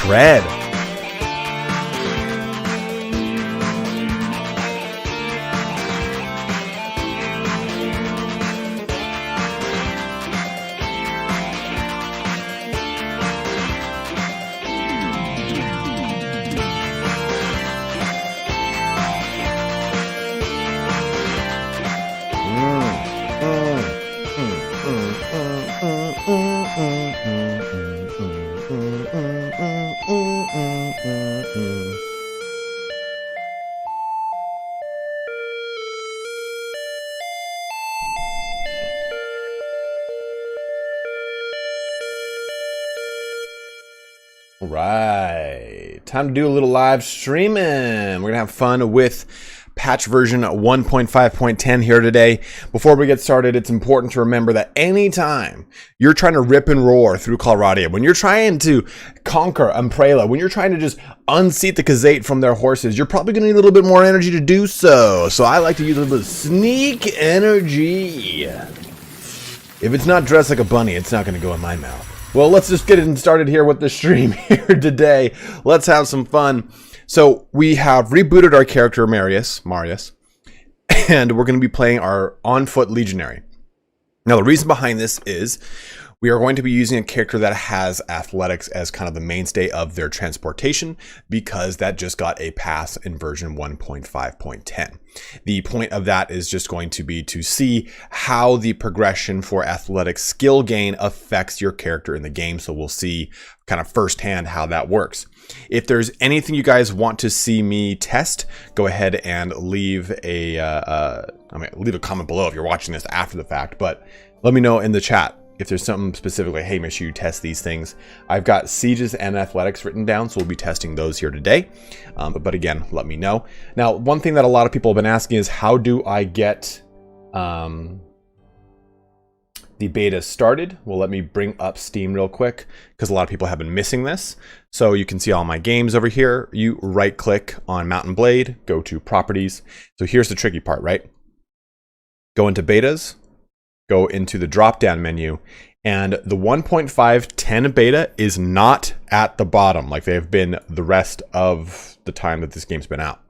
shred. All right, time to do a little live streaming. We're gonna have fun with patch version 1.5.10 here today. Before we get started, it's important to remember that anytime you're trying to rip and roar through Colradia, when you're trying to conquer Umbrella, when you're trying to just unseat the Khazate from their horses, you're probably gonna need a little bit more energy to do so. So I like to use a little bit of sneak energy. If it's not dressed like a bunny, it's not gonna go in my mouth. Well, let's just get it started here with the stream here today. Let's have some fun. So we have rebooted our character Marius, and we're going to be playing our on-foot legionary. Now, the reason behind this is we are going to be using a character that has athletics as kind of the mainstay of their transportation, because that just got a pass in version 1.5.10. The point of that is just going to be to see how the progression for athletic skill gain affects your character in the game. So we'll see kind of firsthand how that works. If there's anything you guys want to see me test, go ahead and leave a leave a comment below if you're watching this after the fact, but let me know in the chat if there's something specific, like, hey, make sure you test these things. I've got sieges and athletics written down, so we'll be testing those here today. But again, let me know. Now, one thing that a lot of people have been asking is, how do I get the beta started? Well, let me bring up Steam real quick, because a lot of people have been missing this. So you can see all my games over here. You right-click on Mountain Blade, go to Properties. So here's the tricky part, right? Go into Betas. Go into the drop-down menu, and the 1.5.10 beta is not at the bottom like they've been the rest of the time that this game's been out.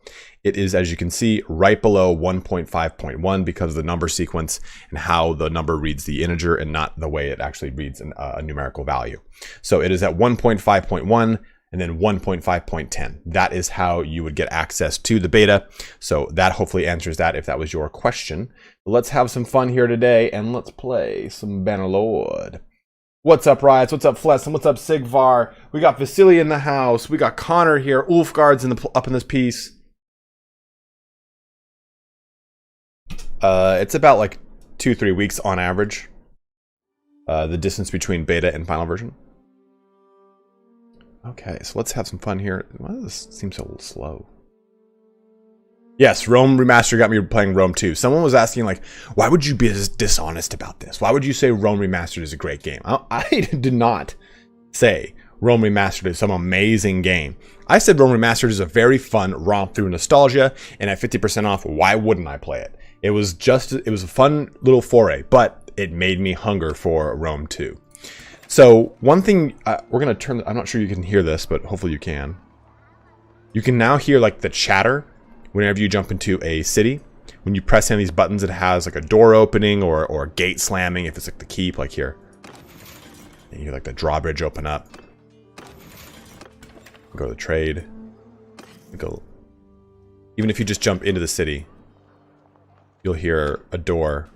It is, as you can see, right below 1.5.1 because of the number sequence and how the number reads the integer and not the way it actually reads a numerical value. So it is at 1.5.1 and then 1.5.10. That is how you would get access to the beta. So that hopefully answers that if that was your question. Let's have some fun here today and let's play some Bannerlord. What's up, Riots? What's up, Flessin? What's up, Sigvar? We got Vasily in the house. We got Connor here. Ulfgard's up in this piece. It's about like 2-3 weeks on average. The distance between beta and final version. Okay, so let's have some fun here. Why does this seem so slow? Yes, Rome Remastered got me playing Rome 2. Someone was asking, like, why would you be dishonest about this? Why would you say Rome Remastered is a great game? I did not say Rome Remastered is some amazing game. I said Rome Remastered is a very fun romp through nostalgia, and at 50% off, why wouldn't I play it? It was a fun little foray, but it made me hunger for Rome 2. So one thing, we're going to turn, I'm not sure you can hear this, but hopefully you can. You can now hear like the chatter whenever you jump into a city. When you press any of these buttons, it has like a door opening or a gate slamming if it's like the keep, like here. And you hear like the drawbridge open up. Go to the trade. Go. Even if you just jump into the city, you'll hear a door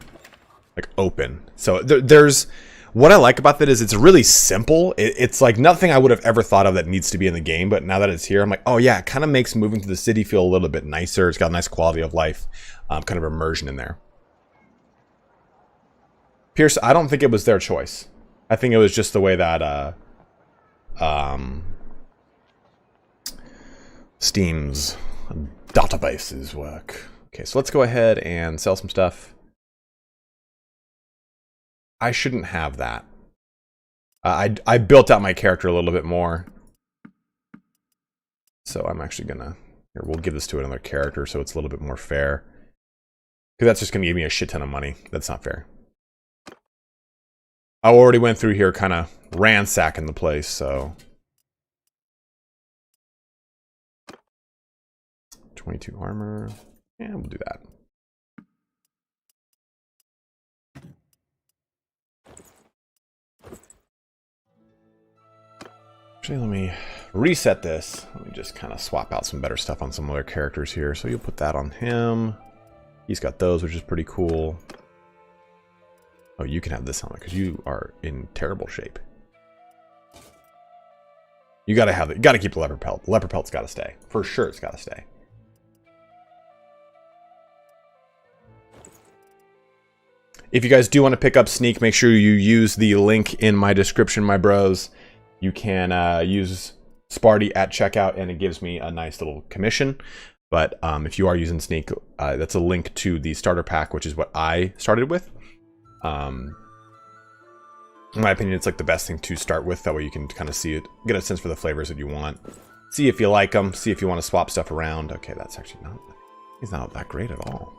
like open. So there's... What I like about that is it's really simple. It's like nothing I would have ever thought of that needs to be in the game, but now that it's here, I'm like, oh yeah, it kind of makes moving to the city feel a little bit nicer. It's got a nice quality of life, kind of immersion in there. Pierce, I don't think it was their choice. I think it was just the way that Steam's databases work. Okay, so let's go ahead and sell some stuff. I shouldn't have that. I built out my character a little bit more. So I'm actually gonna... Here, we'll give this to another character so it's a little bit more fair. Because that's just gonna give me a shit ton of money. That's not fair. I already went through here kind of ransacking the place, so... 22 armor. Yeah, we'll do that. Actually, let me reset this. Let me just kind of swap out some better stuff on some other characters here. So you'll put that on him. He's got those, which is pretty cool. Oh, you can have this helmet because you are in terrible shape. You gotta have it. You gotta keep the leopard pelt. The leopard pelt's gotta stay. For sure, it's gotta stay. If you guys do want to pick up Sneak, make sure you use the link in my description, my bros. You can use Sparty at checkout, and it gives me a nice little commission. But if you are using Sneak, that's a link to the starter pack, which is what I started with. In my opinion, it's like the best thing to start with. That way you can kind of see it, get a sense for the flavors that you want. See if you like them. See if you want to swap stuff around. Okay, that's actually not... He's not that great at all.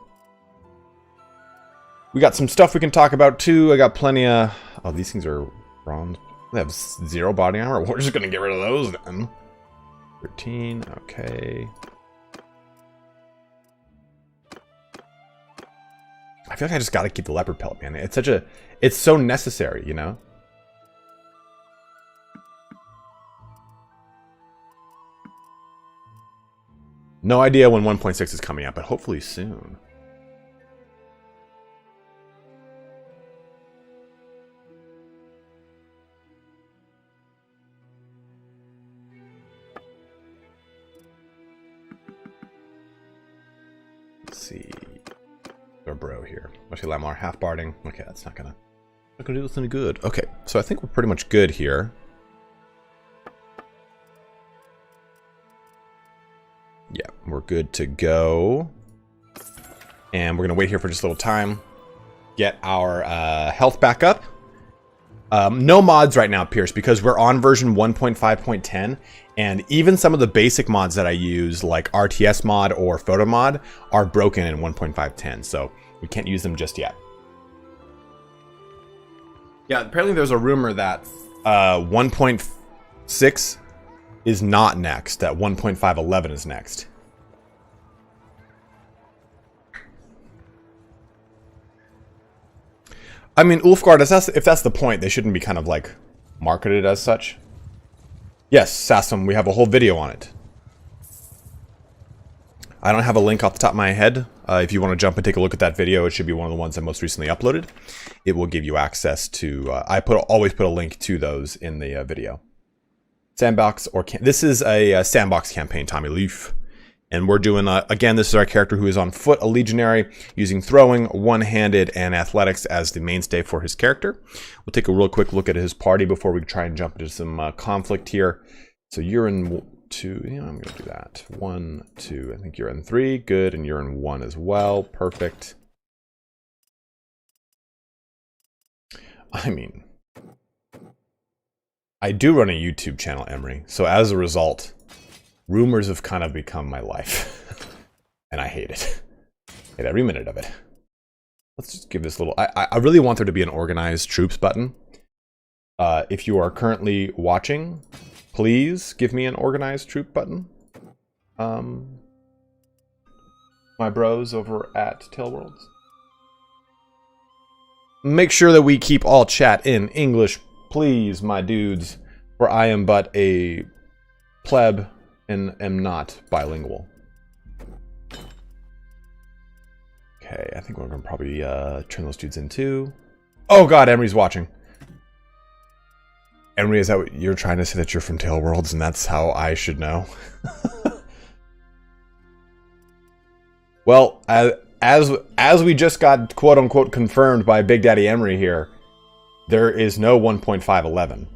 We got some stuff we can talk about too. I got plenty of... Oh, these things are bronze. They have 0 body armor. We're just gonna get rid of those then. 13. Okay. I feel like I just gotta keep the leopard pelt, man. It's such a... It's so necessary, you know? No idea when 1.6 is coming out, but hopefully soon. Let's see. Our bro here. Actually, Lamar half barding. Okay, that's not gonna do us any good. Okay, so I think we're pretty much good here. Yeah, we're good to go. And we're gonna wait here for just a little time. Get our health back up. No mods right now, Pierce, because we're on version 1.5.10, and even some of the basic mods that I use, like RTS mod or photo mod, are broken in 1.5.10, so we can't use them just yet. Yeah, apparently there's a rumor that 1.6 is not next, that 1.5.11 is next. I mean, Ulfgard, if that's the point, they shouldn't be kind of like marketed as such. Yes, Sassum, we have a whole video on it. I don't have a link off the top of my head. If you want to jump and take a look at that video, it should be one of the ones I most recently uploaded. It will give you access to... I always put a link to those in the video. Sandbox or... This is a sandbox campaign, Tommy Leaf. And we're doing, again, this is our character who is on foot, a legionary, using throwing, one-handed, and athletics as the mainstay for his character. We'll take a real quick look at his party before we try and jump into some conflict here. So you're in 2, yeah, I'm going to do that. 1, 2, I think you're in 3, good, and you're in 1 as well, perfect. I mean, I do run a YouTube channel, Emery, so as a result... Rumors have kind of become my life, and I hate it. I hate every minute of it. Let's just give this little... I really want there to be an organized troops button. If you are currently watching, please give me an organized troop button. My bros over at Tailworlds. Make sure that we keep all chat in English, please, my dudes, for I am but a pleb and am not bilingual. Okay, I think we're gonna probably turn those dudes in too. Oh god, Emery's watching. Emery, is that what you're trying to say, that you're from Tailworlds and that's how I should know? Well, as we just got quote unquote confirmed by Big Daddy Emery here, there is no 1.5.11.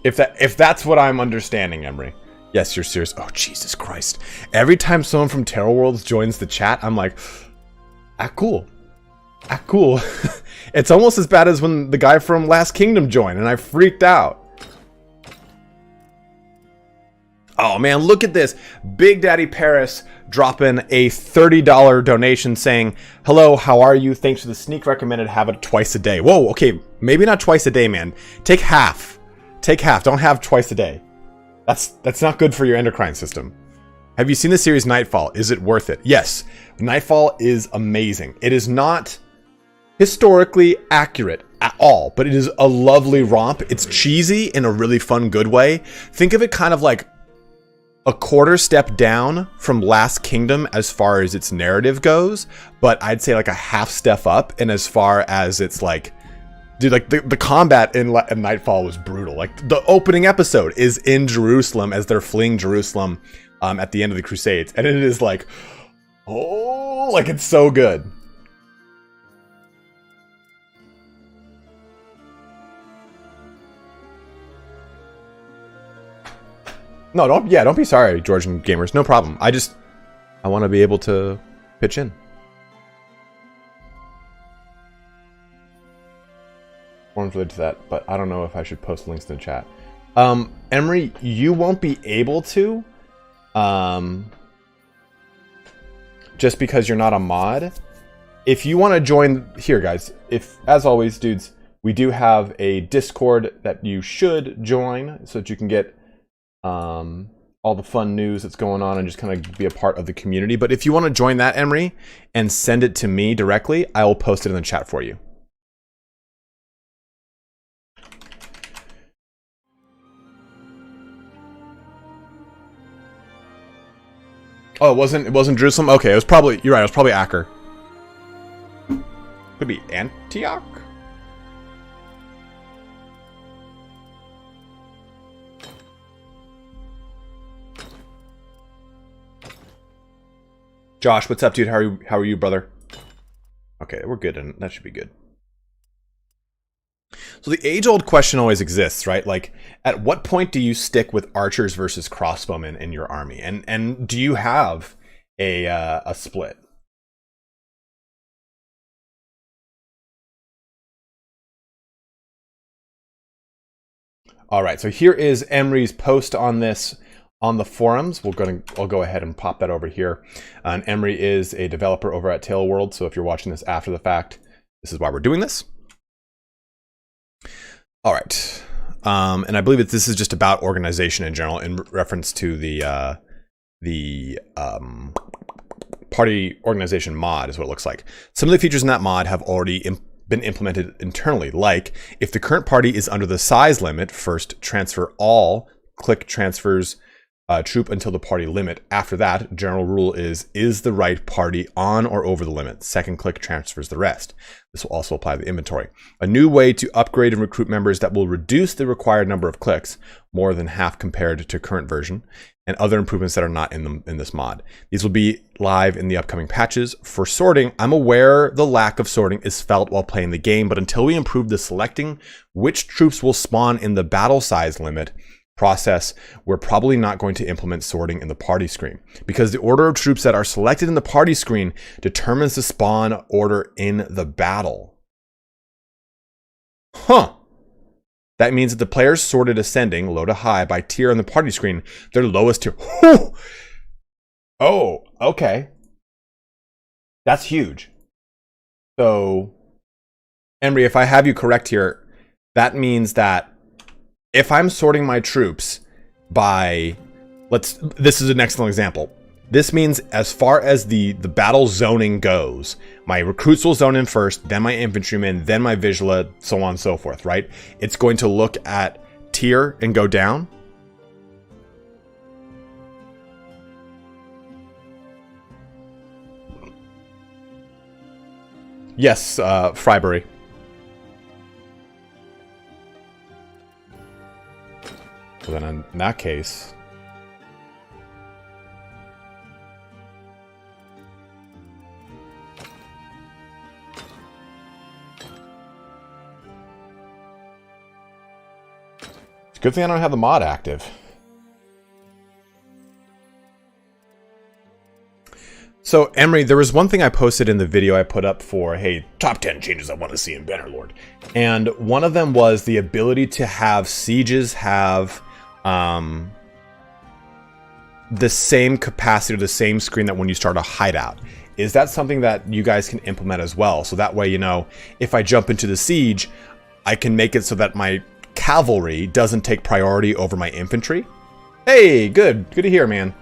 If that's what I'm understanding, Emery. Yes, you're serious. Oh, Jesus Christ. Every time someone from Tailworlds joins the chat, I'm like, ah, cool. Ah, cool. It's almost as bad as when the guy from Last Kingdom joined, and I freaked out. Oh, man, look at this. Big Daddy Paris dropping a $30 donation saying, hello, how are you? Thanks for the sneak, recommended have it twice a day. Whoa, okay, maybe not twice a day, man. Take half. Take half. Don't have twice a day. That's not good for your endocrine system. Have you seen the series Nightfall? Is it worth it? Yes. Nightfall is amazing. It is not historically accurate at all, but it is a lovely romp. It's cheesy in a really fun, good way. Think of it kind of like a quarter step down from Last Kingdom as far as its narrative goes, but I'd say like a half step up. And as far as it's like, dude, like the combat in Nightfall was brutal. Like the opening episode is in Jerusalem as they're fleeing Jerusalem at the end of the Crusades, and it is like, oh, like it's so good. No, don't be sorry, Georgian gamers. No problem. I want to be able to pitch in. Forms related to that, but I don't know if I should post links in the chat. Emery, you won't be able to, just because you're not a mod. If you want to join here, guys, as always, dudes, we do have a Discord that you should join so that you can get all the fun news that's going on and just kind of be a part of the community. But if you want to join that, Emery, and send it to me directly, I will post it in the chat for you. Oh, it wasn't Jerusalem? Okay, you're right, it was probably Acre. Could be Antioch? Josh, what's up, dude? How are you, brother? Okay, we're good, and that should be good. So the age-old question always exists, right? Like, at what point do you stick with archers versus crossbowmen in your army? And do you have a split? All right, so here is Emery's post on this on the forums. I'll go ahead and pop that over here. And Emery is a developer over at Tailworld, so if you're watching this after the fact, this is why we're doing this. All right, and I believe that this is just about organization in general in reference to the party organization mod is what it looks like. Some of the features in that mod have already been implemented internally, like if the current party is under the size limit, first transfer all click transfers troop until the party limit. After that, general rule is the right party on or over the limit? Second click transfers the rest. This will also apply to the inventory. A new way to upgrade and recruit members that will reduce the required number of clicks, more than half compared to current version, and other improvements that are not in this mod. These will be live in the upcoming patches. For sorting, I'm aware the lack of sorting is felt while playing the game, but until we improve the selecting which troops will spawn in the battle size limit process, we're probably not going to implement sorting in the party screen, because the order of troops that are selected in the party screen determines the spawn order in the battle. Huh. That means that the players sorted ascending, low to high, by tier on the party screen, their lowest tier. Whew! Oh, okay. That's huge. So, Emery, if I have you correct here, that means that if I'm sorting my troops by, this is an excellent example. This means as far as the battle zoning goes, my recruits will zone in first, then my infantrymen, then my Vigila, so on and so forth, right? It's going to look at tier and go down. Yes, Frybury. So then in that case, it's a good thing I don't have the mod active. So, Emery, there was one thing I posted in the video I put up for, hey, top 10 changes I want to see in Bannerlord. And one of them was the ability to have sieges have the same capacity or the same screen that when you start a hideout. Is that something that you guys can implement as well? So that way, you know, if I jump into the siege, I can make it so that my cavalry doesn't take priority over my infantry. Hey, good. Good to hear, man.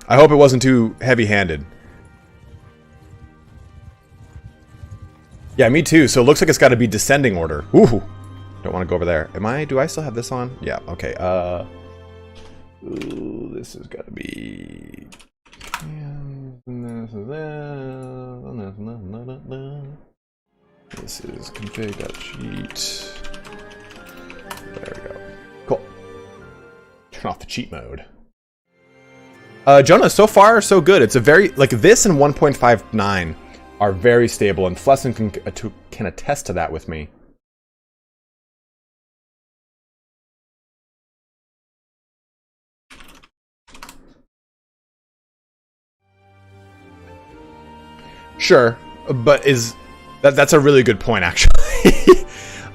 I hope it wasn't too heavy-handed. Yeah, me too. So it looks like it's got to be descending order. Ooh. Don't want to go over there. Do I still have this on? Yeah, okay. Ooh, this has got to be... This is config.cheat. There we go. Cool. Turn off the cheat mode. Jonah, so far so good. It's a very, like, this and 1.59 are very stable, and Flesson can attest to that with me. Sure, but that's a really good point, actually.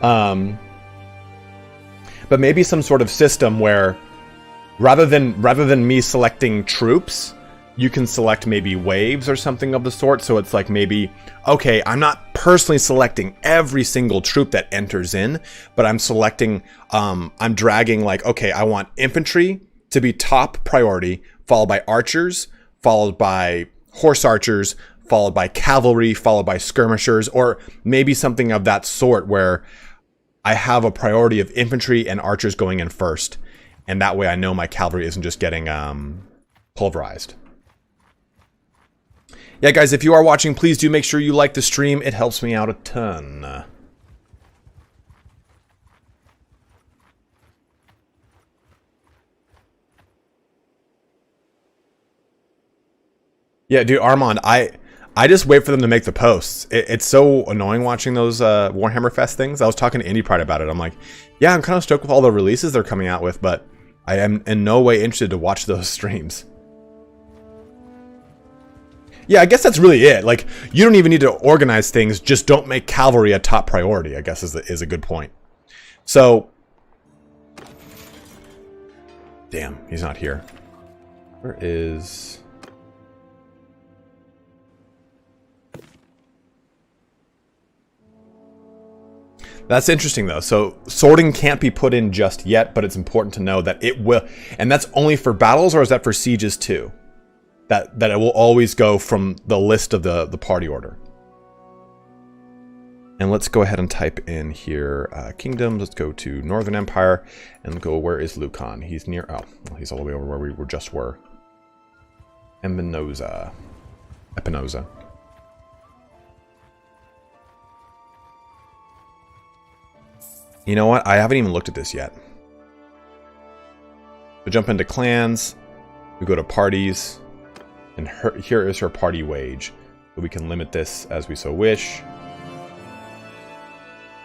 But maybe some sort of system where rather than me selecting troops, you can select maybe waves or something of the sort. So it's like maybe, okay, I'm not personally selecting every single troop that enters in, but I'm selecting, I'm dragging like, okay, I want infantry to be top priority, followed by archers, followed by horse archers, followed by cavalry, followed by skirmishers, or maybe something of that sort where I have a priority of infantry and archers going in first. And that way I know my cavalry isn't just getting pulverized. Yeah, guys, if you are watching, please do make sure you like the stream. It helps me out a ton. Yeah, dude, Armand, I just wait for them to make the posts. It's so annoying watching those Warhammer Fest things. I was talking to Indie Pride about it. I'm like, yeah, I'm kind of stoked with all the releases they're coming out with, but I am in no way interested to watch those streams. Yeah, I guess that's really it. Like, you don't even need to organize things. Just don't make cavalry a top priority, I guess is a good point. So, damn, he's not here. Where is... That's interesting, though. So sorting can't be put in just yet, but it's important to know that it will. And that's only for battles, or is that for sieges too? That it will always go from the list of the party order. And let's go ahead and type in here kingdoms. Let's go to Northern Empire and go, where is Lucan? He's near, oh, well, he's all the way over where we just were. Epinosa. You know what? I haven't even looked at this yet. We jump into clans. We go to parties. And here is her party wage. So we can limit this as we so wish.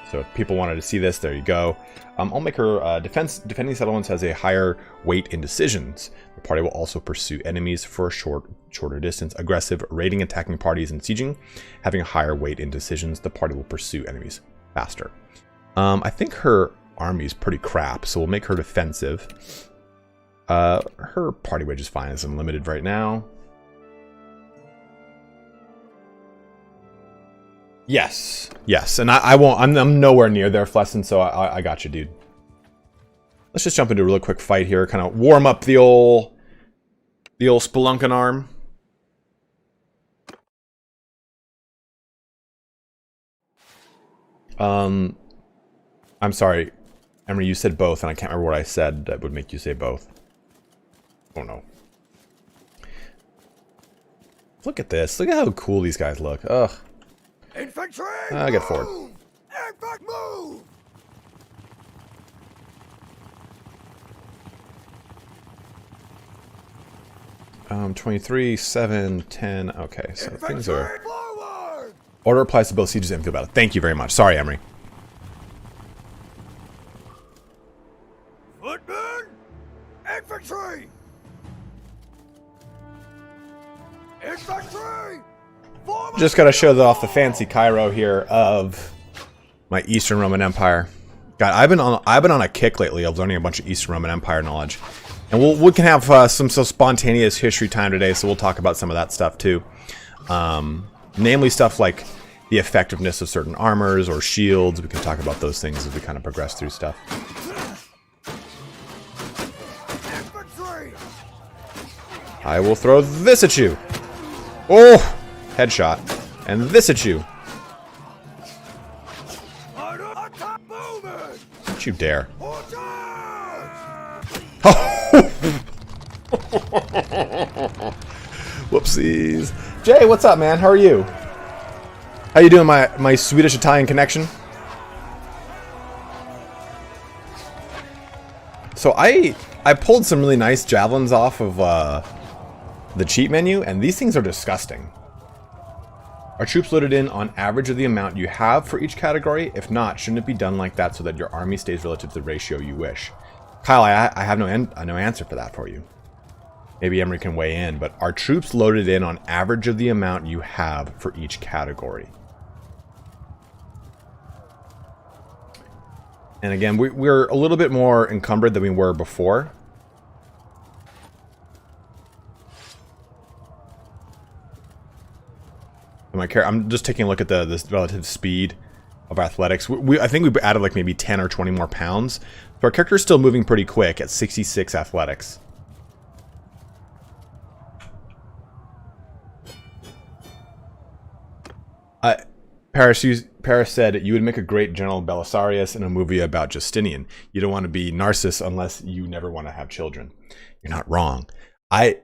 So if people wanted to see this, there you go. I'll make her defending settlements has a higher weight in decisions. The party will also pursue enemies for a shorter distance. Aggressive, raiding, attacking parties, and sieging. Having a higher weight in decisions, the party will pursue enemies faster. I think her army's pretty crap, so we'll make her defensive. Her party wage is fine, it's unlimited right now. Yes, and I won't. I'm nowhere near there, Flesson, so I got you, dude. Let's just jump into a really quick fight here, kind of warm up the old Spelunkin arm. I'm sorry, Emery, you said both, and I can't remember what I said that would make you say both. Oh no. Look at this. Look at how cool these guys look. Ugh. Infantry! Get forward. Infantry move! Um, 23, 7, 10. Okay, so Infantry things are... forward! Order applies to both sieges and field battle. Thank you very much. Sorry, Emery. Footmen! Infantry! Infantry! Just gotta show off the fancy Cairo here of my Eastern Roman Empire. God, I've been on a kick lately of learning a bunch of Eastern Roman Empire knowledge, and we can have some so spontaneous history time today. So we'll talk about some of that stuff too, namely stuff like the effectiveness of certain armors or shields. We can talk about those things as we kind of progress through stuff. I will throw this at you. Oh! Headshot. And this at you. Don't you dare. Whoopsies. Jay, what's up, man? How are you? How you doing, my Swedish-Italian connection? So I pulled some really nice javelins off of the cheat menu, and these things are disgusting. Are troops loaded in on average of the amount you have for each category? If not, shouldn't it be done like that so that your army stays relative to the ratio you wish? Kyle, I have no answer for that for you. Maybe Emery can weigh in, but are troops loaded in on average of the amount you have for each category? And again, we're a little bit more encumbered than we were before. I'm just taking a look at this relative speed of athletics. I think we added like maybe 10 or 20 more pounds. So our character is still moving pretty quick at 66 athletics. Paris said, you would make a great General Belisarius in a movie about Justinian. You don't want to be Narcissus unless you never want to have children. You're not wrong.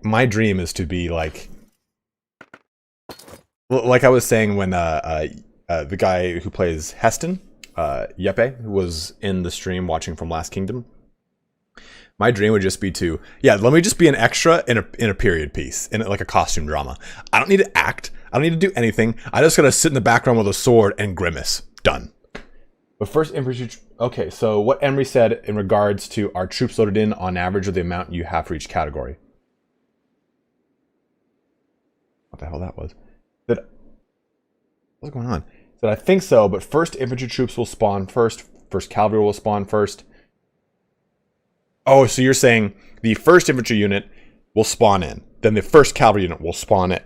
My dream is to be like I was saying when the guy who plays Heston, Yeppe, who was in the stream watching from Last Kingdom. My dream would just be to, let me just be an extra in a period piece, in like a costume drama. I don't need to act. I don't need to do anything. I just gotta sit in the background with a sword and grimace. Done. But first infantry... Okay, so what Emery said in regards to our troops loaded in on average of the amount you have for each category. What the hell that was? What's going on? Said I think so, but first infantry troops will spawn first. First cavalry will spawn first. Oh, so you're saying the first infantry unit will spawn in. Then the first cavalry unit will spawn in.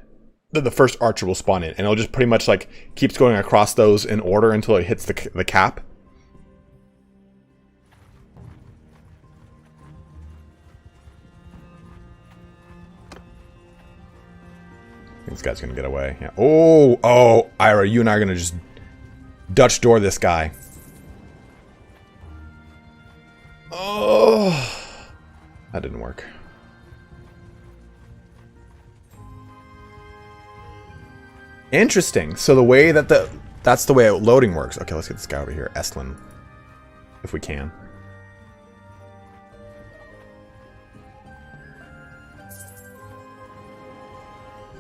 Then the first archer will spawn in. And it'll just pretty much like keeps going across those in order until it hits the cap. This guy's gonna get away. Yeah. Oh, Ira, you and I are gonna just Dutch door this guy. Oh, that didn't work. Interesting. So the way that that's the way loading works. Okay, let's get this guy over here, Estlin, if we can.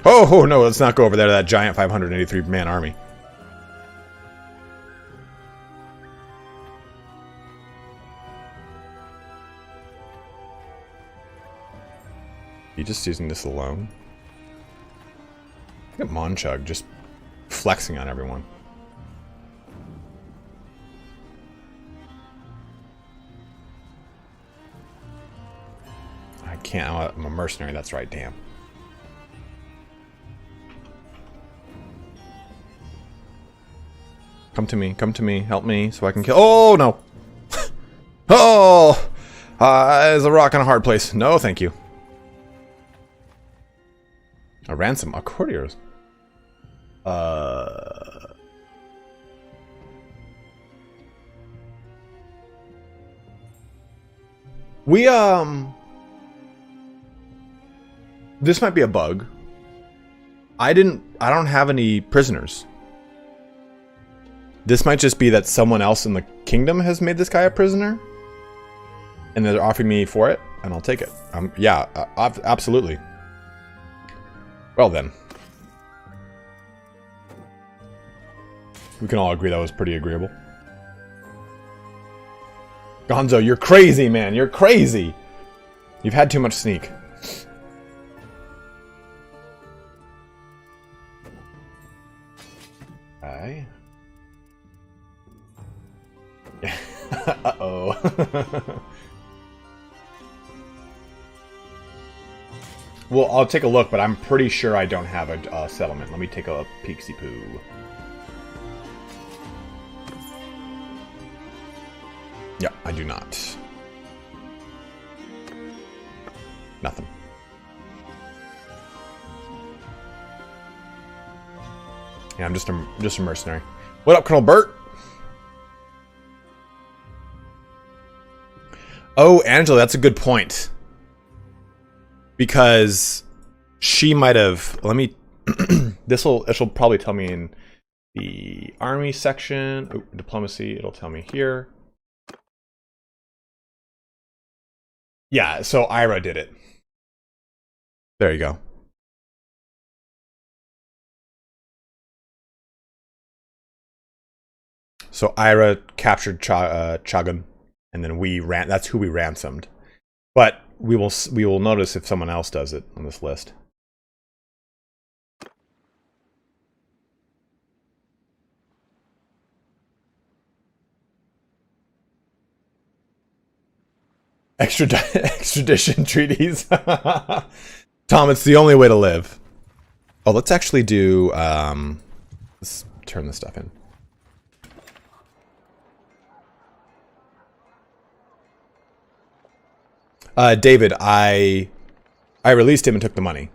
Oh, no, let's not go over there to that giant 583-man army. You just using this alone? Look at Monchug just flexing on everyone. I can't. I'm a mercenary, that's right, damn. Come to me, help me so I can kill. Oh, no. Oh, there's a rock in a hard place. No, thank you. A ransom, a courtiers. This might be a bug. I don't have any prisoners. This might just be that someone else in the kingdom has made this guy a prisoner, and they're offering me for it, and I'll take it. Yeah, absolutely. Well then. We can all agree that was pretty agreeable. Gonzo, you're crazy, man. You're crazy. You've had too much sneak. Okay. Uh-oh. Well, I'll take a look, but I'm pretty sure I don't have a settlement. Let me take a peek-see-poo. Yeah, I do not. Nothing. Yeah, I'm just a mercenary. What up, Colonel Burt? Oh, Angela, that's a good point. Because she might have... Let me... It'll probably tell me in the army section. Oh, diplomacy, it'll tell me here. Yeah, so Ira did it. There you go. So Ira captured Chagan, and then that's who we ransomed. But we will notice if someone else does it on this list. Extradition treaties. Tom, it's the only way to live. Oh, let's actually do... let's turn this stuff in. David, I released him and took the money.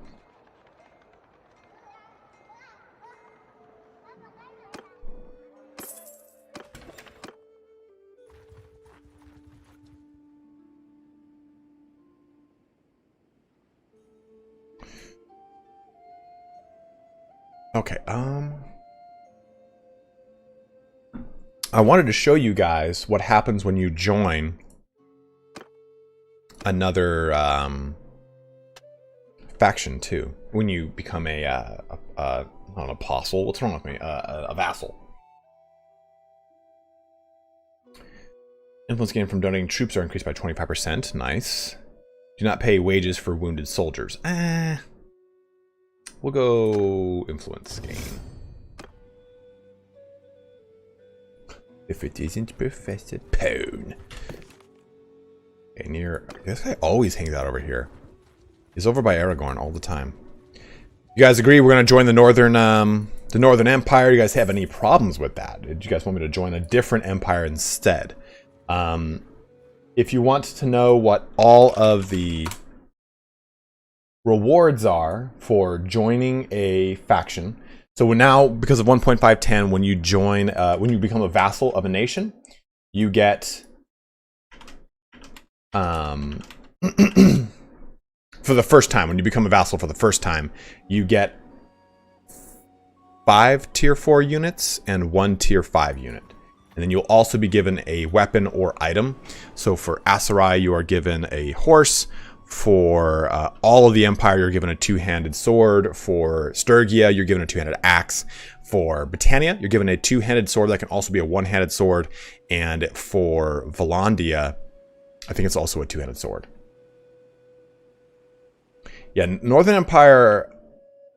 Okay, I wanted to show you guys what happens when you join another faction too. When you become not an apostle. What's wrong with me? A vassal. Influence gained from donating troops are increased by 25%. Nice. Do not pay wages for wounded soldiers. We'll go influence gain. If it isn't Professor Pone. Okay, this guy always hangs out over here. He's over by Aragorn all the time. You guys agree we're going to join the Northern Empire? You guys have any problems with that? Did you guys want me to join a different empire instead? If you want to know what all of the rewards are for joining a faction, so now because of 1.5.10, when you join, when you become a vassal of a nation, you get for the first time, when you become a vassal for the first time, you get 5 tier 4 units and 1 tier 5 unit. And then you'll also be given a weapon or item. So for Asarai, you are given a horse. For all of the Empire, you're given a 2-handed sword. For Sturgia, you're given a 2-handed axe. For Britannia, you're given a 2-handed sword that can also be a 1-handed sword. And for Valandia, I think it's also a 2-handed sword. Yeah, Northern Empire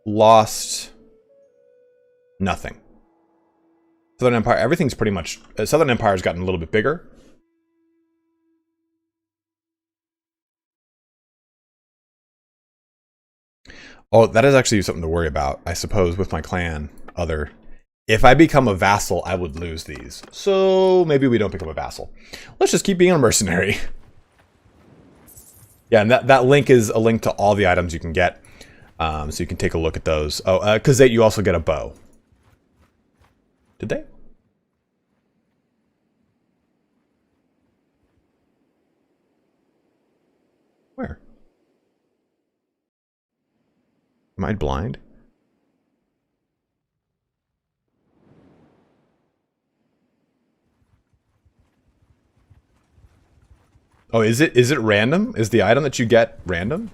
lost nothing. Southern Empire, everything's pretty much... Southern Empire's gotten a little bit bigger. Oh, that is actually something to worry about, I suppose, with my clan. If I become a vassal, I would lose these. So maybe we don't become a vassal. Let's just keep being a mercenary. Yeah, and that link is a link to all the items you can get. So you can take a look at those. Oh, because you also get a bow. Did they? Where? Am I blind? Oh, is it random? Is the item that you get random?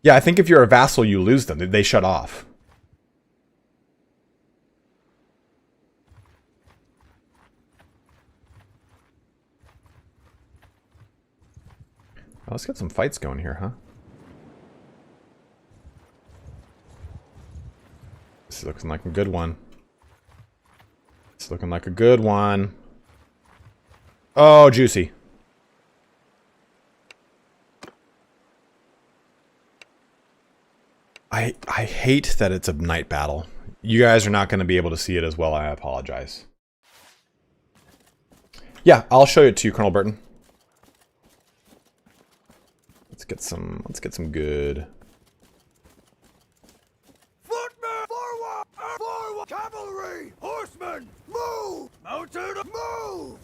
Yeah, I think if you're a vassal, you lose them. They shut off. Well, let's get some fights going here, huh? This is looking like a good one. It's looking like a good one. Oh, juicy. I hate that it's a night battle. You guys are not going to be able to see it as well. I apologize. Yeah, I'll show it to you, Colonel Burton. Let's get some good. Footmen! Forward! Forward! Cavalry! Horsemen! Move! Mounted! Move!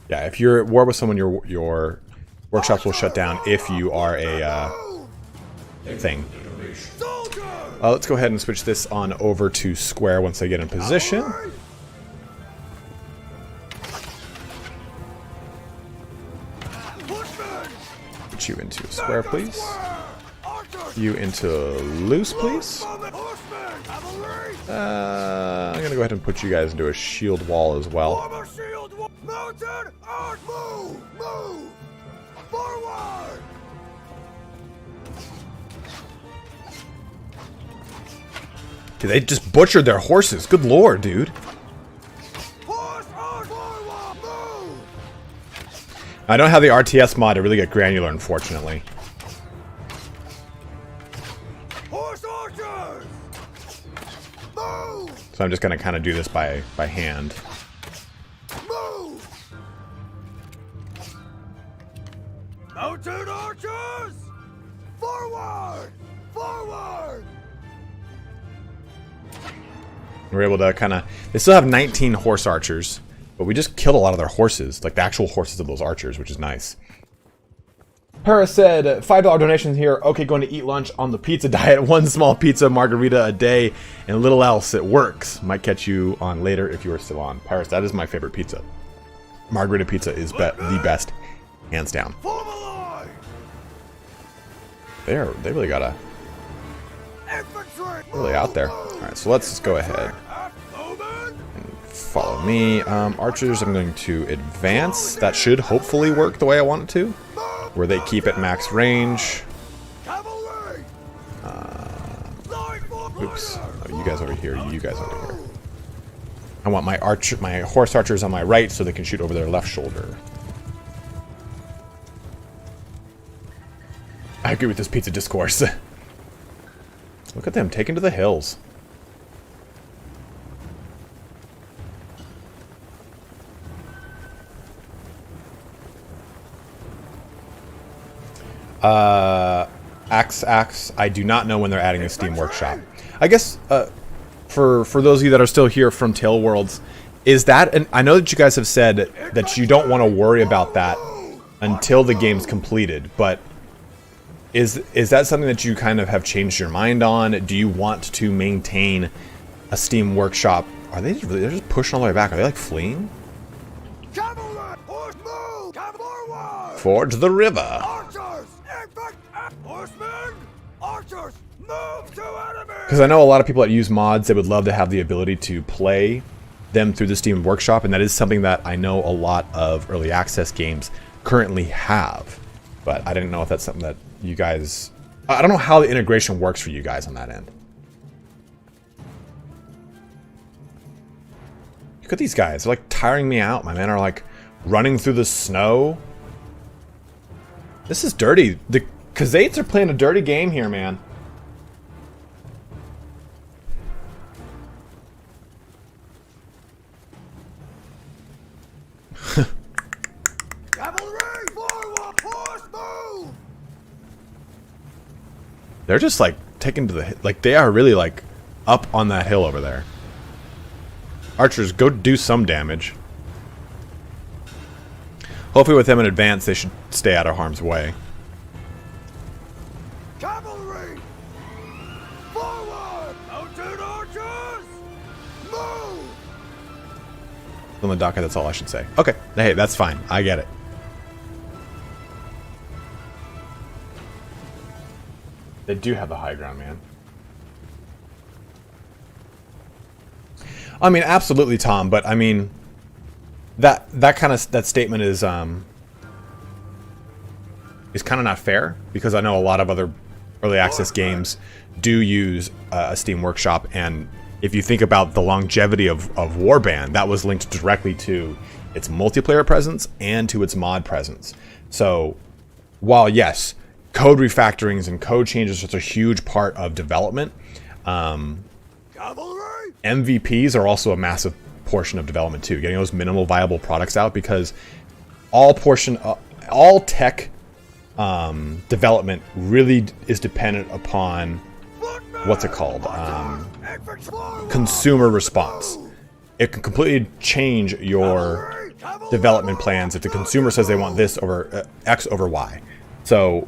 Yeah, if you're at war with someone, your workshops will shut down if you are a thing. Let's go ahead and switch this on over to square once I get in position. Put you into square, please. You into loose, please. I'm gonna go ahead and put you guys into a shield wall as well. Move! Forward! Dude, they just butchered their horses. Good lord, dude. Horse on forward! Move! I don't have the RTS mod to really get granular, unfortunately. Horse archers! Move! So I'm just gonna kind of do this by hand. Move! Mounted archers! Forward! Forward! We're able to kind of... They still have 19 horse archers, but we just killed a lot of their horses, like the actual horses of those archers, which is nice. Paris said, $5 donations here. Okay, going to eat lunch on the pizza diet. One small pizza, margarita a day, and little else. It works. Might catch you on later if you are still on. Paris, that is my favorite pizza. Margarita pizza is the best, hands down. Form a line! They really got a... Infantry! Really out there. Alright, so let's just go ahead and follow me. Archers, I'm going to advance. That should hopefully work the way I want it to, where they keep at max range. Oops. Oh, you guys over here, you guys over here. I want my horse archers on my right so they can shoot over their left shoulder. I agree with this pizza discourse. Look at them taking to the hills. Axe. I do not know when they're adding a Steam Workshop. I guess for those of you that are still here from Tail Worlds, is that? And I know that you guys have said that you don't want to worry about that until the game's completed, but. Is that something that you kind of have changed your mind on? Do you want to maintain a Steam Workshop? Are they just, they're just pushing all the way back? Are they like fleeing? Cavalry! Horse move! Forward! Forge the river. Archers! Horsemen! Archers! Move to enemy! Because I know a lot of people that use mods, they would love to have the ability to play them through the Steam Workshop, and that is something that I know a lot of early access games currently have. But I didn't know if that's something that you guys... I don't know how the integration works for you guys on that end. Look at these guys. They're like tiring me out. My men are like running through the snow. This is dirty. The Khazaits are playing a dirty game here, man. Cavalry! Forward! Horse move! They're just like taking to the... Like they are really like up on that hill over there. Archers, go do some damage. Hopefully with them in advance, they should stay out of harm's way. Cavalry! Forward! Mounted archers! Move! On the docket, that's all I should say. Okay, hey, that's fine. I get it. They do have the high ground, man. I mean, absolutely, Tom. But I mean, that statement is kind of not fair, because I know a lot of other early access games do use a Steam Workshop, and if you think about the longevity of Warband, that was linked directly to its multiplayer presence and to its mod presence. So, while yes, code refactorings and code changes are such a huge part of development, Cavalry! MVPs are also a massive portion of development too, getting those minimal viable products out, because all tech development really is dependent upon what's it called, consumer response. It can completely change your development plans if the consumer says they want this over X over Y. So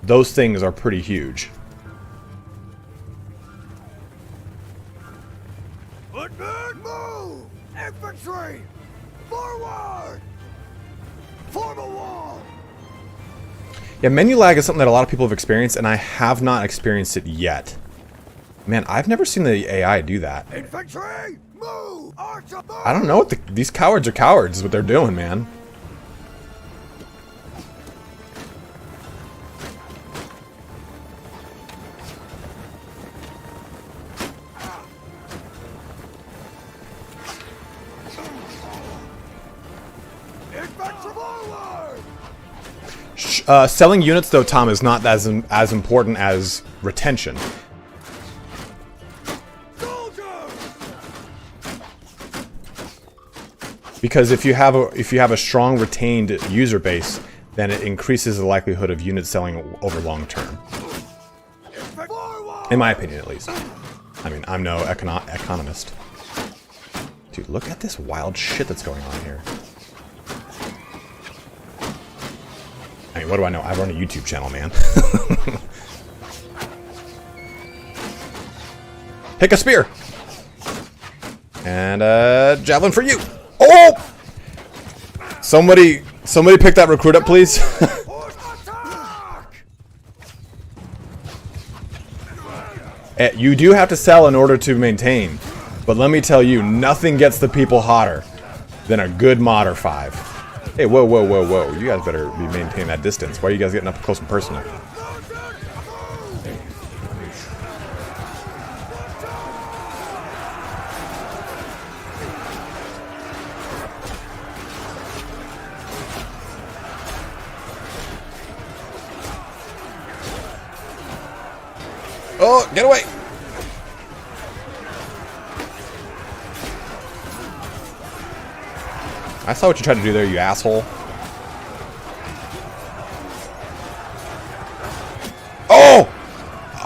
those things are pretty huge. Move! Infantry! Forward! Form a wall! Yeah, menu lag is something that a lot of people have experienced, and I have not experienced it yet. Man, I've never seen the AI do that. Infantry! Move! Archer, move! I don't know what these cowards are cowards is what they're doing, man. Infantry forward! Selling units, though, Tom, is not as important as retention. Because if you have a strong retained user base, then it increases the likelihood of units selling over long term. In my opinion, at least. I mean, I'm no economist. Dude, look at this wild shit that's going on here. I mean, what do I know? I run a YouTube channel, man. Pick a spear! And javelin for you! Oh! Somebody pick that recruit up, please. You do have to sell in order to maintain. But let me tell you, nothing gets the people hotter than a good modder 5. Hey, whoa, whoa, whoa, whoa. You guys better be maintaining that distance. Why are you guys getting up close and personal? Oh, get away! I saw what you tried to do there, you asshole. Oh!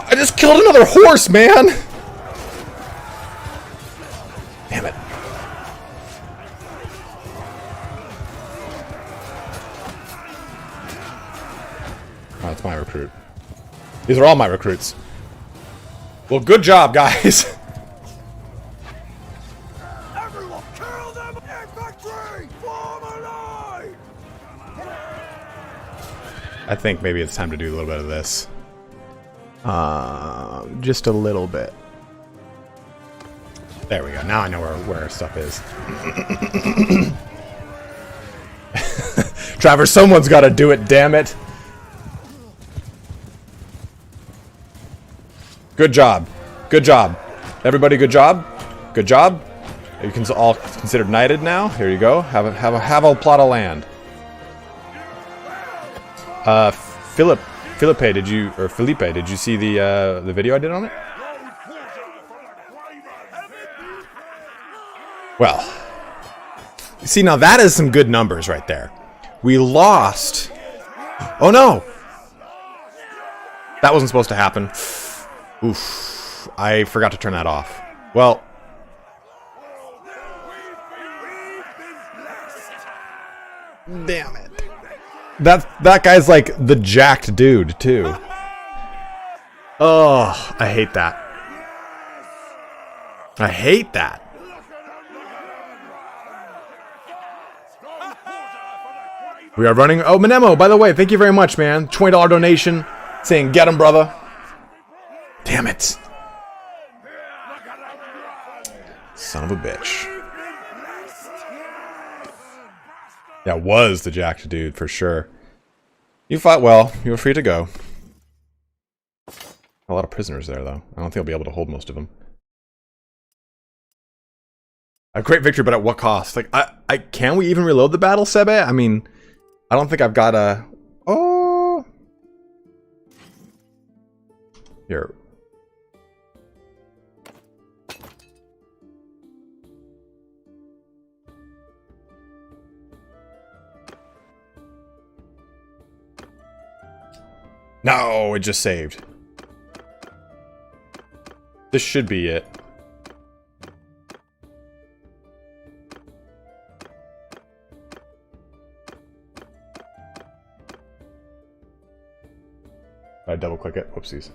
I just killed another horse, man! Damn it. Oh, that's my recruit. These are all my recruits. Well, good job, guys. Everyone, kill them! Infantry! Form a line! I think maybe it's time to do a little bit of this. Just a little bit. There we go. Now I know where our stuff is. Travers, someone's got to do it, damn it. Good job. Good job. Everybody, good job. Good job. You can all considered knighted now. Here you go. Have a plot of land. Felipe, did you see the video I did on it? Well, see, now that is some good numbers right there. We lost. Oh no! That wasn't supposed to happen. Oof. I forgot to turn that off. Well. Damn it. That guy's like the jacked dude, too. Oh, I hate that. I hate that. We are running. Oh, Manemo, by the way, thank you very much, man. $20 donation saying, get him, brother. Damn it. Son of a bitch. That was the jacked dude, for sure. You fought well. You were free to go. A lot of prisoners there, though. I don't think I'll be able to hold most of them. A great victory, but at what cost? Like, can we even reload the battle, Sebe? I mean, I don't think I've got a... Oh! Here. No, it just saved. This should be it. I double click it. Whoopsies.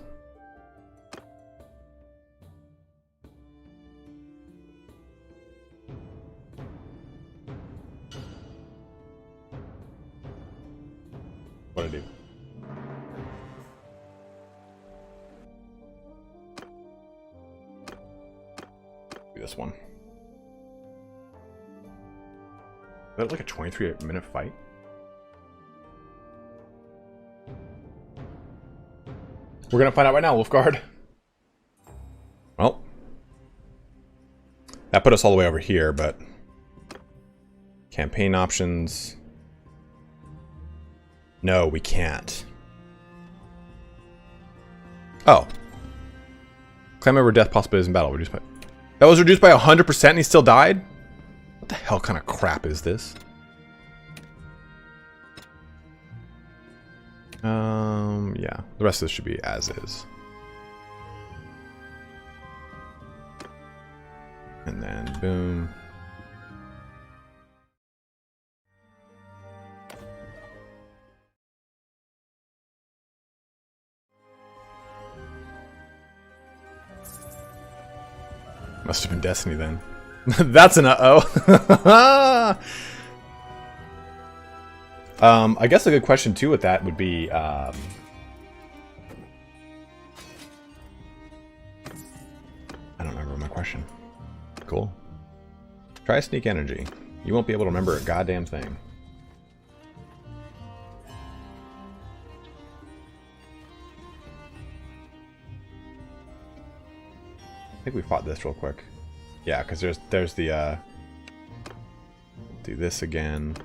What'd I do? Do this one. Is that like a 23-minute fight? We're gonna find out right now, Wolfguard. Well, that put us all the way over here, but campaign options. No, we can't. Oh. Claim over death possibilities in battle. Reduced by... That was reduced by 100% and he still died? What the hell kind of crap is this? Yeah. The rest of this should be as is. And then boom. Must have been Destiny then. That's an uh-oh. I guess a good question too with that would be I don't remember my question. Cool. Try sneak energy. You won't be able to remember a goddamn thing. I think we fought this real quick. Yeah, because there's the do this again.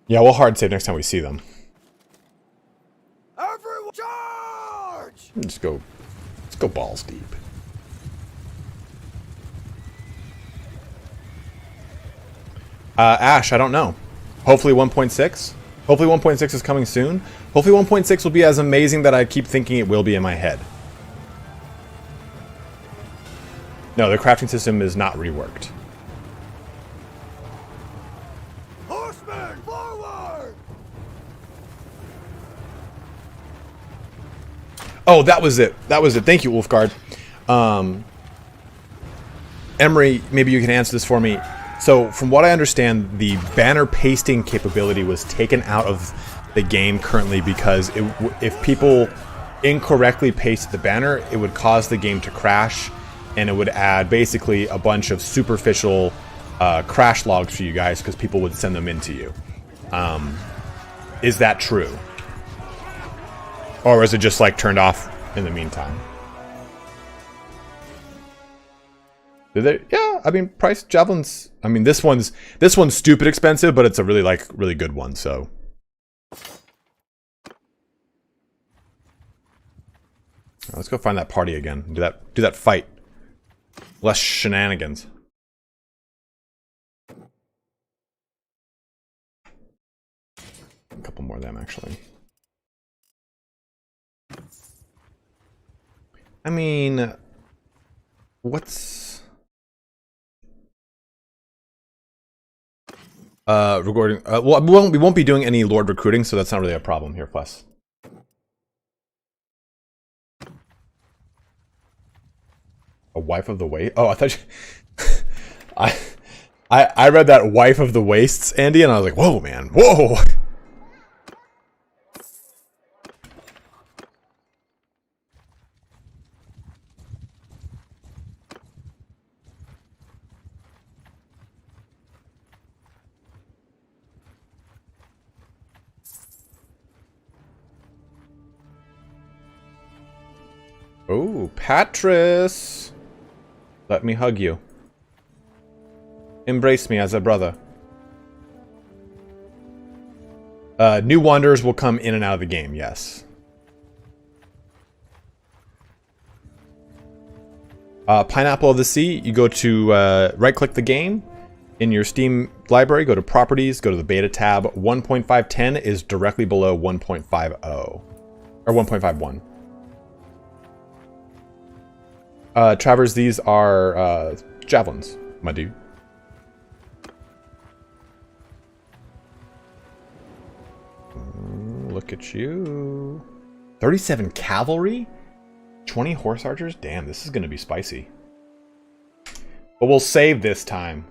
Yeah, we'll hard save next time we see them. Everyone charge! Let's go balls deep. Ash, I don't know. Hopefully 1.6. Hopefully 1.6 is coming soon. Hopefully 1.6 will be as amazing that I keep thinking it will be in my head. No, the crafting system is not reworked. Horsemen, forward! Oh, that was it. That was it. Thank you, Wolfguard. Emery, maybe you can answer this for me. So, from what I understand, the banner pasting capability was taken out of the game currently because if people incorrectly pasted the banner, it would cause the game to crash, and it would add basically a bunch of superficial crash logs for you guys because people would send them in to you. Is that true? Or was it just like turned off in the meantime? Did they? Yeah, I mean, price javelins. I mean, this one's stupid expensive, but it's a really good one. So, let's go find that party again. Do that fight. Less shenanigans. A couple more of them, actually. I mean, what's... regarding... well, we won't be doing any Lord recruiting, so that's not really a problem here, plus. A wife of the waste? Oh, I thought you... I read that wife of the wastes, Andy, and I was like, whoa, man, whoa! Oh, Patris! Let me hug you. Embrace me as a brother. New wanderers will come in and out of the game, yes. Pineapple of the Sea, you go to right-click the game, In your Steam library, go to Properties, go to the Beta tab. 1.5.10 is directly below 1.50 or 1.51. Travers, these are javelins, my dude. Look at you. 37 cavalry? 20 horse archers? Damn, this is going to be spicy. But we'll save this time.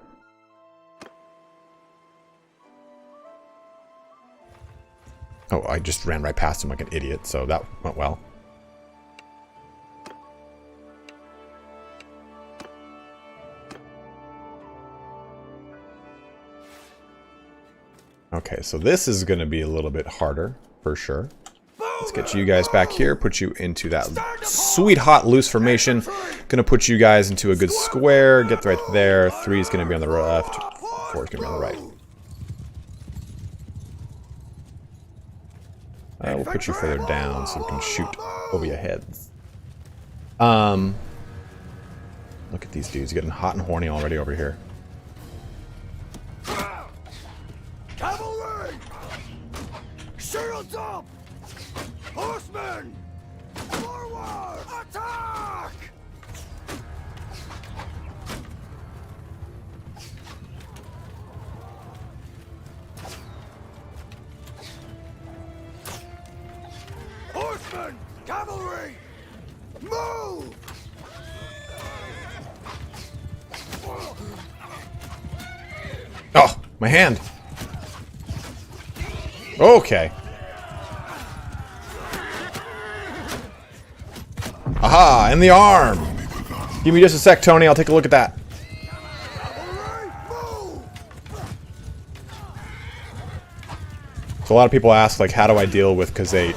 Oh, I just ran right past him like an idiot, so that went well. Okay, so this is going to be a little bit harder, for sure. Let's get you guys back here, put you into that sweet hot loose formation. Gonna put you guys into a good square, get right there. 3 is gonna be on the left, 4 is gonna be on the right. We'll put you further down so we can shoot over your heads. Look at these dudes getting hot and horny already over here. Cavalry! Shields up! Horsemen! Forward! Attack! Horsemen! Cavalry! Move! Oh, my hand. Okay. Aha, in the arm. Give me just a sec, Tony. I'll take a look at that. So a lot of people ask, like, how do I deal with Khazate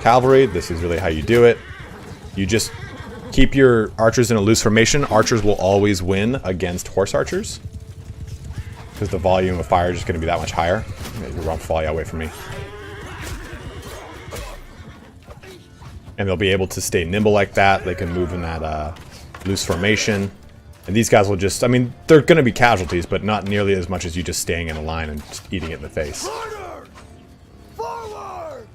cavalry? This is really how you do it. You just keep your archers in a loose formation. Archers will always win against horse archers, because the volume of fire is just going to be that much higher. You're wrong, fall away from me. And they'll be able to stay nimble like that. They can move in that loose formation. And these guys will just, I mean, they're going to be casualties, but not nearly as much as you just staying in a line and just eating it in the face. Forward!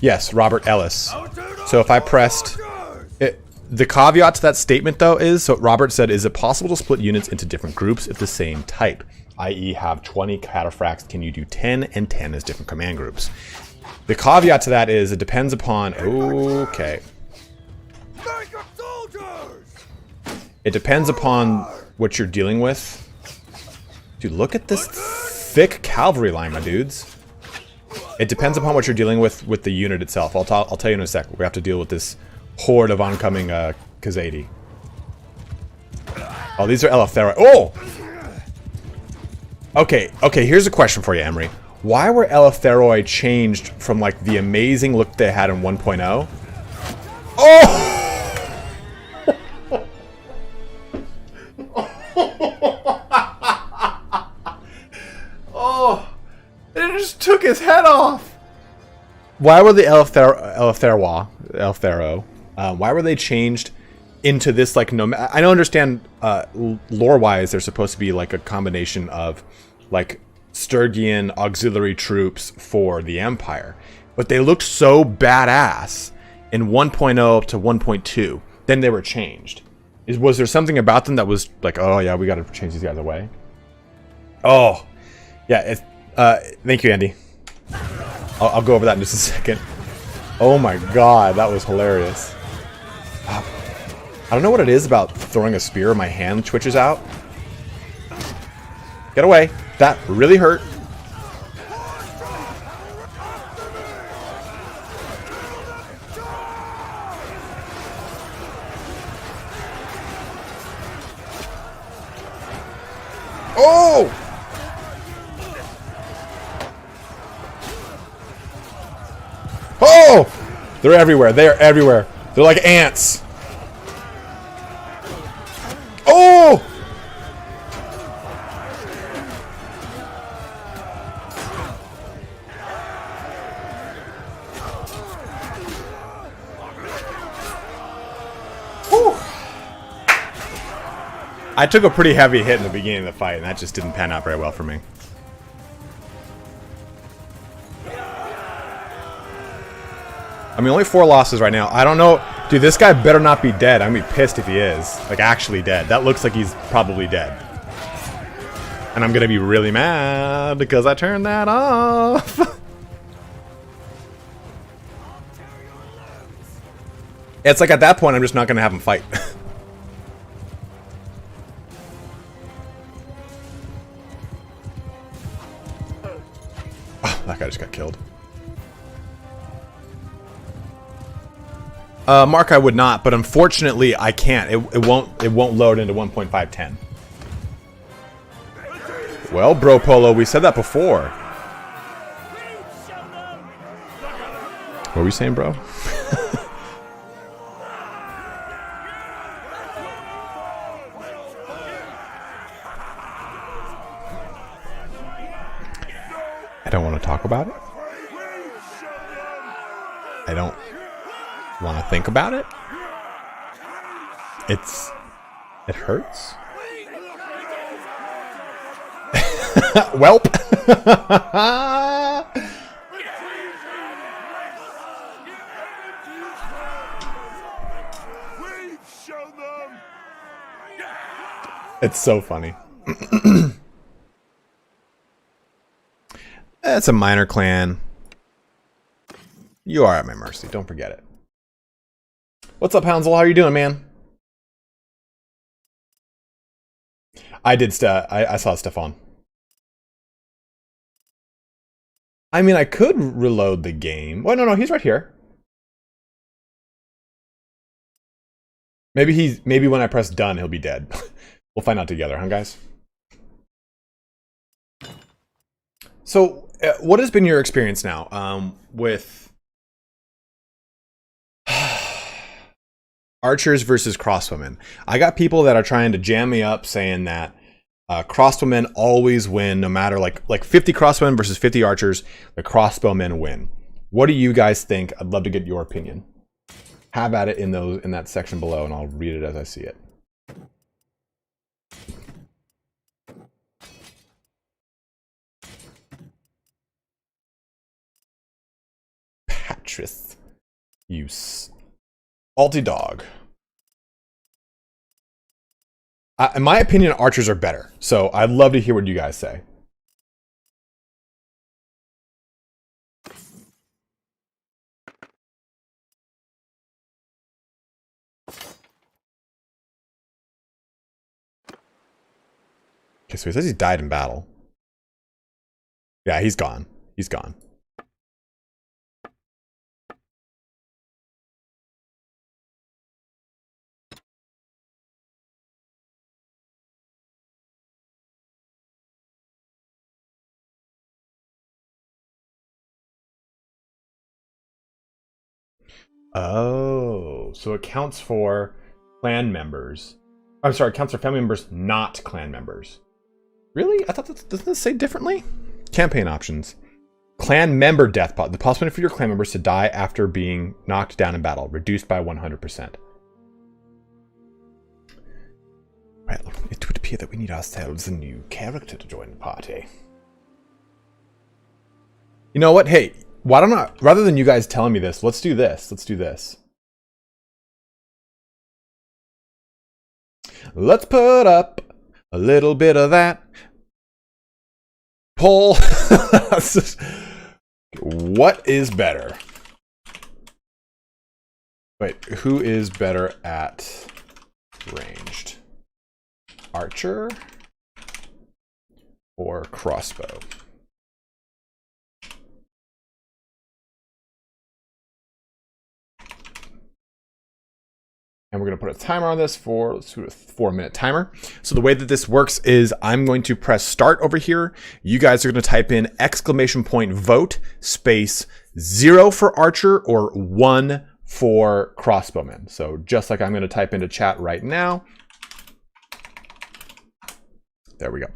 Yes, Robert Ellis. So if I pressed... The caveat to that statement, though, is, so Robert said, is it possible to split units into different groups if the same type? I.e. have 20 cataphracts, can you do 10 and 10 as different command groups? The caveat to that is it depends upon... Okay. It depends upon what you're dealing with. Dude, look at this thick cavalry line, my dudes. It depends upon what you're dealing with the unit itself. I'll tell you in a sec. We have to deal with this horde of oncoming Khazate. Oh, these are Eleftheri. Oh! Okay, here's a question for you, Emery. Why were Eleftheri changed from, like, the amazing look they had in 1.0? Oh! Oh! It just took his head off! Why were the Elefthero, why were they changed into this, like, I don't understand, lore-wise, they're supposed to be, like, a combination of, like, Sturgian auxiliary troops for the Empire. But they looked so badass in 1.0 to 1.2. Then they were changed. Was there something about them that was like, oh yeah, we gotta change these guys away? Oh. Yeah, thank you, Andy. I'll go over that in just a second. Oh my god, that was hilarious. I don't know what it is about throwing a spear and my hand twitches out. Get away. That really hurt. Oh! Oh! They're everywhere. They are everywhere. They're like ants. Oh! I took a pretty heavy hit in the beginning of the fight, and that just didn't pan out very well for me. I mean, only 4 losses right now. I don't know. Dude, this guy better not be dead. I'm gonna be pissed if he is. Like, actually dead. That looks like he's probably dead. And I'm gonna be really mad because I turned that off. It's like at that point, I'm just not gonna have him fight. Oh, that guy just got killed. Mark, I would not, but unfortunately, I can't. It won't load into 1.5.10. Well, Bro Polo, we said that before. What were we saying, bro? I don't want to talk about it. I don't want to think about it. It hurts. Welp. It's so funny. It's a minor clan. You are at my mercy. Don't forget it. What's up, Hounsel? How are you doing, man? I saw Stefan. I mean, I could reload the game. Oh, no, he's right here. Maybe when I press done, he'll be dead. We'll find out together, huh, guys? So, what has been your experience now with archers versus crossbowmen? I got people that are trying to jam me up saying that crossbowmen always win, no matter like 50 crossbowmen versus 50 archers, the crossbowmen win. What do you guys think? I'd love to get your opinion. Have at it in that section below, and I'll read it as I see it. Patris, you salty dog. In my opinion, archers are better. So I'd love to hear what you guys say. Okay, so he says he died in battle. Yeah, he's gone. He's gone. Oh, so it counts for clan members. I'm sorry, it counts for family members, not clan members. Really? I thought doesn't this say differently? Campaign options. Clan member death pot. The possibility for your clan members to die after being knocked down in battle. Reduced by 100%. Well, it would appear that we need ourselves a new character to join the party. You know what? Hey, why don't I, rather than you guys telling me this, let's do this. Let's do this. Let's put up a little bit of that. Poll. What is better? Wait, who is better at ranged? Archer or crossbow? And we're going to put a timer on this for, let's do a 4-minute timer. So the way that this works is I'm going to press start over here. You guys are going to type in !vote space 0 for archer or 1 for crossbowmen. So just like I'm going to type into chat right now. There we go.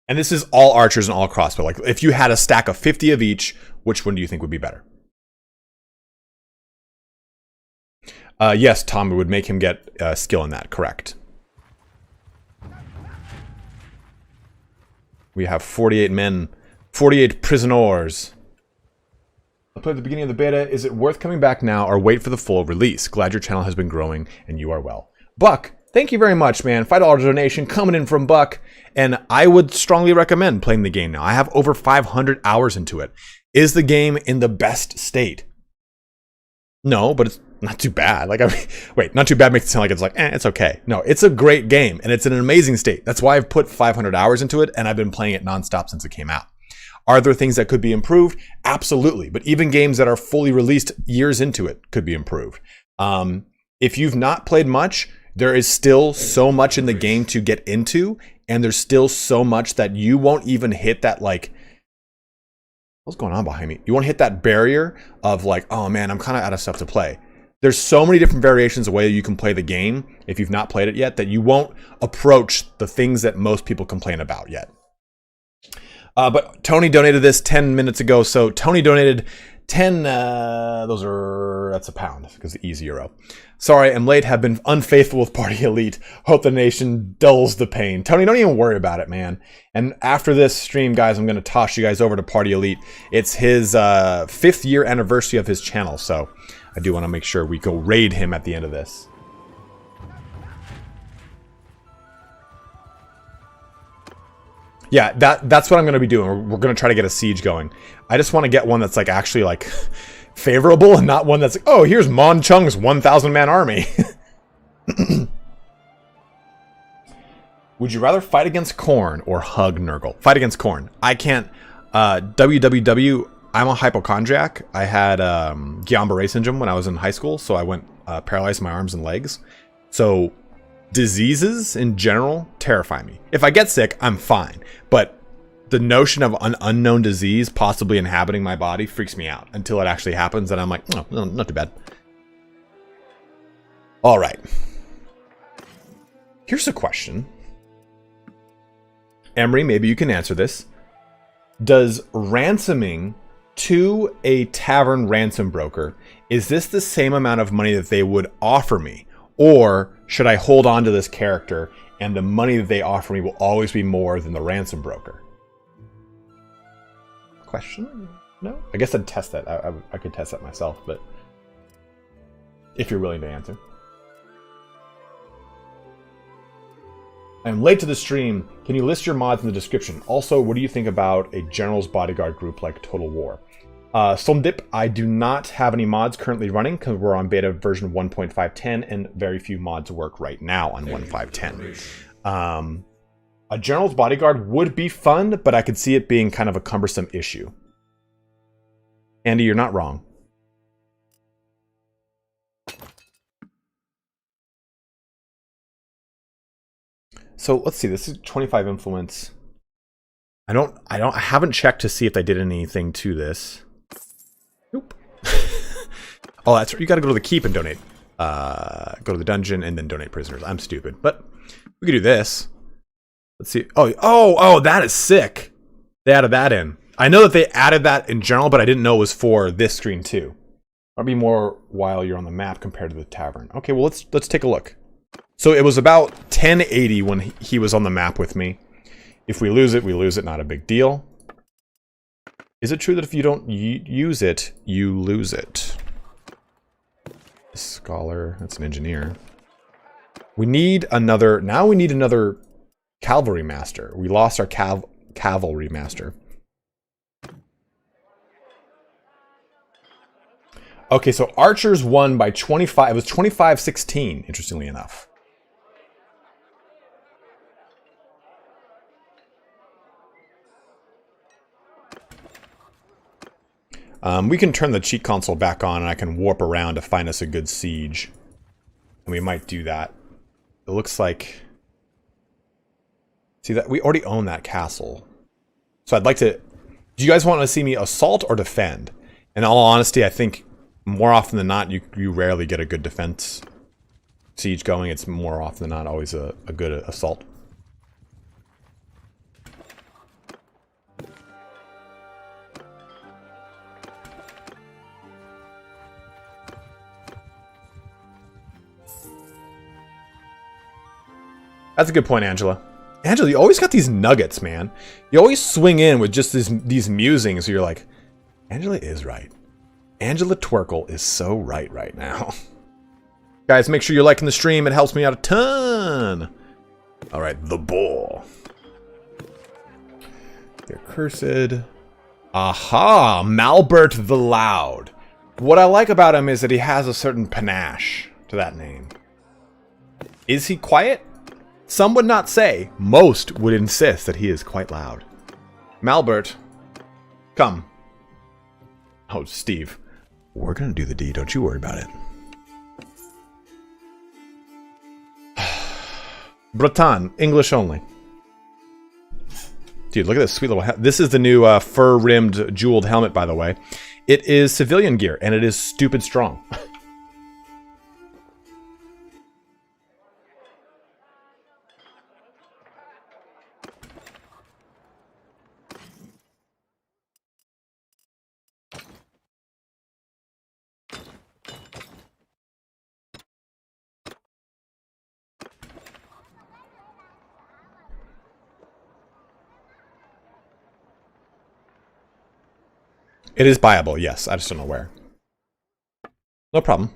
And this is all archers and all crossbow. Like if you had a stack of 50 of each, which one do you think would be better? Yes, Tom, it would make him get skill in that, correct. We have 48 men, 48 prisoners. I played at the beginning of the beta. Is it worth coming back now or wait for the full release? Glad your channel has been growing and you are well. Buck, thank you very much, man. $5 donation coming in from Buck. And I would strongly recommend playing the game now. I have over 500 hours into it. Is the game in the best state? No, but it's not too bad. Like, I mean, wait, not too bad makes it sound like it's like, it's okay. No, it's a great game and it's in an amazing state. That's why I've put 500 hours into it and I've been playing it nonstop since it came out. Are there things that could be improved? Absolutely. But even games that are fully released years into it could be improved. If you've not played much, there is still so much in the game to get into, and there's still so much that you won't even hit that, like, what's going on behind me? You won't hit that barrier of like, oh man, I'm kind of out of stuff to play. There's so many different variations of way you can play the game if you've not played it yet that you won't approach the things that most people complain about yet. But Tony donated this 10 minutes ago. So Tony donated 10, that's a pound because the E's euro. Sorry, I'm late, have been unfaithful with Party Elite. Hope the nation dulls the pain. Tony, don't even worry about it, man. And after this stream, guys, I'm going to toss you guys over to Party Elite. It's his 5th year anniversary of his channel. So I do want to make sure we go raid him at the end of this. Yeah, that's what I'm going to be doing. We're going to try to get a siege going. I just want to get one that's like actually like favorable and not one that's like, oh, here's Mon Chung's 1,000-man army. Would you rather fight against Korn or hug Nurgle? Fight against Korn. I can't. WWW, I'm a hypochondriac. I had Guillain-Barré syndrome when I was in high school, so I went paralyzed in my arms and legs. So diseases in general terrify me. If I get sick, I'm fine. But the notion of an unknown disease possibly inhabiting my body freaks me out until it actually happens. And I'm like, oh, no, not too bad. All right. Here's a question. Emery, maybe you can answer this. Does ransoming to a tavern ransom broker, is this the same amount of money that they would offer me? Or should I hold on to this character and the money that they offer me will always be more than the ransom broker? Question? No? I guess I'd test that. I could test that myself, but if you're willing to answer. I'm late to the stream. Can you list your mods in the description? Also, what do you think about a General's Bodyguard group like Total War? Somdip, I do not have any mods currently running because we're on beta version 1.5.10 and very few mods work right now on 1.5.10. A General's Bodyguard would be fun, but I could see it being kind of a cumbersome issue. Andy, you're not wrong. So let's see, this is 25 influence. I haven't checked to see if they did anything to this. Nope. Oh, that's right. You got to go to the keep and donate. Go to the dungeon and then donate prisoners. I'm stupid, but we could do this. Let's see. Oh, that is sick. They added that in. I know that they added that in general, but I didn't know it was for this screen too. That'll be more while you're on the map compared to the tavern. Okay, well let's take a look. So it was about 1080 when he was on the map with me. If we lose it, we lose it. Not a big deal. Is it true that if you don't use it, you lose it? Scholar, that's an engineer. We need another, now we need another cavalry master. We lost our cavalry master. Okay, so archers won by 25, it was 25-16, interestingly enough. We can turn the cheat console back on and I can warp around to find us a good siege. And we might do that. It looks like... See that? We already own that castle. So I'd like to... Do you guys want to see me assault or defend? In all honesty, I think more often than not, you rarely get a good defense siege going. It's more often than not always a good assault. That's a good point, Angela. Angela, you always got these nuggets, man. You always swing in with just these musings. So you're like, Angela is right. Angela Twerkle is so right now. Guys, make sure you're liking the stream. It helps me out a ton. All right, the bull. They're cursed. Aha, Malbert the Loud. What I like about him is that he has a certain panache to that name. Is he quiet? Some would not say. Most would insist that he is quite loud. Malbert, come. Oh, Steve. We're gonna do the D, don't you worry about it. Breton, English only. Dude, look at this sweet little... This is the new fur-rimmed jeweled helmet, by the way. It is civilian gear, and it is stupid strong. It is buyable, yes. I just don't know where. No problem.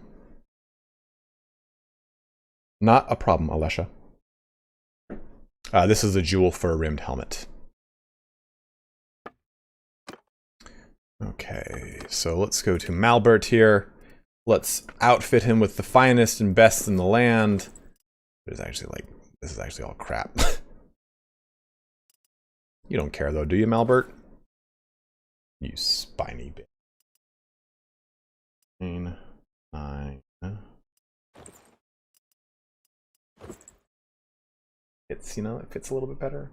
Not a problem, Alesha. This is a jewel fur-rimmed helmet. Okay, so let's go to Malbert here. Let's outfit him with the finest and best in the land. But it's actually like, this is actually all crap. You don't care though, do you, Malbert? You spiny bit. 9. It's, you know, it fits a little bit better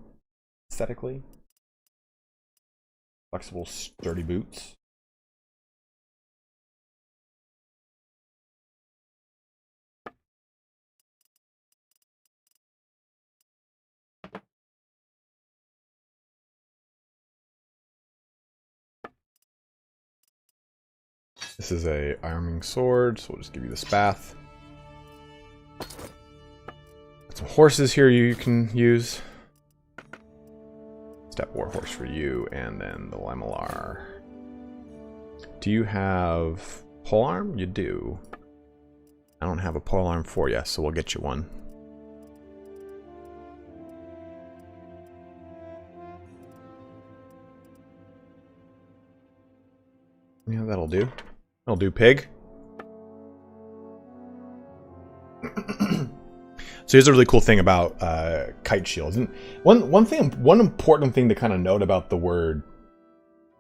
aesthetically. Flexible, sturdy boots. This is a arming sword, so we'll just give you the spath. Got some horses here you can use. Step warhorse for you, and then the Lemelar. Do you have polearm? You do. I don't have a polearm for you, so we'll get you one. Yeah, that'll do. That'll do, pig. So here's a really cool thing about kite shields. And one important thing to kind of note about the word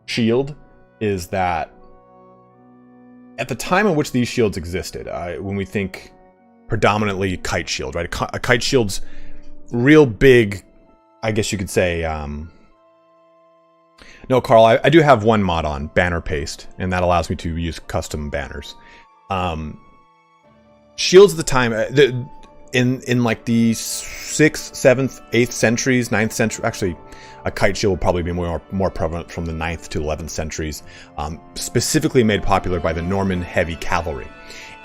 shield is that at the time in which these shields existed, when we think predominantly kite shield, right? A kite shield's real big, I guess you could say. No, Carl, I do have one mod on, banner paste, and that allows me to use custom banners. Shields at the time, in like the 6th, 7th, 8th centuries, 9th century, actually, a kite shield will probably be more prevalent from the 9th to 11th centuries, specifically made popular by the Norman heavy cavalry.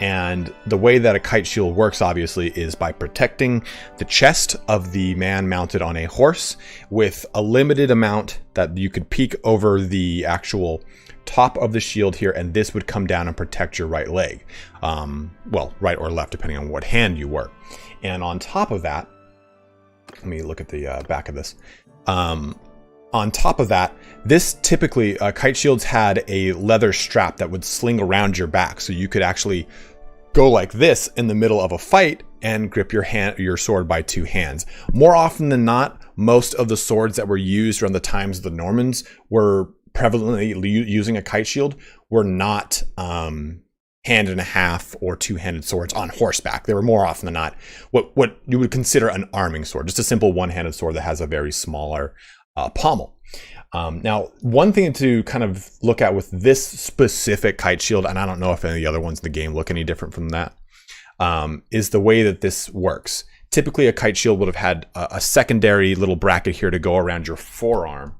And the way that a kite shield works, obviously, is by protecting the chest of the man mounted on a horse with a limited amount that you could peek over the actual top of the shield here, and this would come down and protect your right leg. Well, right or left, depending on what hand you were. And on top of that, let me look at the back of this. On top of that, this typically, kite shields had a leather strap that would sling around your back, so you could actually go like this in the middle of a fight and grip your sword by two hands. More often than not, most of the swords that were used around the times of the Normans were prevalently using a kite shield were not hand and a half or two-handed swords on horseback. They were more often than not what you would consider an arming sword, just a simple one-handed sword that has a very smaller pommel. Now, one thing to kind of look at with this specific kite shield, and I don't know if any of the other ones in the game look any different from that, is the way that this works. Typically, a kite shield would have had a secondary little bracket here to go around your forearm,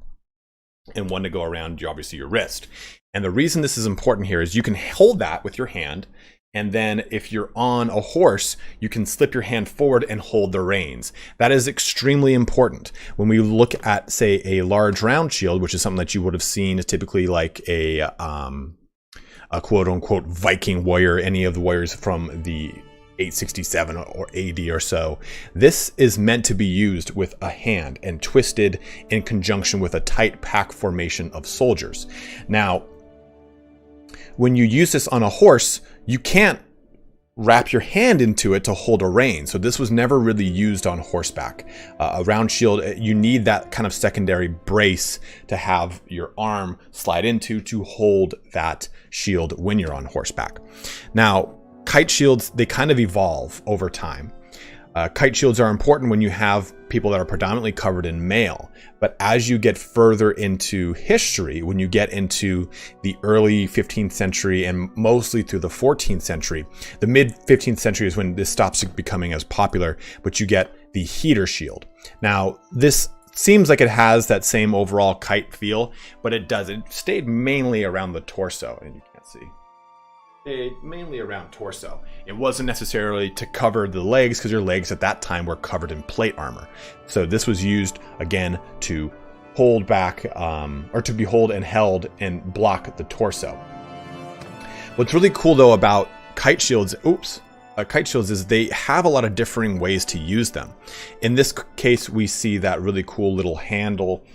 and one to go around, obviously, your wrist. And the reason this is important here is you can hold that with your hand, And then if you're on a horse, you can slip your hand forward and hold the reins. That is extremely important. When we look at, say, a large round shield, which is something that you would have seen typically like a quote unquote Viking warrior, any of the warriors from the 867 or AD or so. This is meant to be used with a hand and twisted in conjunction with a tight pack formation of soldiers. Now, when you use this on a horse, you can't wrap your hand into it to hold a rein. So this was never really used on horseback. A round shield, you need that kind of secondary brace to have your arm slide into to hold that shield when you're on horseback. Now, kite shields, they kind of evolve over time. Kite shields are important when you have people that are predominantly covered in mail. But as you get further into history, when you get into the early 15th century and mostly through the 14th century, the mid 15th century is when this stops becoming as popular, but you get the heater shield. Now, this seems like it has that same overall kite feel, but it doesn't. It stayed mainly around the torso, and you can't see. Mainly around torso. It wasn't necessarily to cover the legs because your legs at that time were covered in plate armor. So this was used again to hold back or to be held and block the torso. What's really cool though about kite shields, is they have a lot of differing ways to use them. In this case, we see that really cool little handle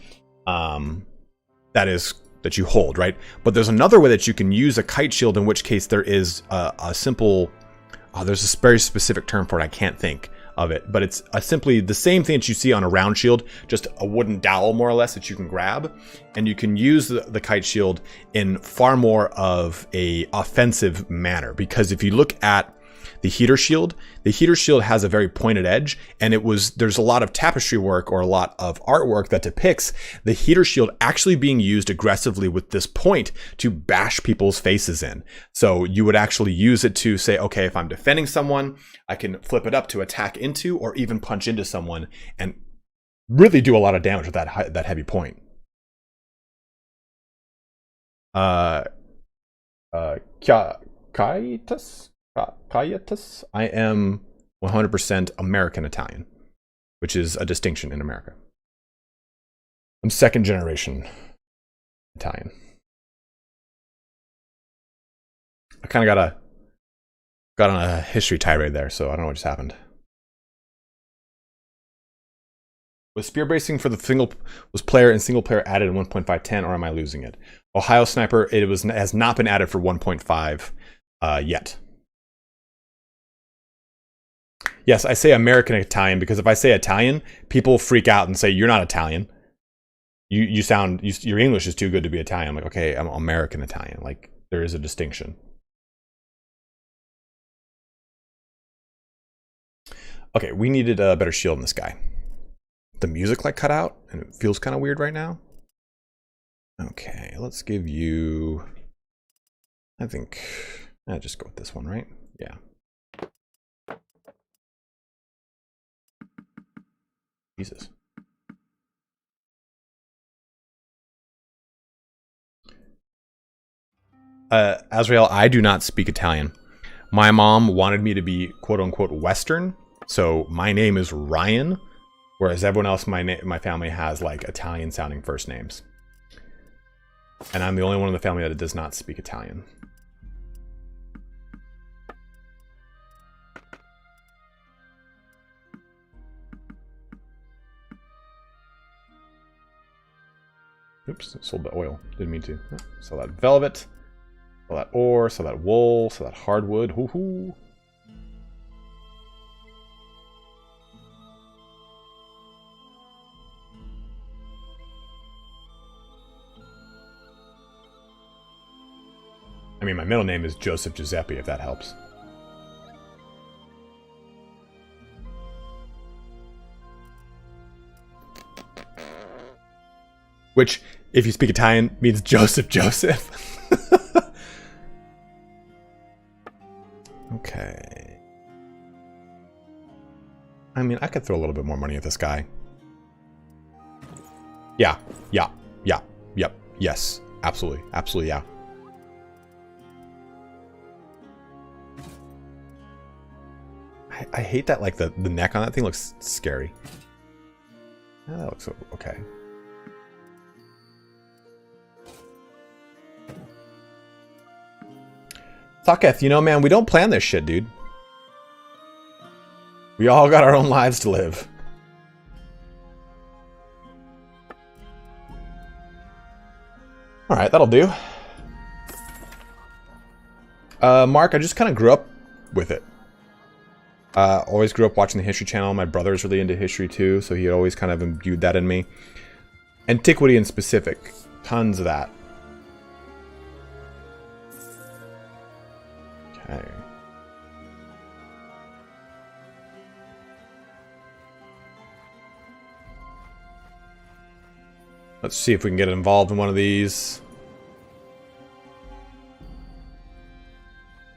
that you hold, right? But there's another way that you can use a kite shield, in which case there is a simple, there's a very specific term for it, I can't think of it, but it's simply the same thing that you see on a round shield, just a wooden dowel more or less that you can grab, and you can use the kite shield in far more of a offensive manner. Because if you look at the heater shield has a very pointed edge, and there's a lot of tapestry work or a lot of artwork that depicts the heater shield actually being used aggressively with this point to bash people's faces in. So you would actually use it to say, okay, if I'm defending someone, I can flip it up to attack into or even punch into someone and really do a lot of damage with that heavy point. Caiatus? I am 100% American Italian, which is a distinction in America. I'm second generation Italian. I kind of got on a history tirade there, so I don't know what just happened. Was spear bracing for the player and single player added in 1.5.10, or am I losing it? Ohio Sniper, has not been added for 1.5 yet. Yes, I say American Italian because if I say Italian, people freak out and say, you're not Italian. Your English is too good to be Italian. I'm like, okay, I'm American Italian. Like, there is a distinction. Okay, we needed a better shield in this guy. The music like cut out and it feels kind of weird right now. Okay, let's give you, I think, I'll just go with this one, right? Yeah. Jesus. Azrael, I do not speak Italian. My mom wanted me to be quote unquote Western. So my name is Ryan, whereas everyone else in my family has like Italian sounding first names. And I'm the only one in the family that does not speak Italian. Oops, sold the oil. Didn't mean to. Sell that velvet. Sell that ore. Sell that wool. Sell that hardwood. Hoo-hoo. I mean, my middle name is Joseph Giuseppe, if that helps. Which, if you speak Italian, means Joseph. Okay. I mean, I could throw a little bit more money at this guy. Yeah. Yes. Absolutely. Yeah. I hate that, like, the neck on that thing looks scary. Yeah, that looks okay. Thaketh, you know, man, we don't plan this shit, dude. We all got our own lives to live. Alright, that'll do. Mark, I just kind of grew up with it. Always grew up watching the History Channel. My brother's really into history too, so he always kind of imbued that in me. Antiquity in specific. Tons of that. Okay. Let's see if we can get involved in one of these.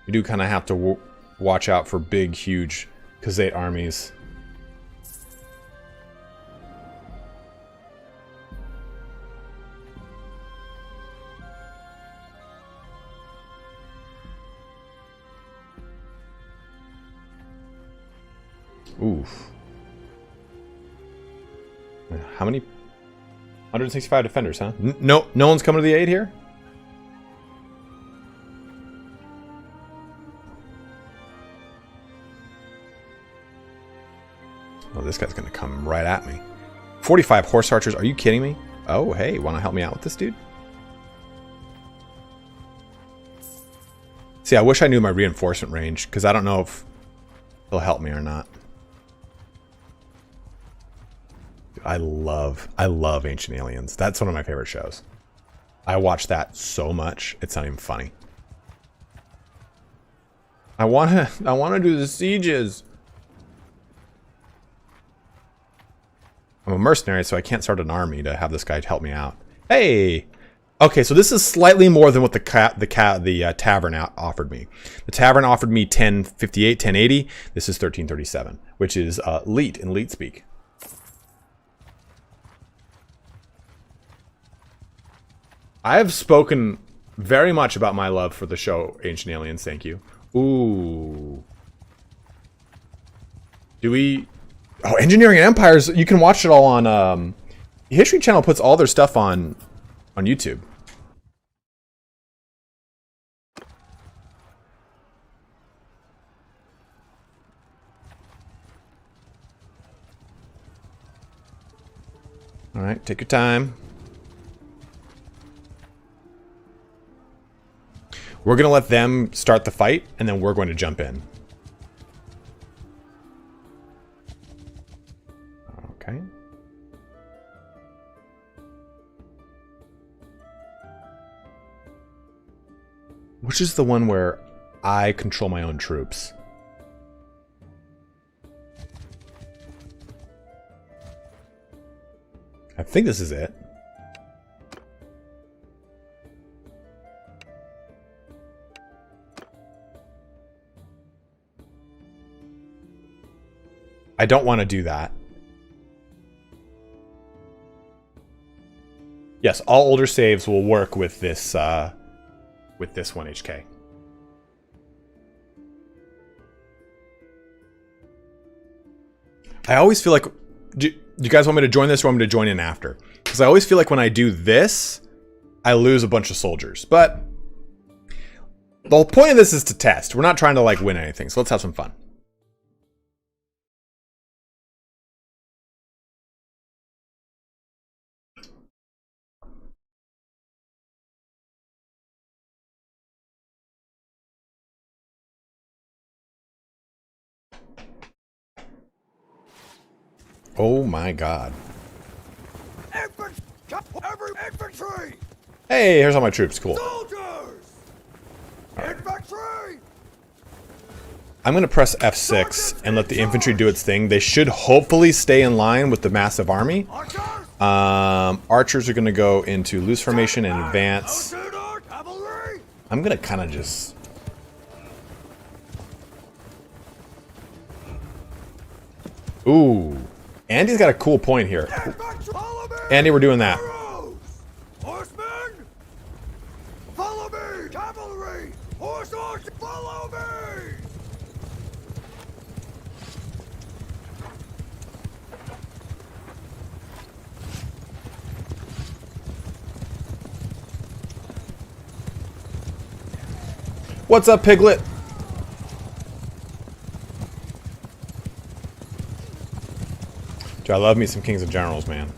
We do kind of have to watch out for big, huge Khazate armies. Oof. How many? 165 defenders, huh? No one's coming to the aid here? Oh, this guy's gonna come right at me. 45 horse archers, are you kidding me? Oh, hey, wanna help me out with this dude? See, I wish I knew my reinforcement range, because I don't know if he'll help me or not. I love Ancient Aliens. That's one of my favorite shows. I watch that so much, it's not even funny. I wanna do the sieges. I'm a mercenary, so I can't start an army to have this guy help me out. Hey! Okay, so this is slightly more than what the tavern offered me. The tavern offered me 1058, 1080. This is 1337, which is elite in elite speak. I have spoken very much about my love for the show Ancient Aliens, thank you. Ooh. Do we... Oh, Engineering Empires, you can watch it all on... The History Channel puts all their stuff on YouTube. Alright, take your time. We're going to let them start the fight, and then we're going to jump in. Okay. Which is the one where I control my own troops? I think this is it. I don't want to do that. Yes, all older saves will work with this one HK. I always feel like... Do you guys want me to join this or want me to join in after? Because I always feel like when I do this, I lose a bunch of soldiers. But the whole point of this is to test. We're not trying to like win anything, so let's have some fun. Oh my god. Infantry! Hey, here's all my troops. Cool. Soldiers! Infantry! I'm going to press F6 and let the infantry do its thing. They should hopefully stay in line with the massive army. Archers are going to go into loose formation and advance. I'm going to kind of just... Ooh. Andy's got a cool point here. Andy, we're doing that. Horsemen! Follow me! Cavalry! Horse, follow me! What's up, Piglet? Dude, I love me some Kings and Generals, man.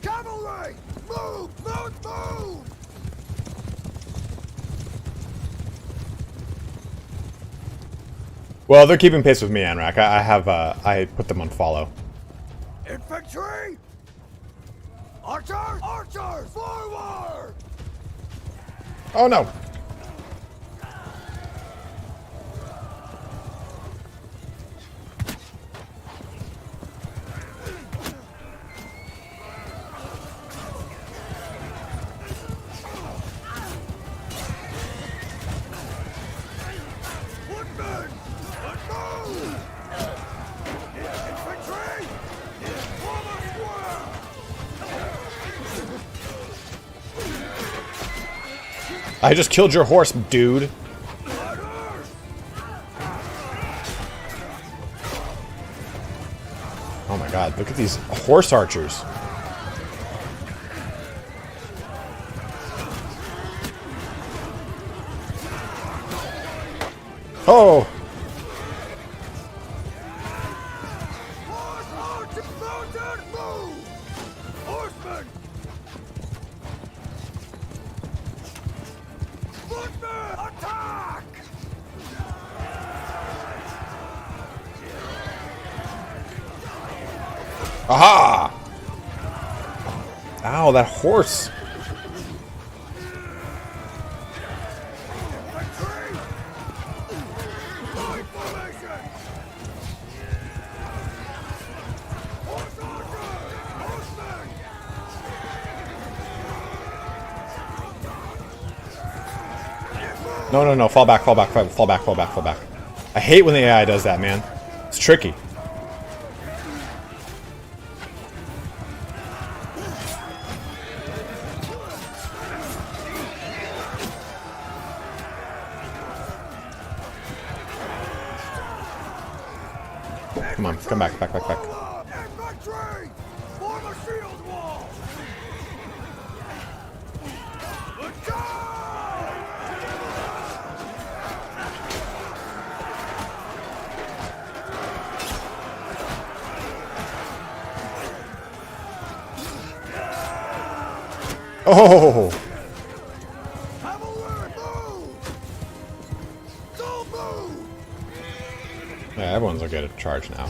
Cavalry! Move! Move! Move! Well, they're keeping pace with me, Anrak. I put them on follow. Infantry! Archers! Archers! Forward! Oh no! Footmen! Let's move! Infantry! Form a square! I just killed your horse, dude. Riders! Oh my god, look at these horse archers. Oh! Horse archers! Mounted! Move! Horsemen! Footmen! Attack! Aha! Ow, that horse. Infantry! Line formation! Horse archers! Horsemen! No, no, no. Fall back, fall back, fall back, fall back, fall back. I hate when the AI does that, man. It's tricky. Come on, come back, back, back, back. Infantry! Form a shield wall! Attack! Oh! Cavalry, move! Don't move! Yeah, everyone's gonna get a charge now.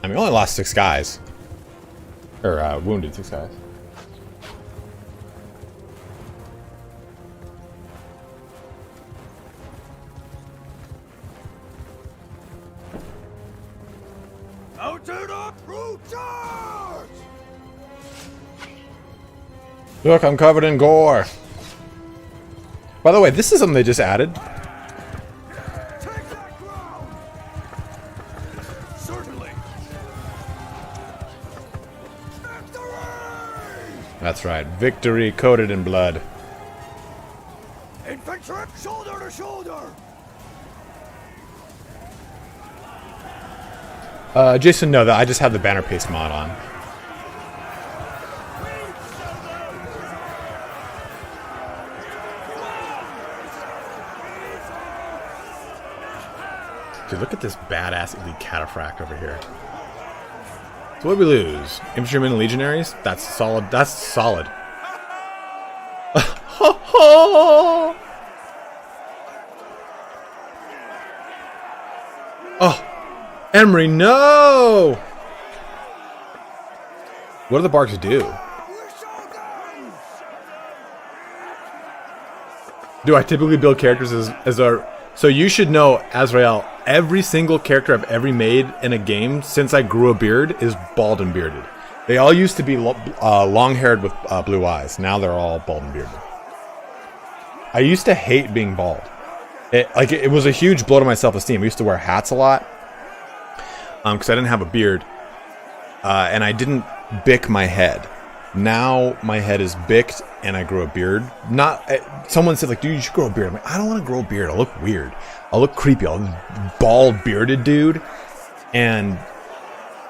I mean, we only lost 6 guys. Or, wounded 6 guys. Mounted up! Through charge! Look, I'm covered in gore. By the way, this is something they just added. Take that ground! Certainly! Victory! That's right. Victory coated in blood. Infantry, shoulder to shoulder! Jason, no, that I just have the banner paste mod on. Dude, look at this badass elite cataphract over here. So what did we lose? Infantrymen and legionaries? That's solid. That's solid. Oh, Emery, no! What do the barks do? Do I typically build characters as our... So you should know, Azrael, every single character I've ever made in a game since I grew a beard is bald and bearded. They all used to be long-haired with blue eyes. Now they're all bald and bearded. I used to hate being bald. It was a huge blow to my self-esteem. I used to wear hats a lot because I didn't have a beard, and I didn't bick my head. Now my head is bicked and I grow a beard. Not someone said like, dude, you should grow a beard. I'm like, I don't want to grow a beard. I'll look weird. I'll look creepy. I'll bald bearded dude. And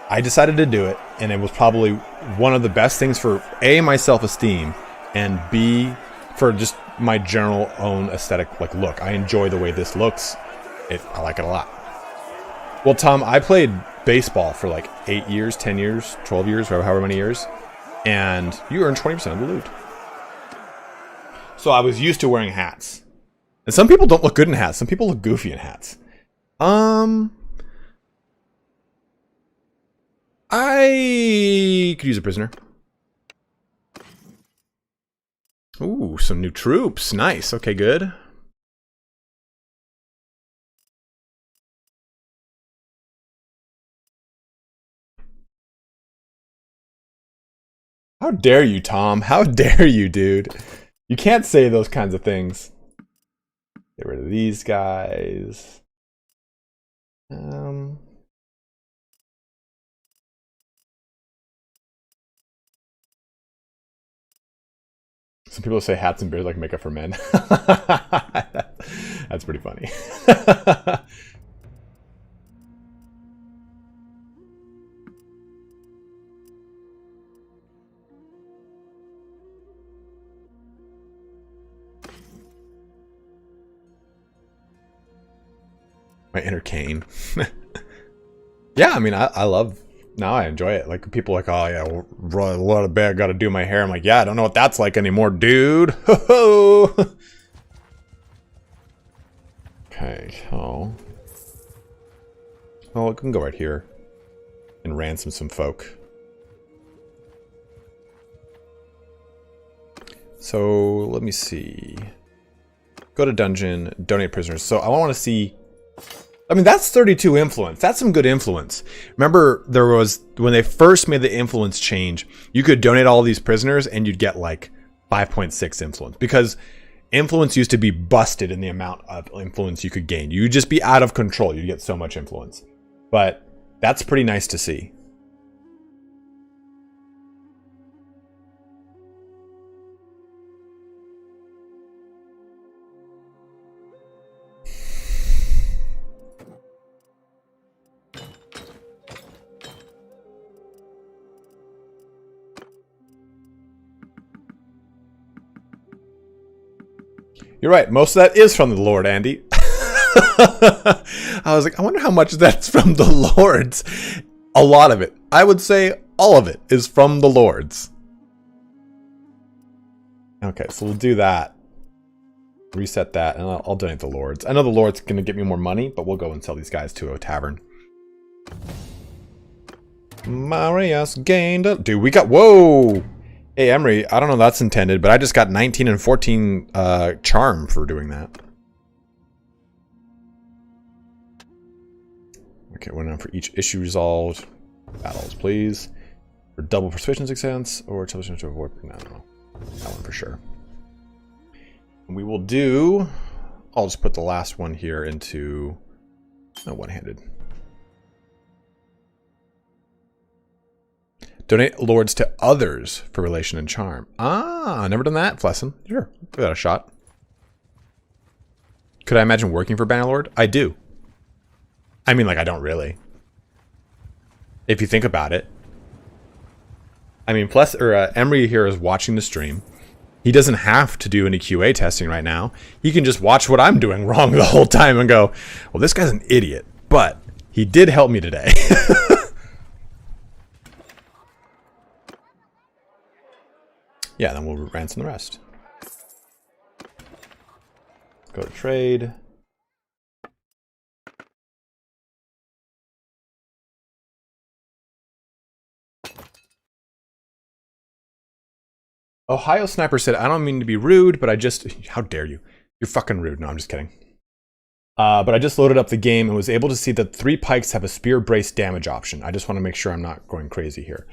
I decided to do it, and it was probably one of the best things for A, my self-esteem, and B, for just my general own aesthetic like look. I enjoy the way this looks. I like it a lot. Well, Tom, I played baseball for like 8 years, 10 years, 12 years, however many years, and you earn 20% of the loot. So I was used to wearing hats. And some people don't look good in hats. Some people look goofy in hats. I could use a prisoner. Ooh, some new troops. Nice. Okay, good. How dare you, Tom? How dare you, dude? You can't say those kinds of things. Get rid of these guys. Some people say hats and beards like makeup for men. That's pretty funny. My inner Kane. Yeah, I mean, I love... Now I enjoy it. Like, people are like, oh, yeah, what a bit, I gotta do my hair. I'm like, yeah, I don't know what that's like anymore, dude. Ho-ho! Okay, so... Oh, I can go right here. And ransom some folk. So, let me see. Go to dungeon, donate prisoners. So, I want to see... I mean, that's 32 influence. That's some good influence. Remember, there was, when they first made the influence change, you could donate all these prisoners and you'd get like 5.6 influence. Because influence used to be busted in the amount of influence you could gain. You'd just be out of control. You'd get so much influence. But that's pretty nice to see. You're right. Most of that is from the Lord, Andy. I was like, I wonder how much that's from the Lords. A lot of it. I would say all of it is from the Lords. Okay, so we'll do that. Reset that, and I'll donate the Lords. I know the Lord's going to get me more money, but we'll go and sell these guys to a tavern. Marius gained a... Dude, we got... Whoa! Hey, Emery, I don't know if that's intended, but I just got 19 and 14 charm for doing that. Okay, we're now for each issue resolved. Battles, please. For double persuasion success, or television to avoid... No, no. That one for sure. And we will do... I'll just put the last one here into... one-handed. Donate lords to others for relation and charm. Ah, never done that, Flesson. Sure, give that a shot. Could I imagine working for Bannerlord? I do. I mean, like, I don't really. If you think about it. I mean, Emery here is watching the stream. He doesn't have to do any QA testing right now. He can just watch what I'm doing wrong the whole time and go, well, this guy's an idiot, but he did help me today. Yeah, then we'll ransom the rest. Go to trade. Ohio Sniper said, I don't mean to be rude, but I just... How dare you? You're fucking rude. No, I'm just kidding. But I just loaded up the game and was able to see that 3 pikes have a spear brace damage option. I just want to make sure I'm not going crazy here.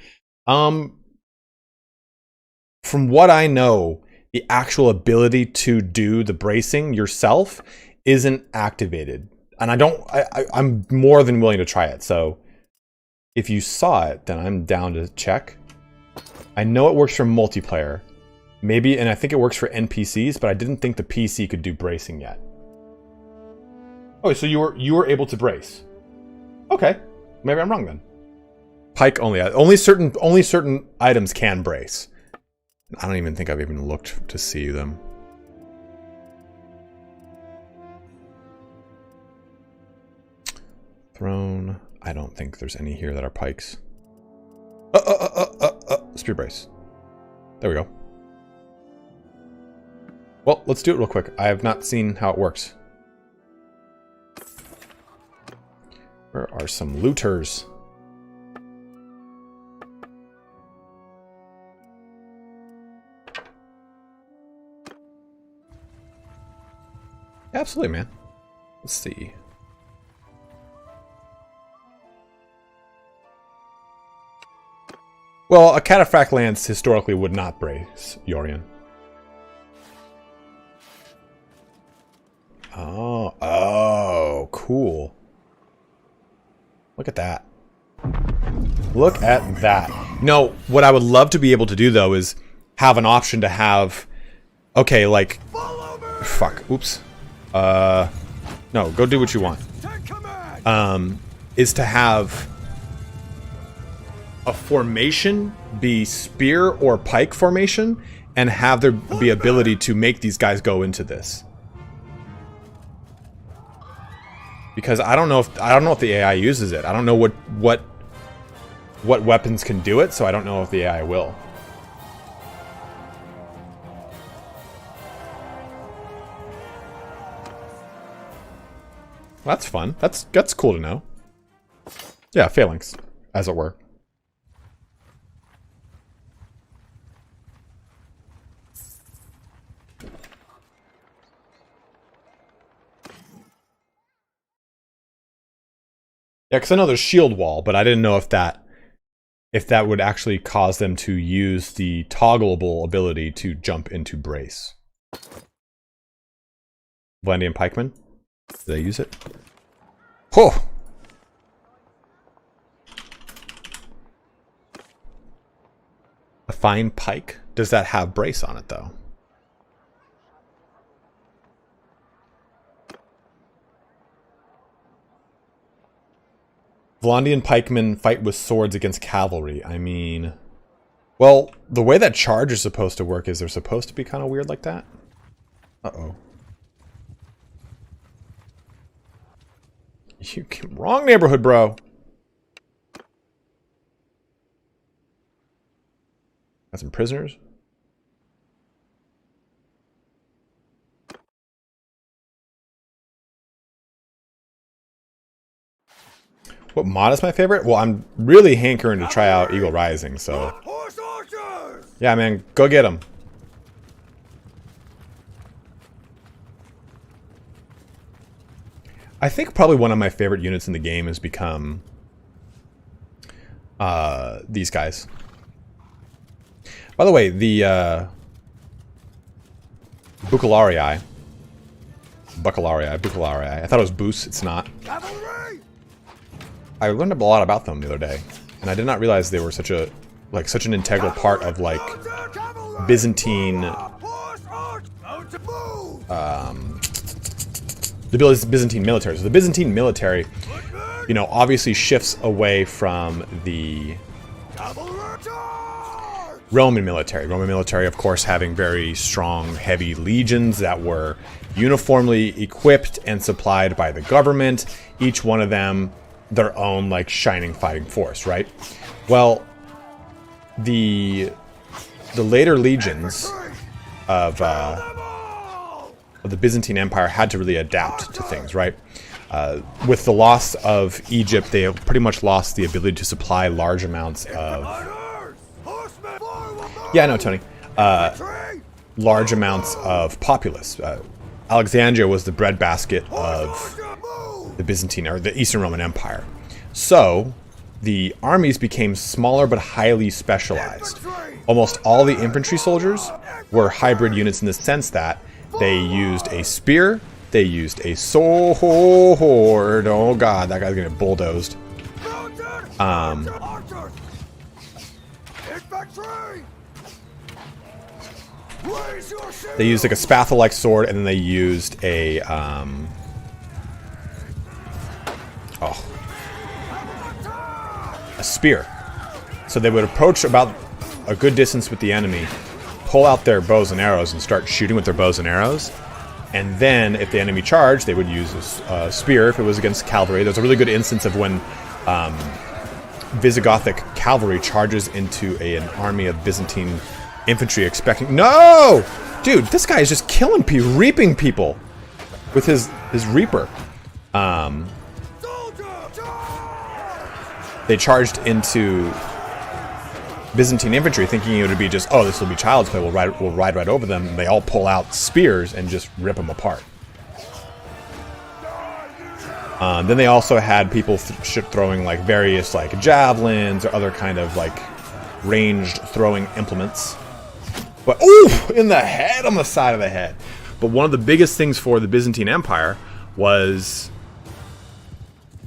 From what I know, the actual ability to do the bracing yourself isn't activated. And I'm more than willing to try it. So if you saw it, then I'm down to check. I know it works for multiplayer. Maybe, and I think it works for NPCs, but I didn't think the PC could do bracing yet. Oh, so you were able to brace. Okay. Maybe I'm wrong then. Pike only. Only certain items can brace. I don't even think I've even looked to see them. Throne. I don't think there's any here that are pikes. Spear brace. There we go. Well, let's do it real quick. I have not seen how it works. Where are some looters? Absolutely, man. Let's see. Well, a cataphract lance historically would not brace, Yorian. Oh, cool. Look at that. Look at that. No, what I would love to be able to do, though, is have an option to have... Okay, like... Fuck. Oops. No, go do what you want. Is to have a formation be spear or pike formation, and have there be ability to make these guys go into this. Because I don't know if the AI uses it. I don't know what weapons can do it, so I don't know if the AI will. Well, that's fun. That's cool to know. Yeah, phalanx, as it were. Yeah, because I know there's shield wall, but I didn't know if that would actually cause them to use the toggleable ability to jump into brace. Valandian pikemen? Do they use it? Oh! A fine pike? Does that have brace on it, though? Valandian pikemen fight with swords against cavalry. I mean... Well, the way that charge is supposed to work is they're supposed to be kind of weird like that. Uh-oh. You came wrong neighborhood, bro. Got some prisoners. What mod is my favorite? Well, I'm really hankering to try out Eagle Rising, so... Yeah, man, go get him. I think probably one of my favorite units in the game has become... these guys. By the way, the... Bucalarii. I thought it was Boos, it's not. I learned a lot about them the other day, and I did not realize they were such an integral part of like Byzantine, the Byzantine military. So the Byzantine military, you know, obviously shifts away from the Roman military. Roman military, of course, having very strong, heavy legions that were uniformly equipped and supplied by the government. Each one of them their own like shining fighting force, right? Well, the later legions of the Byzantine Empire had to really adapt to things, right? With the loss of Egypt, they pretty much lost the ability to supply large amounts of... Yeah, I know, Tony. Large amounts of populace. Alexandria was the breadbasket of the Byzantine, or the Eastern Roman Empire. So, the armies became smaller but highly specialized. Almost all the infantry soldiers were hybrid units in the sense that they used a spear, they used a sword. Oh god, that guy's gonna get bulldozed. Infantry! Raise your shield! They used like a spathel-like sword, and then they used a a spear. So they would approach about a good distance with the enemy, pull out their bows and arrows, and start shooting with their bows and arrows. And then, if the enemy charged, they would use a spear if it was against cavalry. There's a really good instance of when Visigothic cavalry charges into an army of Byzantine infantry expecting... No! Dude, this guy is just killing people, reaping people with his reaper. They charged into Byzantine infantry thinking it would be just, oh, this will be child's play, we'll ride right over them. And they all pull out spears and just rip them apart. Then they also had people throwing like various like javelins or other kind of like ranged throwing implements. But ooh, in the head, on the side of the head. But one of the biggest things for the Byzantine Empire was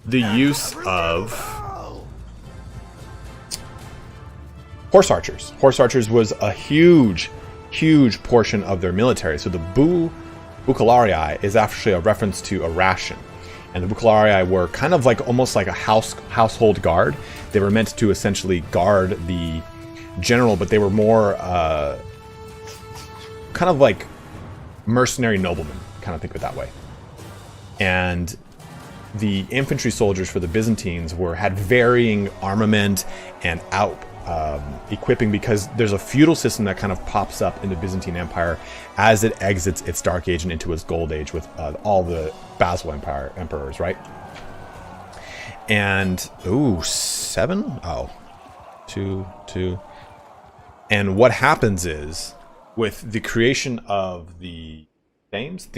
the use of horse archers. Horse archers was a huge portion of their military. So the Bucalarii is actually a reference to a ration. And the Bucalarii were kind of like almost like a household guard. They were meant to essentially guard the general, but they were more kind of like mercenary noblemen, kind of think of it that way. And the infantry soldiers for the Byzantines had varying armament and equipping, because there's a feudal system that kind of pops up in the Byzantine Empire as it exits its Dark Age and into its Gold Age with all the Basil emperors, right? And ooh, 7? Oh, 2. And what happens is, with the creation of the themes,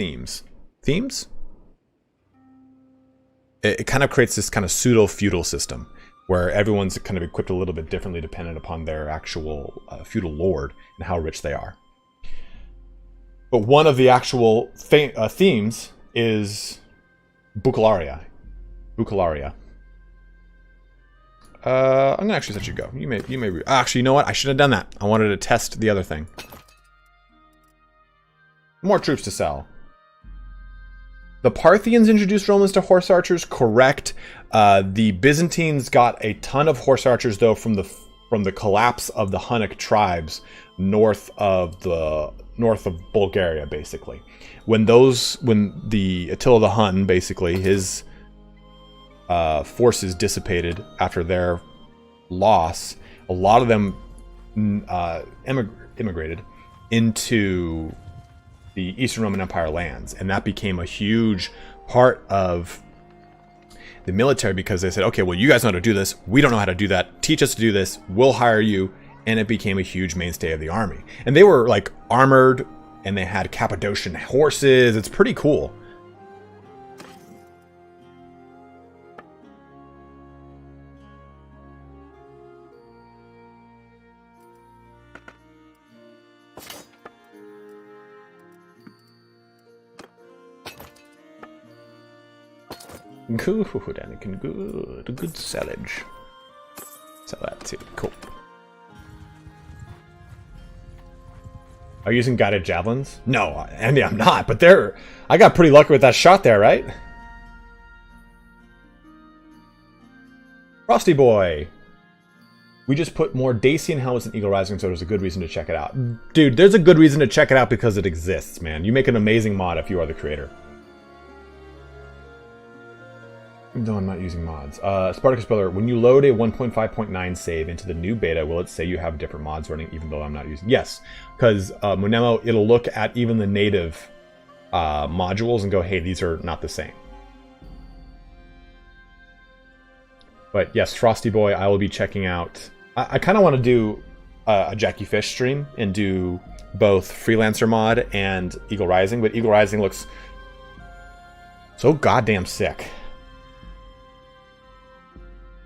it kind of creates this kind of pseudo-feudal system where everyone's kind of equipped a little bit differently dependent upon their actual feudal lord and how rich they are. But one of the actual themes is Bucalaria. I'm gonna actually let you go. You may. Actually, you know what? I should have done that. I wanted to test the other thing. More troops to sell. The Parthians introduced Romans to horse archers, correct. The Byzantines got a ton of horse archers though from the collapse of the Hunnic tribes north of Bulgaria, basically. When the Attila the Hun, basically his forces dissipated after their loss, a lot of them immigrated into the Eastern Roman Empire lands, and that became a huge part of the military, because they said, okay, well, you guys know how to do this, we don't know how to do that, teach us to do this, we'll hire you. And it became a huge mainstay of the army, and they were like armored, and they had Cappadocian horses. It's pretty cool. Good, Anakin, good sellage. Sell that too, cool. Are you using guided javelins? No, Andy, I'm not, but I got pretty lucky with that shot there, right? Frosty Boy. We just put more Dacian helmets in Eagle Rising, so there's a good reason to check it out. Dude, there's a good reason to check it out because it exists, man. You make an amazing mod if you are the creator. No, I'm not using mods. Spartacus Brother, when you load a 1.5.9 save into the new beta, will it say you have different mods running even though I'm not using? Yes, because Monemo, it'll look at even the native modules and go, hey, these are not the same. But yes, Frosty Boy, I will be checking out. I kind of want to do a Jackie Fish stream and do both Freelancer mod and Eagle Rising, but Eagle Rising looks so goddamn sick.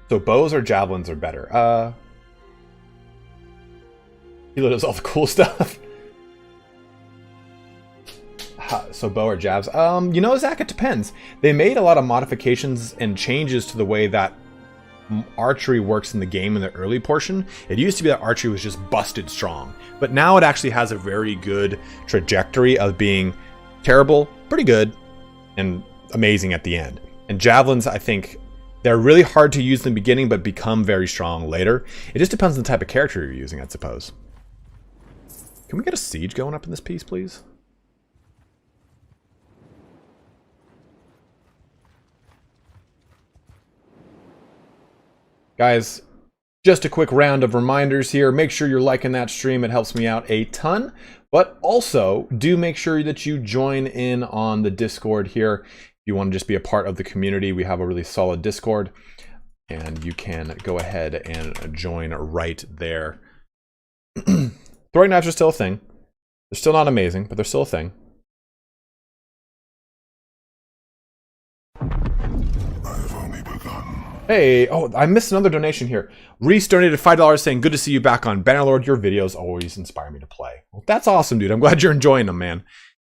So bows or javelins are better. He does all the cool stuff. So bow or jabs? You know, Zach, it depends. They made a lot of modifications and changes to the way that archery works in the game in the early portion. It used to be that archery was just busted strong, but now it actually has a very good trajectory of being terrible, pretty good, and amazing at the end. And javelins, I think, they're really hard to use in the beginning, but become very strong later. It just depends on the type of character you're using, I suppose. Can we get a siege going up in this piece, please? Guys, just a quick round of reminders here. Make sure you're liking that stream. It helps me out a ton. But also, do make sure that you join in on the Discord here. If you want to just be a part of the community, we have a really solid Discord. And you can go ahead and join right there. Throwing knives are still a thing. They're still not amazing, but they're still a thing. Hey, oh, I missed another donation here. Reese donated $5 saying, good to see you back on Bannerlord. Your videos always inspire me to play. Well, that's awesome, dude. I'm glad you're enjoying them, man.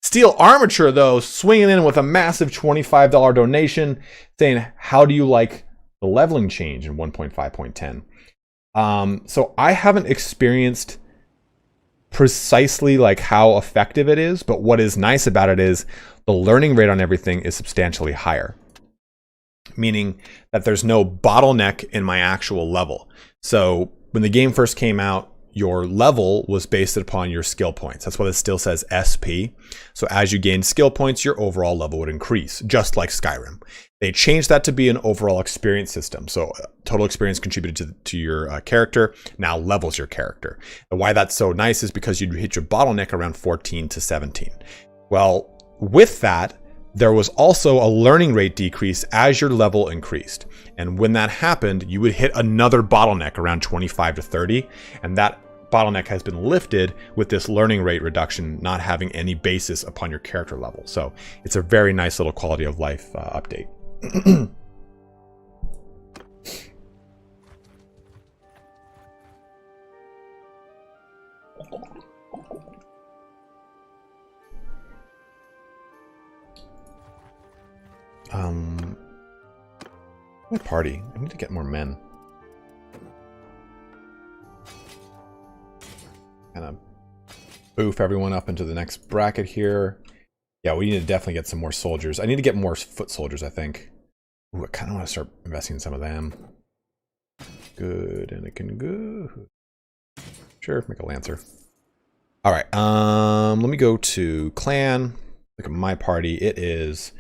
Steel Armature, though, swinging in with a massive $25 donation saying, how do you like the leveling change in 1.5.10? So I haven't experienced precisely like how effective it is, but what is nice about it is the learning rate on everything is substantially higher. Meaning that there's no bottleneck in my actual level. So when the game first came out, your level was based upon your skill points. That's why it still says SP. So as you gain skill points, your overall level would increase, just like Skyrim. They changed that to be an overall experience system. So total experience contributed to your character now levels your character. And why that's so nice is because you'd hit your bottleneck around 14 to 17. Well, with that, there was also a learning rate decrease as your level increased. And when that happened, you would hit another bottleneck around 25 to 30. And that bottleneck has been lifted with this learning rate reduction not having any basis upon your character level. So it's a very nice little quality of life update. My party. I need to get more men. Kind of boof everyone up into the next bracket here. Yeah, we need to definitely get some more soldiers. I need to get more foot soldiers, I think. Ooh, I kind of want to start investing in some of them. Good, and it can go. Sure, make a lancer. All right, let me go to clan. Look at my party. It is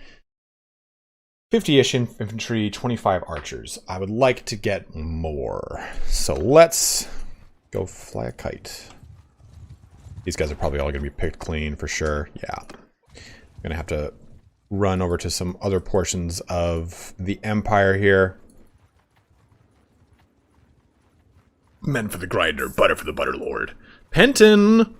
50-ish infantry, 25 archers. I would like to get more. So let's go fly a kite. These guys are probably all going to be picked clean for sure. Yeah. I'm going to have to run over to some other portions of the Empire here. Men for the grinder, butter for the Butterlord. Penton!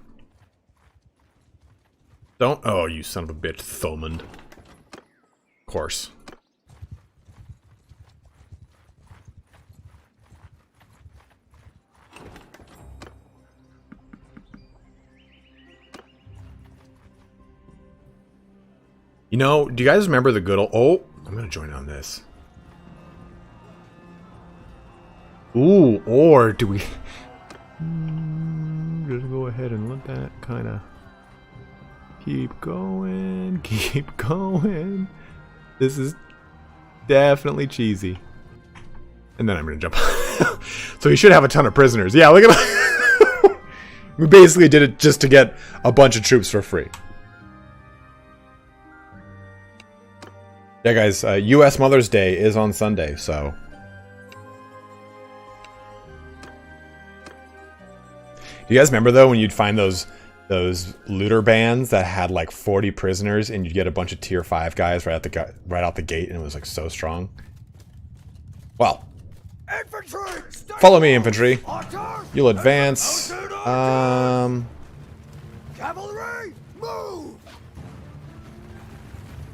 Don't... Oh, you son of a bitch, Thomond. Of course. You know, do you guys remember the good old... Oh, I'm going to join on this. Ooh, or do we... Just go ahead and let that kind of... Keep going, keep going. This is definitely cheesy. And then I'm going to jump. So he should have a ton of prisoners. Yeah, look at that. We basically did it just to get a bunch of troops for free. Yeah, guys, U.S. Mother's Day is on Sunday, so... Do you guys remember, though, when you'd find those looter bands that had, like, 40 prisoners, and you'd get a bunch of tier 5 guys right out the gate, and it was, like, so strong? Well. Infantry, Follow me, infantry. Archer, You'll advance. Cavalry, move!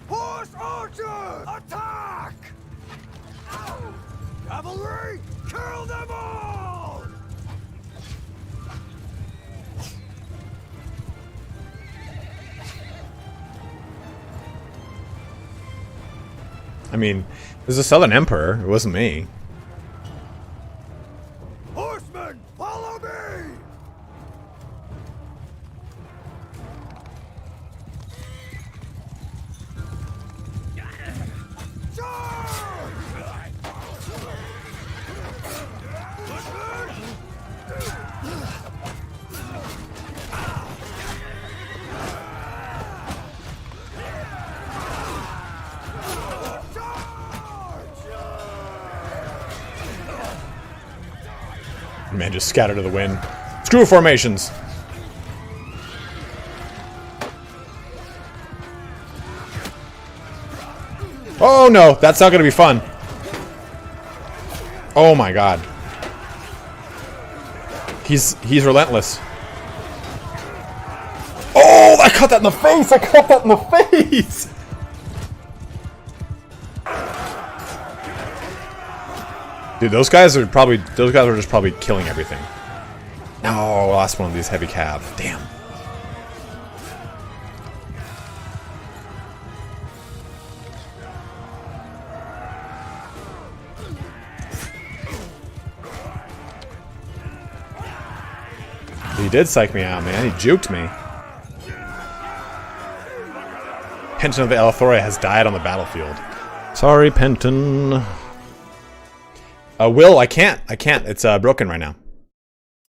Horse archers, attack! Cavalry, kill them all! I mean, there's a Southern Emperor. It wasn't me. Man, just scatter to the wind. Screw formations. Oh no, that's not gonna be fun. Oh my god. He's relentless. Oh, I caught that in the face! I caught that in the face! Dude, those guys are just probably killing everything. No, lost one of these heavy cav. Damn. He did psych me out, man. He juked me. Penton of the Elathoria has died on the battlefield. Sorry, Penton. Will, I can't. It's broken right now.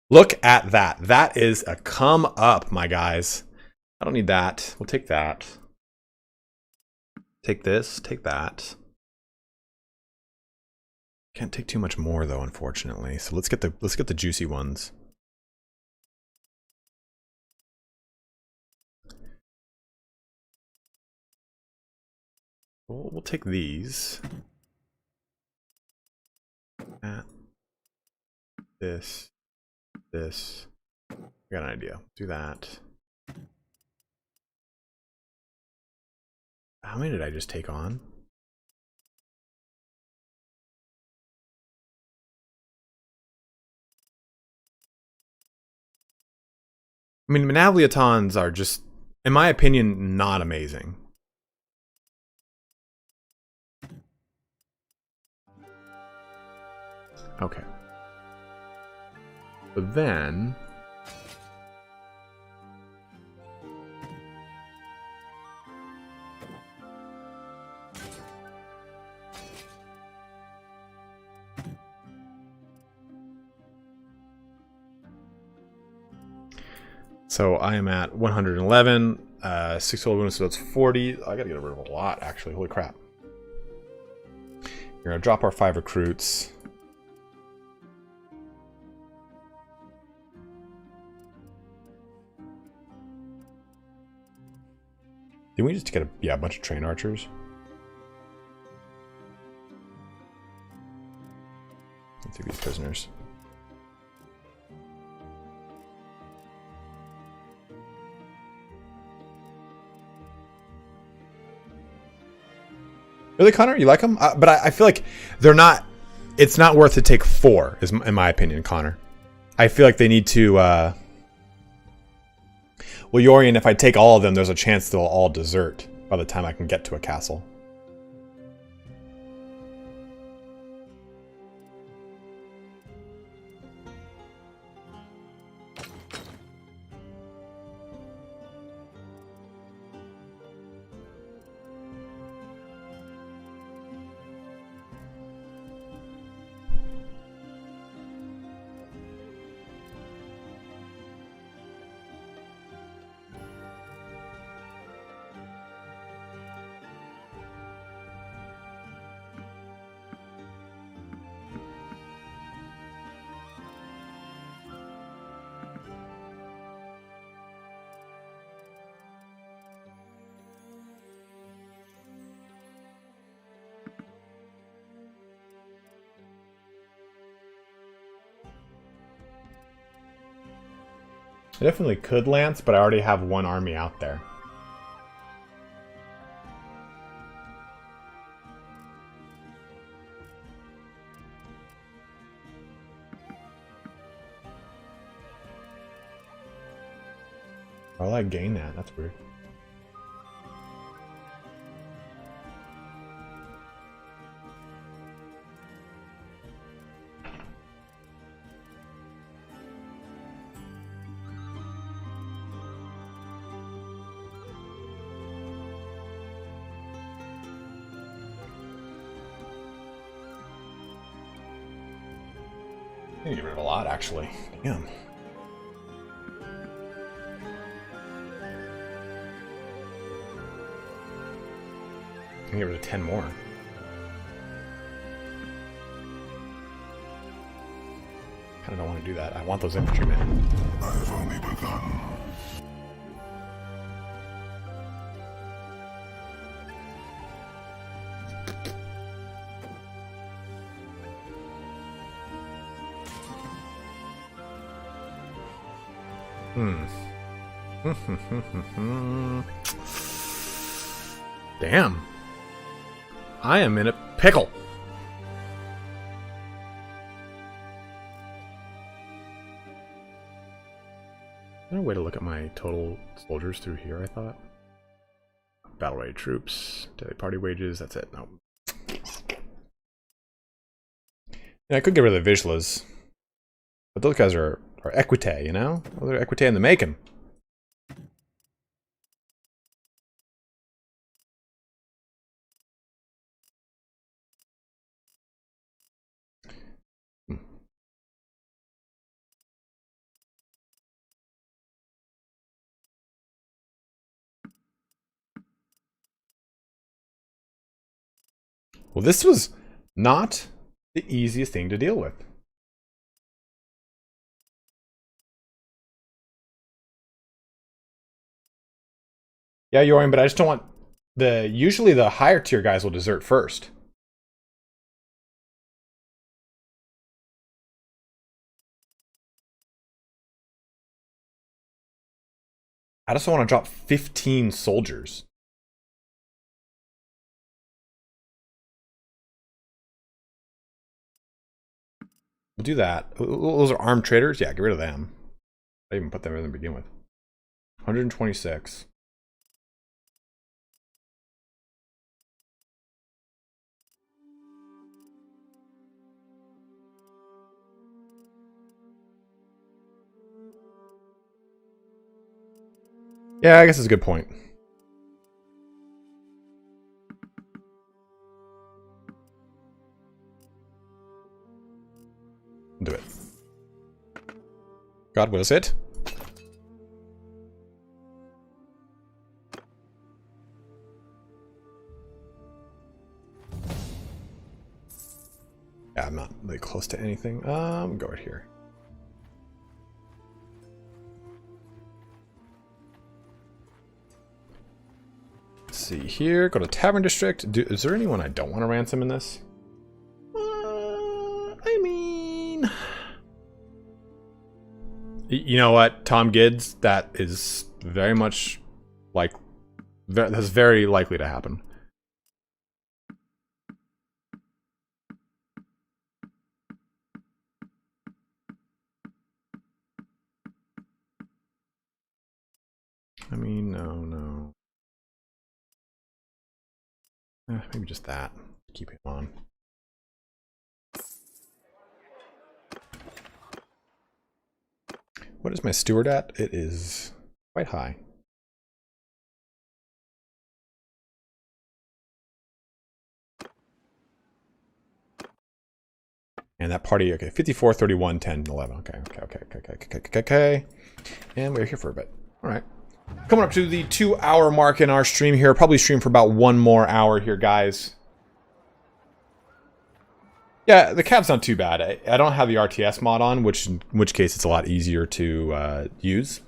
Look at that. That is a come up, my guys. I don't need that. We'll take that. Take this. Take that. Can't take too much more though, unfortunately. So let's get the juicy ones. We'll take these. That. This. I got an idea. Do that. How many did I just take on? I mean, Manavliatons are just, in my opinion, not amazing. Okay. But then... So I am at 111, 6 total bonus, so that's 40. I gotta get rid of a lot, actually. Holy crap. We're gonna drop our 5 recruits. Didn't we just get a bunch of trained archers? Let's take these prisoners. Really, Connor? You like them? But I feel like they're not... It's not worth to take 4, in my opinion, Connor. I feel like they need to... Well, Yorian, if I take all of them, there's a chance they'll all desert by the time I can get to a castle. I definitely could lance, but I already have 1 army out there. Why will I gain that? That's weird. I need to get rid of a lot, actually. Damn. I can get rid of 10 more. Kind kind of don't want to do that. I want those infantrymen. I've only begun. Damn. I am in a pickle. Is there a way to look at my total soldiers through here, I thought? Battle ready troops, daily party wages, that's it. No. Yeah, I could get rid of the Vizslas. But those guys are equite, you know? Well, they're equite in the making. Well, this was not the easiest thing to deal with. Yeah, Yorin, but I just don't want usually the higher tier guys will desert first. I just don't want to drop 15 soldiers. We'll do that. Those are armed traders? Yeah, get rid of them. I didn't even put them in to begin with. 126. Yeah, I guess it's a good point. Do it. God wills it. Yeah, I'm not really close to anything. Go right here. Let's see here. Go to Tavern District. Is there anyone I don't want to ransom in this? I mean, you know what, Tom Gids? That is very much like that's very likely to happen. I mean, no. Maybe just that. Keep him on. What is my steward at? It is quite high. And that party, okay, 54, 31, 10, 11. Okay. And we're here for a bit. All right. Coming up to the 2-hour mark in our stream here. Probably stream for about 1 more hour here, guys. Yeah, the cab's not too bad. I don't have the RTS mod on, in which case it's a lot easier to use.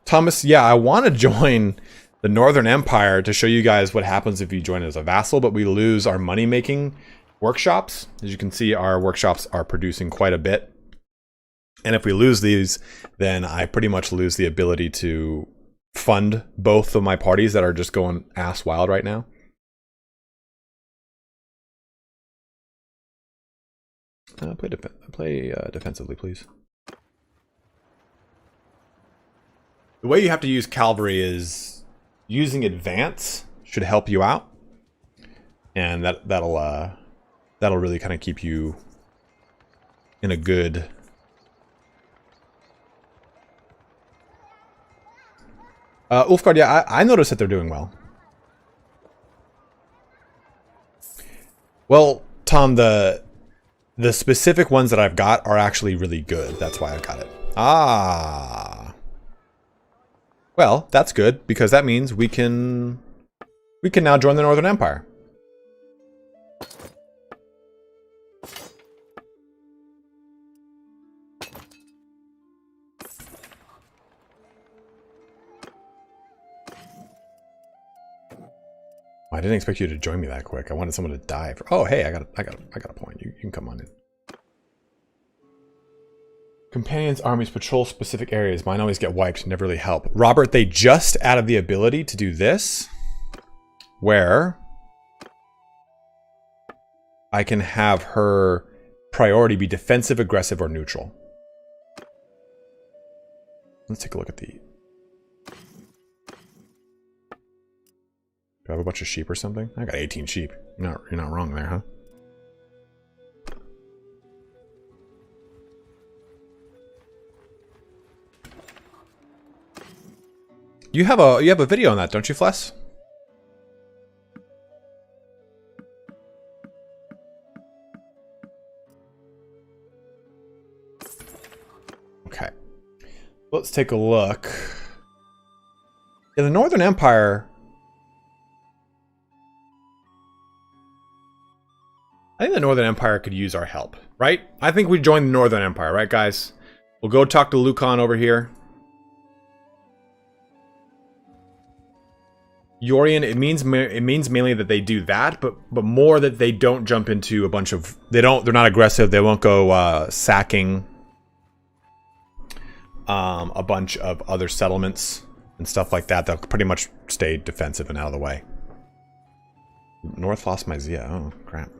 Thomas, yeah, I want to join the Northern Empire to show you guys what happens if you join as a vassal, but we lose our money-making workshops. As you can see, our workshops are producing quite a bit. And if we lose these, then I pretty much lose the ability to fund both of my parties that are just going ass wild right now. Play defensively, please. The way you have to use cavalry is using advance should help you out, and that'll really kind of keep you in a good. Ulfgard, yeah, I noticed that they're doing well. Well, Tom, the specific ones that I've got are actually really good. That's why I've got it. Ah. Well, that's good, because that means we can now join the Northern Empire. didn't expect you to join me that quick. I wanted someone to die. Oh, hey, I got a point. You can come on in. Companions, armies patrol specific areas. Mine always get wiped, never really help. Robert, they just added the ability to do this, where I can have her priority be defensive, aggressive, or neutral. Let's take a look at the... Do I have a bunch of sheep or something? I got 18 sheep. You're not wrong there, huh? You have a video on that, don't you, Fless? Okay. Let's take a look. In the Northern Empire, I think the Northern Empire could use our help, right? I think we join the Northern Empire, right, guys? We'll go talk to Lucan over here. Yorian, it means mainly that they do that, but more that they don't jump into a bunch of... They're not aggressive. They won't go sacking a bunch of other settlements and stuff like that. They'll pretty much stay defensive and out of the way. North lost my Zia. Oh, crap.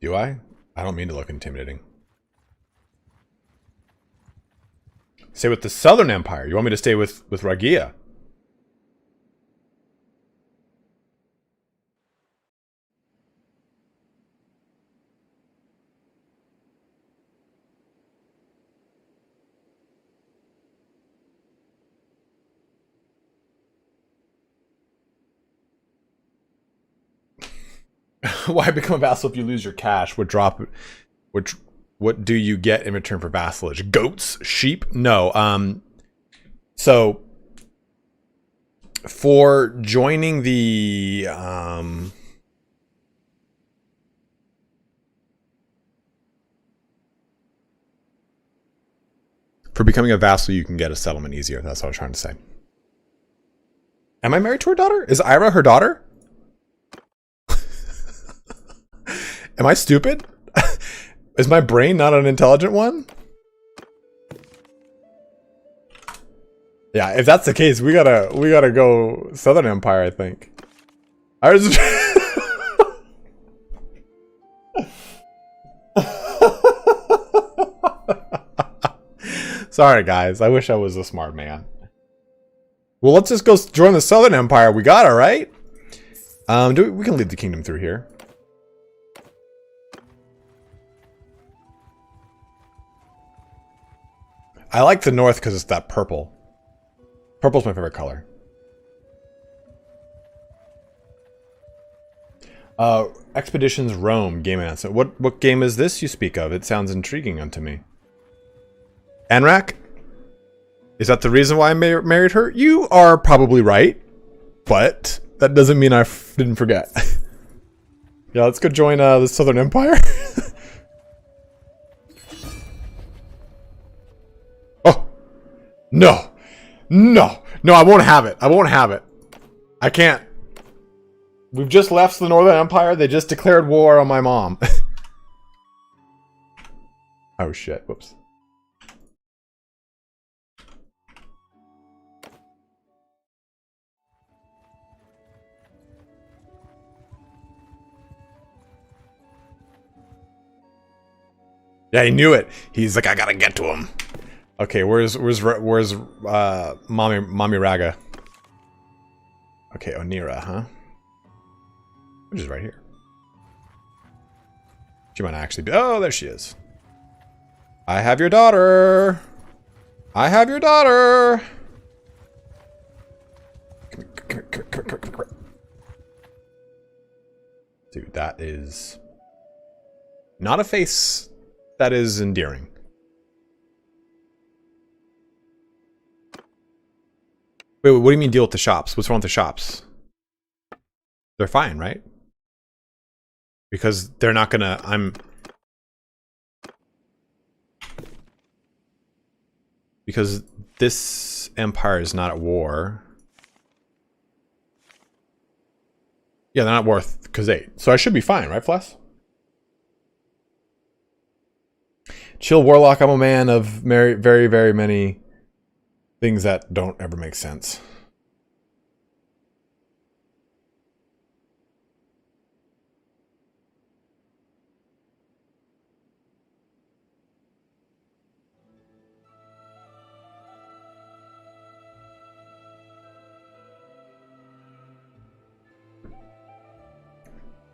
Do I? I don't mean to look intimidating. Stay with the Southern Empire. You want me to stay with Ragia? Why become a vassal if you lose your cash? What do you get in return for vassalage? Goats? Sheep? No. So for joining the for becoming a vassal, you can get a settlement easier. That's what I was trying to say. Am I married to her daughter? Is Ira her daughter? Am I stupid? Is my brain not an intelligent one? Yeah, if that's the case, we gotta go Southern Empire, I think. I was Sorry guys, I wish I was a smart man. Well, let's just go join the Southern Empire. We got it, right? We can lead the kingdom through here. I like the north because it's that purple. Purple's my favorite color. Expeditions Rome game announcement. What game is this you speak of? It sounds intriguing unto me. Anrak? Is that the reason why I married her? You are probably right, but that doesn't mean I didn't forget. Yeah, let's go join the Southern Empire. No, I won't have it. I won't have it. I can't. We've just left the Northern Empire. They just declared war on my mom. Oh shit, whoops. Yeah, he knew it. He's like, I gotta get to him. Okay, where's Mommy Raga? Okay, Onira, huh? Which is right here. She might actually be. Oh, there she is. I have your daughter. I have your daughter. Come here. Dude, that is not a face that is endearing. Wait, what do you mean deal with the shops? What's wrong with the shops? They're fine, right? Because they're not gonna... Because this empire is not at war. Yeah, they're not worth Khazate. So I should be fine, right, Fless? Chill Warlock, I'm a man of very, very, very many things that don't ever make sense.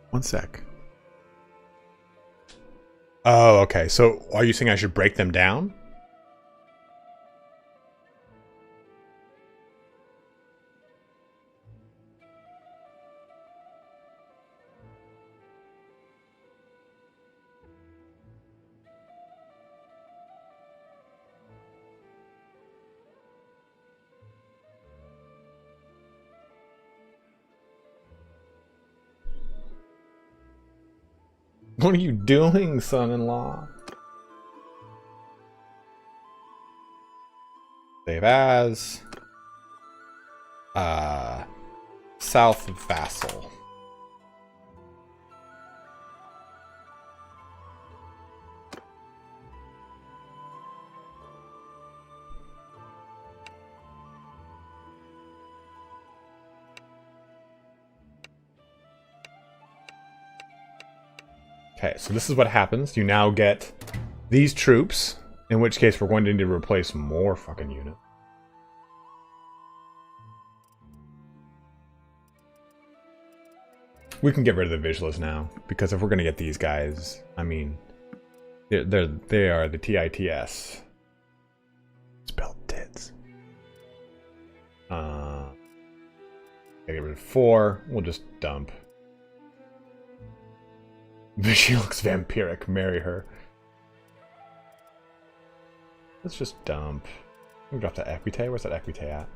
One sec. Oh, okay. So are you saying I should break them down? What are you doing, son-in-law? Save as. South Vassal. Okay, so this is what happens. You now get these troops, in which case we're going to need to replace more fucking units. We can get rid of the Vigilus now, because if we're going to get these guys, I mean, they are the TITS. Spelled tits. Get rid of 4. We'll just dump. She looks vampiric. Marry her. Let's just dump. We drop that Equite. Where's that Equite at?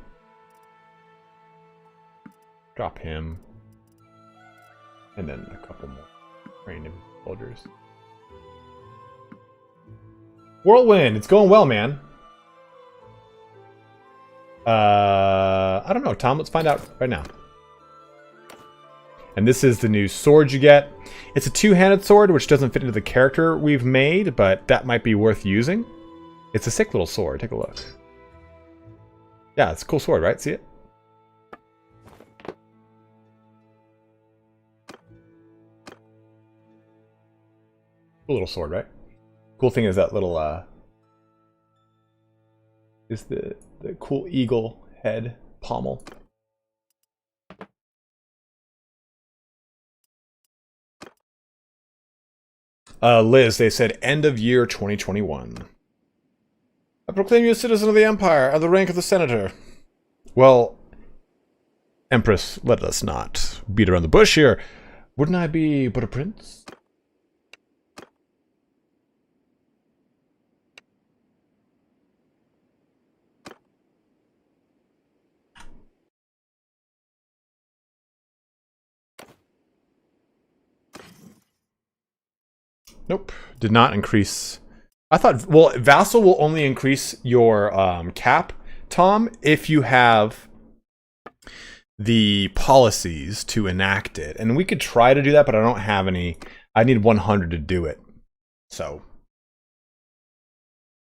Drop him. And then a couple more random soldiers. Whirlwind! It's going well, man. I don't know, Tom. Let's find out right now. And this is the new sword you get. It's a two-handed sword, which doesn't fit into the character we've made, but that might be worth using. It's a sick little sword. Take a look. Yeah, it's a cool sword, right? See it? Cool little sword, right? Cool thing is that little, is the cool eagle head pommel. Liz, they said end of year 2021. I proclaim you a citizen of the Empire at the rank of the Senator. Well, Empress, let us not beat around the bush here. Wouldn't I be but a prince? Nope, did not increase. I thought, well, Vassal will only increase your cap, Tom, if you have the policies to enact it. And we could try to do that, but I don't have any. I need 100 to do it. So,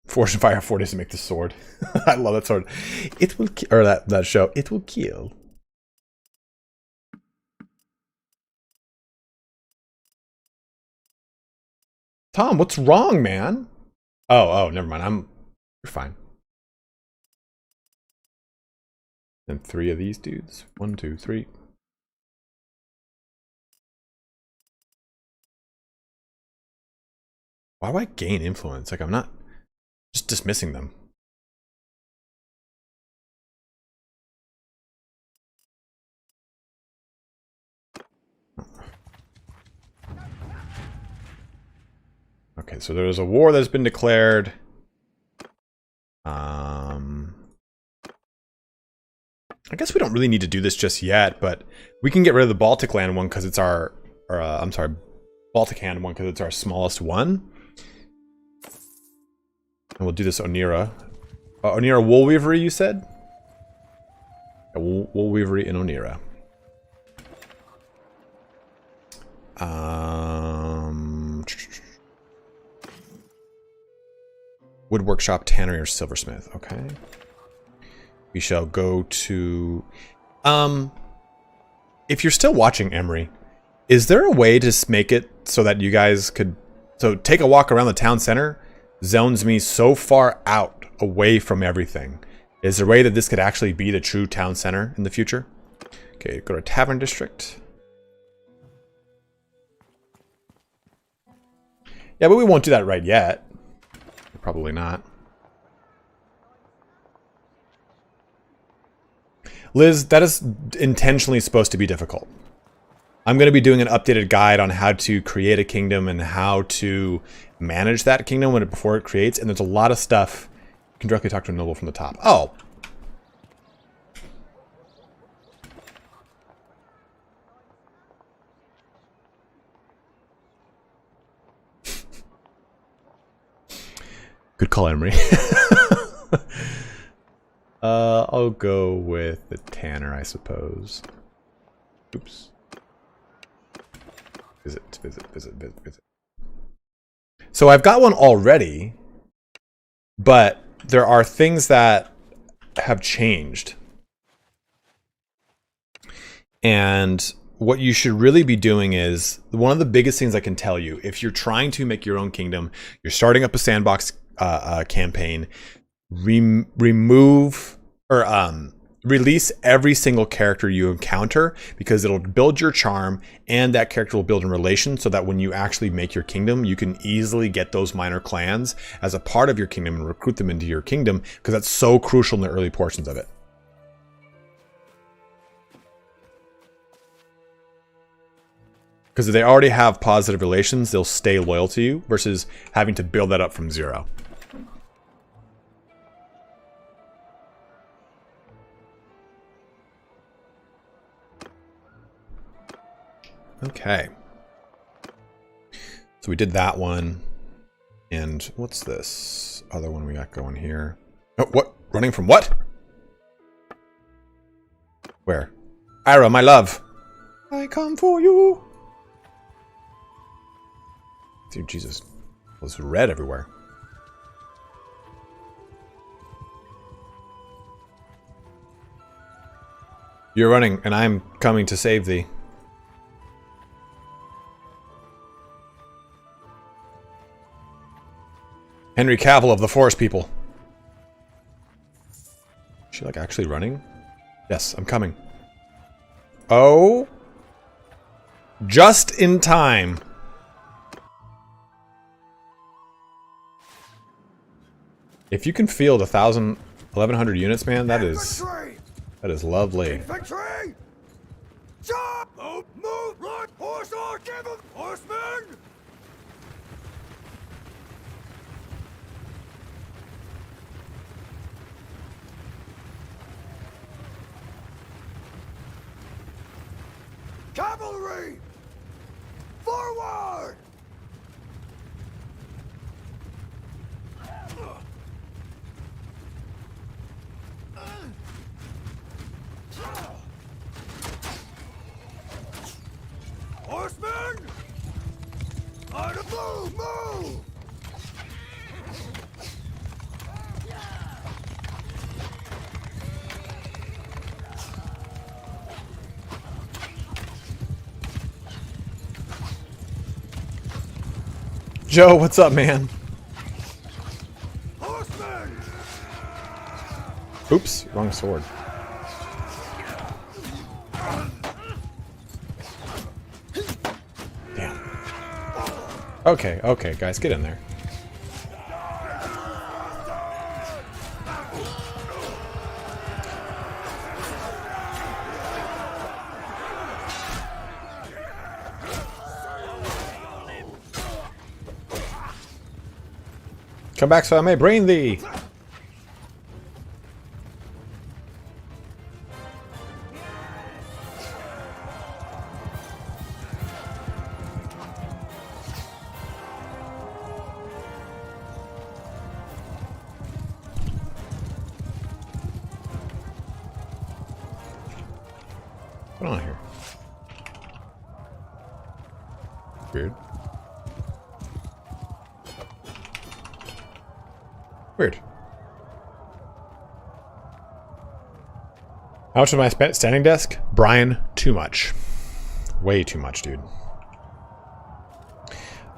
Forge and Fire 4 days to make the sword. I love that sword. It will, or that show. It will kill. Tom, what's wrong, man? Oh, never mind. You're fine. And 3 of these dudes. 1, 2, 3. Why do I gain influence? Like, I'm not just dismissing them. Okay, so there's a war that's been declared. I guess we don't really need to do this just yet, but we can get rid of the Baltic land one because it's our, I'm sorry, Baltic hand one because it's our smallest one. And we'll do this Onira. Onira Woolweavery, you said? Yeah, Woolweavery and Onira. Wood workshop, tannery, or silversmith. Okay. We shall go to... if you're still watching, Emery, is there a way to make it so that you guys could... So take a walk around the town center zones me so far out away from everything. Is there a way that this could actually be the true town center in the future? Okay, go to Tavern District. Yeah, but we won't do that right yet. Probably not. Liz, that is intentionally supposed to be difficult. I'm going to be doing an updated guide on how to create a kingdom and how to manage that kingdom before it creates. And there's a lot of stuff. You can directly talk to a noble from the top. Oh. Good call, Emery. I'll go with the Tanner, I suppose. Oops. Visit. So I've got one already, but there are things that have changed. And what you should really be doing is, one of the biggest things I can tell you, if you're trying to make your own kingdom, you're starting up a sandbox campaign, remove or release every single character you encounter, because it'll build your charm and that character will build in relation, so that when you actually make your kingdom, you can easily get those minor clans as a part of your kingdom and recruit them into your kingdom, because that's so crucial in the early portions of it. Because if they already have positive relations, they'll stay loyal to you versus having to build that up from zero. Okay. So we did that one. And what's this other one we got going here? Oh, what? Running from what? Where? Ira, my love. I come for you. Dude, Jesus. There's red everywhere. You're running, and I'm coming to save thee. Henry Cavill of the Forest People. Is she, like, actually running? Yes, I'm coming. Oh. Just in time. If you can field 1,100 units, man, that is lovely. Infantry! Stop! Move! Run! Horse or give him! Horsemen! Cavalry! Forward! Horsemen! Move! Joe, what's up, man? Horsemen! Oops, wrong sword. Damn. Okay, guys, get in there. Come back so I may brain thee! What's going on here? Weird. Weird. How much am I spent standing desk? Brian, too much. Way too much, dude.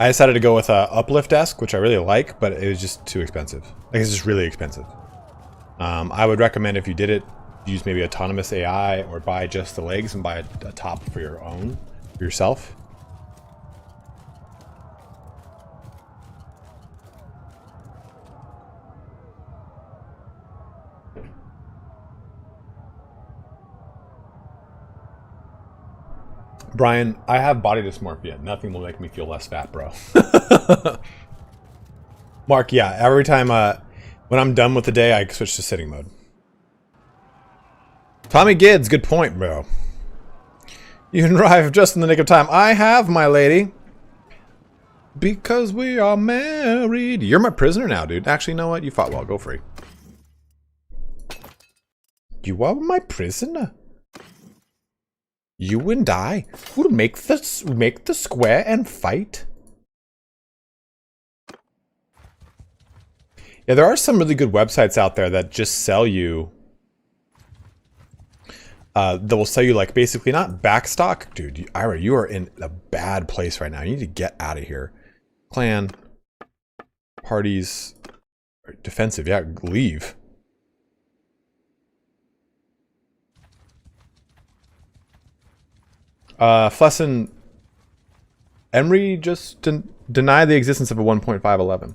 I decided to go with a uplift desk, which I really like, but it was just too expensive. Like, it's just really expensive. I would recommend if you did it, use maybe autonomous AI or buy just the legs and buy a top for your own, for yourself. Brian, I have body dysmorphia. Nothing will make me feel less fat, bro. Mark, yeah, every time when I'm done with the day, I switch to sitting mode. Tommy Gids, good point, bro. You can arrive just in the nick of time. I have, my lady. Because we are married. You're my prisoner now, dude. Actually, you know what? You fought well. Go free. You are my prisoner. You and I will make the square and fight. Yeah, there are some really good websites out there that just sell you. That will sell you like basically not backstock, dude. Ira, you are in a bad place right now. You need to get out of here. Clan, parties, defensive. Yeah, leave. Flesson, Emery just denied the existence of a 1.5.11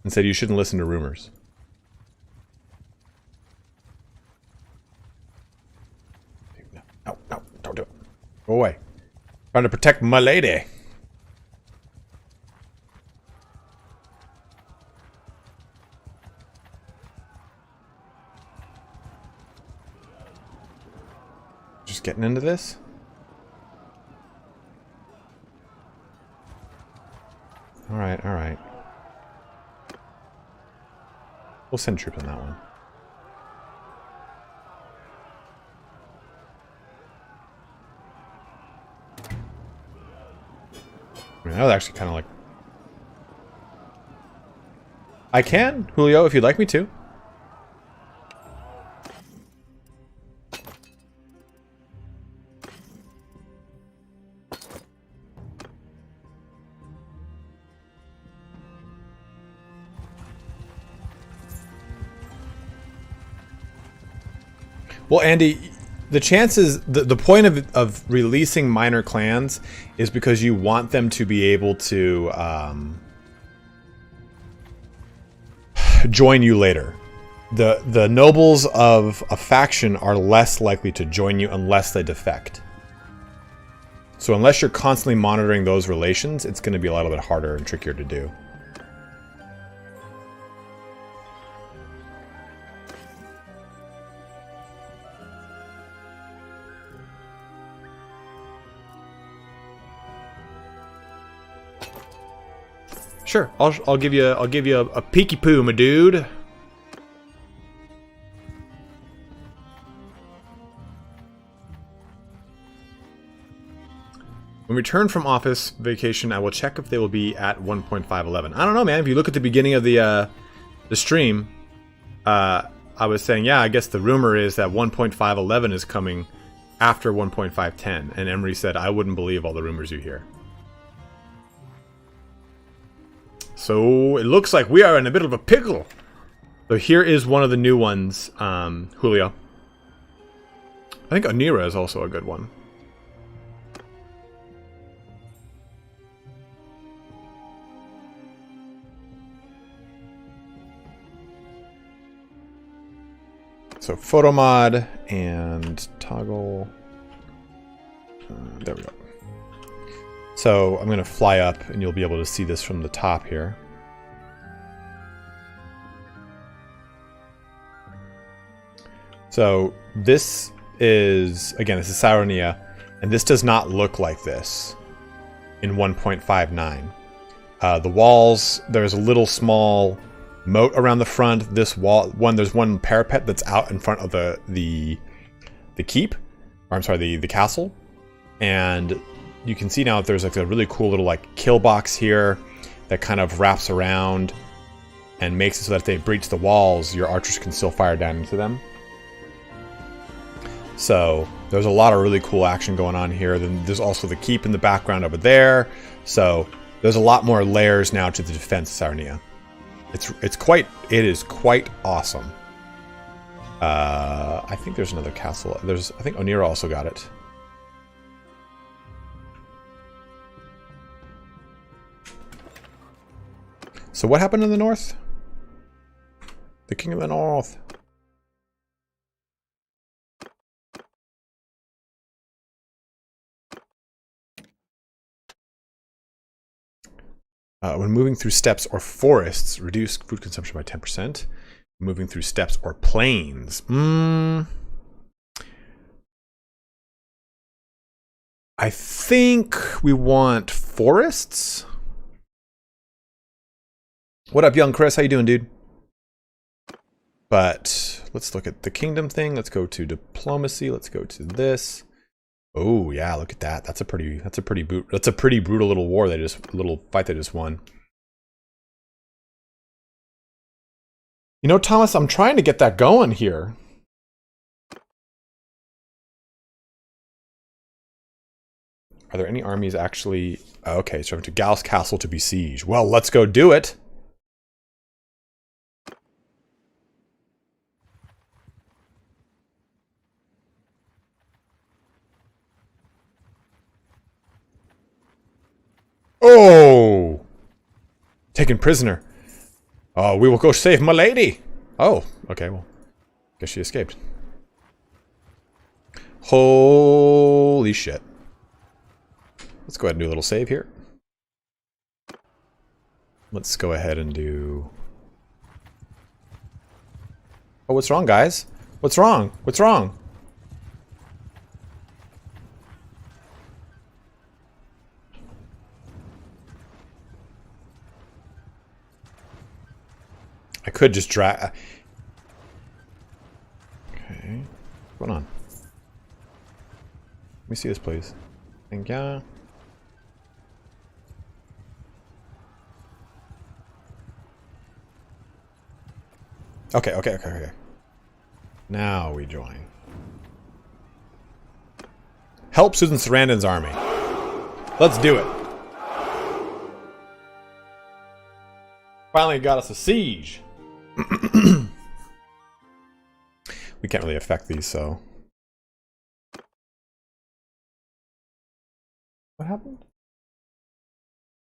and said you shouldn't listen to rumors. No, no, don't do it. Go away. Trying to protect my lady. Just getting into this. All right, all right. We'll send troops on that one. I mean, that was actually kind of like... I can, Julio, if you'd like me to. Well, Andy, the chances, the point of releasing minor clans is because you want them to be able to join you later. The nobles of a faction are less likely to join you unless they defect. So unless you're constantly monitoring those relations, it's going to be a little bit harder and trickier to do. Sure, I'll give you a peeky poo, my dude. When we return from office vacation, I will check if they will be at 1.5.11. I don't know, man. If you look at the beginning of the stream, I was saying, yeah, I guess the rumor is that 1.5.11 is coming after 1.5.10, and Emery said, I wouldn't believe all the rumors you hear. So it looks like we are in a bit of a pickle. So here is one of the new ones, Julio. I think Onira is also a good one. So photo mod and toggle. There we go. So I'm going to fly up and you'll be able to see this from the top here. So this is, again, this is Saronia, and this does not look like this in 1.59. The walls, there's a little small moat around the front. This wall, there's one parapet that's out in front of the keep. or I'm sorry, the castle. And you can see now that there's like a really cool little like kill box here that kind of wraps around and makes it so that if they breach the walls, your archers can still fire down into them. So there's a lot of really cool action going on here. Then there's also the keep in the background over there. So there's a lot more layers now to the defense of Sarnia. It is quite awesome. I think there's another castle. I think Onira also got it. So what happened in the north? The King of the North. When moving through steppes or forests, reduce food consumption by 10%. Moving through steppes or plains. I think we want forests. What up, young Chris? How you doing, dude? But let's look at the kingdom thing. Let's go to diplomacy. Let's go to this. Oh yeah, look at that. That's a pretty brutal little war little fight they just won. You know, Thomas, I'm trying to get that going here. Are there any armies actually? Okay, so to Gal's castle to besiege. Well, let's go do it. Oh! Taken prisoner. Oh, we will go save my lady. Oh, okay, well, guess she escaped. Holy shit. Let's go ahead and do a little save here. Let's go ahead and do... Oh, what's wrong, guys? What's wrong? What's wrong? I could just drag... Okay. What's going on? Let me see this, please. Thank ya. Okay. Now we join. Help Susan Sarandon's army. Let's do it. Finally got us a siege. We can't really affect these, so... What happened?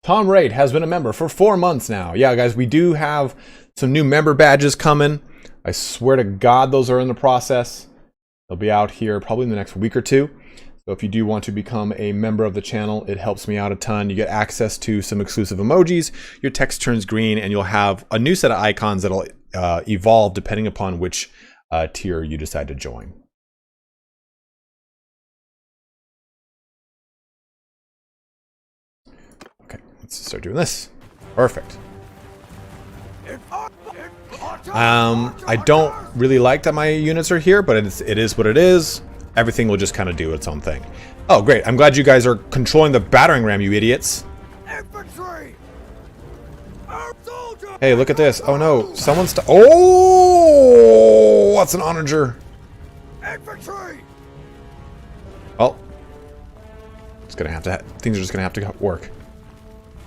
Tom Raid has been a member for 4 months now. Yeah, guys, we do have some new member badges coming. I swear to God, those are in the process. They'll be out here probably in the next week or two. So if you do want to become a member of the channel, it helps me out a ton. You get access to some exclusive emojis, your text turns green, and you'll have a new set of icons that'll evolve depending upon which tier you decide to join. Okay, let's start doing this. Perfect. I don't really like that my units are here, but it is what it is. Everything will just kind of do its own thing. Oh, great. I'm glad you guys are controlling the battering ram, you idiots. Infantry! Hey, look at this. Oh, no. Someone's... Oh! What's an onager? Infantry! Well, it's gonna have to... Things are just gonna have to work.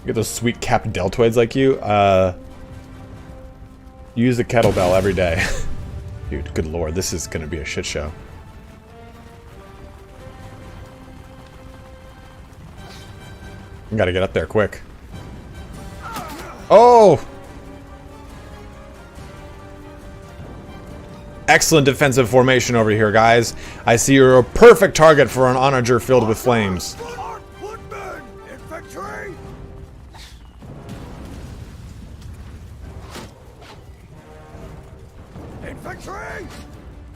Get those sweet capped deltoids like you. Use the kettlebell every day. Dude, good lord. This is gonna be a shit show. I gotta get up there quick. Oh! Excellent defensive formation over here, guys. I see you're a perfect target for an onager filled with flames. Infantry! Infantry!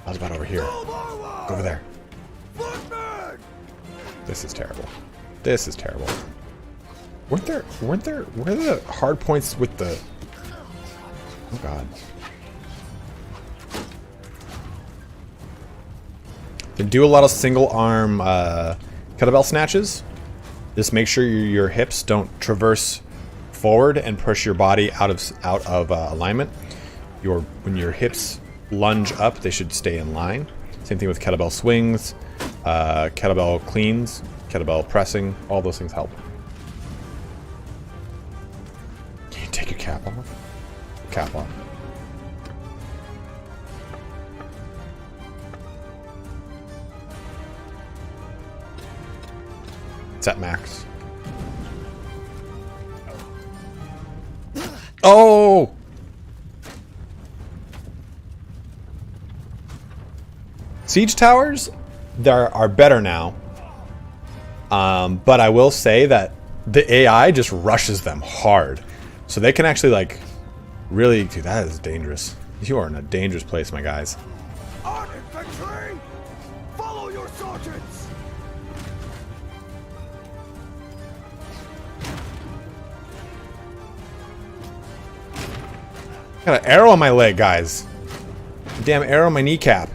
How's about over here? Go over there. Footmen! This is terrible. This is terrible. Were the hard points with the... Oh god. Then do a lot of single arm kettlebell snatches. Just make sure your hips don't traverse forward and push your body out of alignment. When your hips lunge up, they should stay in line. Same thing with kettlebell swings, kettlebell cleans, kettlebell pressing. All those things help. Can you take your cap off? Cap off. It's at max. Oh! Siege towers, there are better now. But I will say that the AI just rushes them hard. So they can actually, like, really... Dude, that is dangerous. You are in a dangerous place, my guys. On infantry! Follow your sergeants! Got an arrow on my leg, guys. Damn arrow on my kneecap.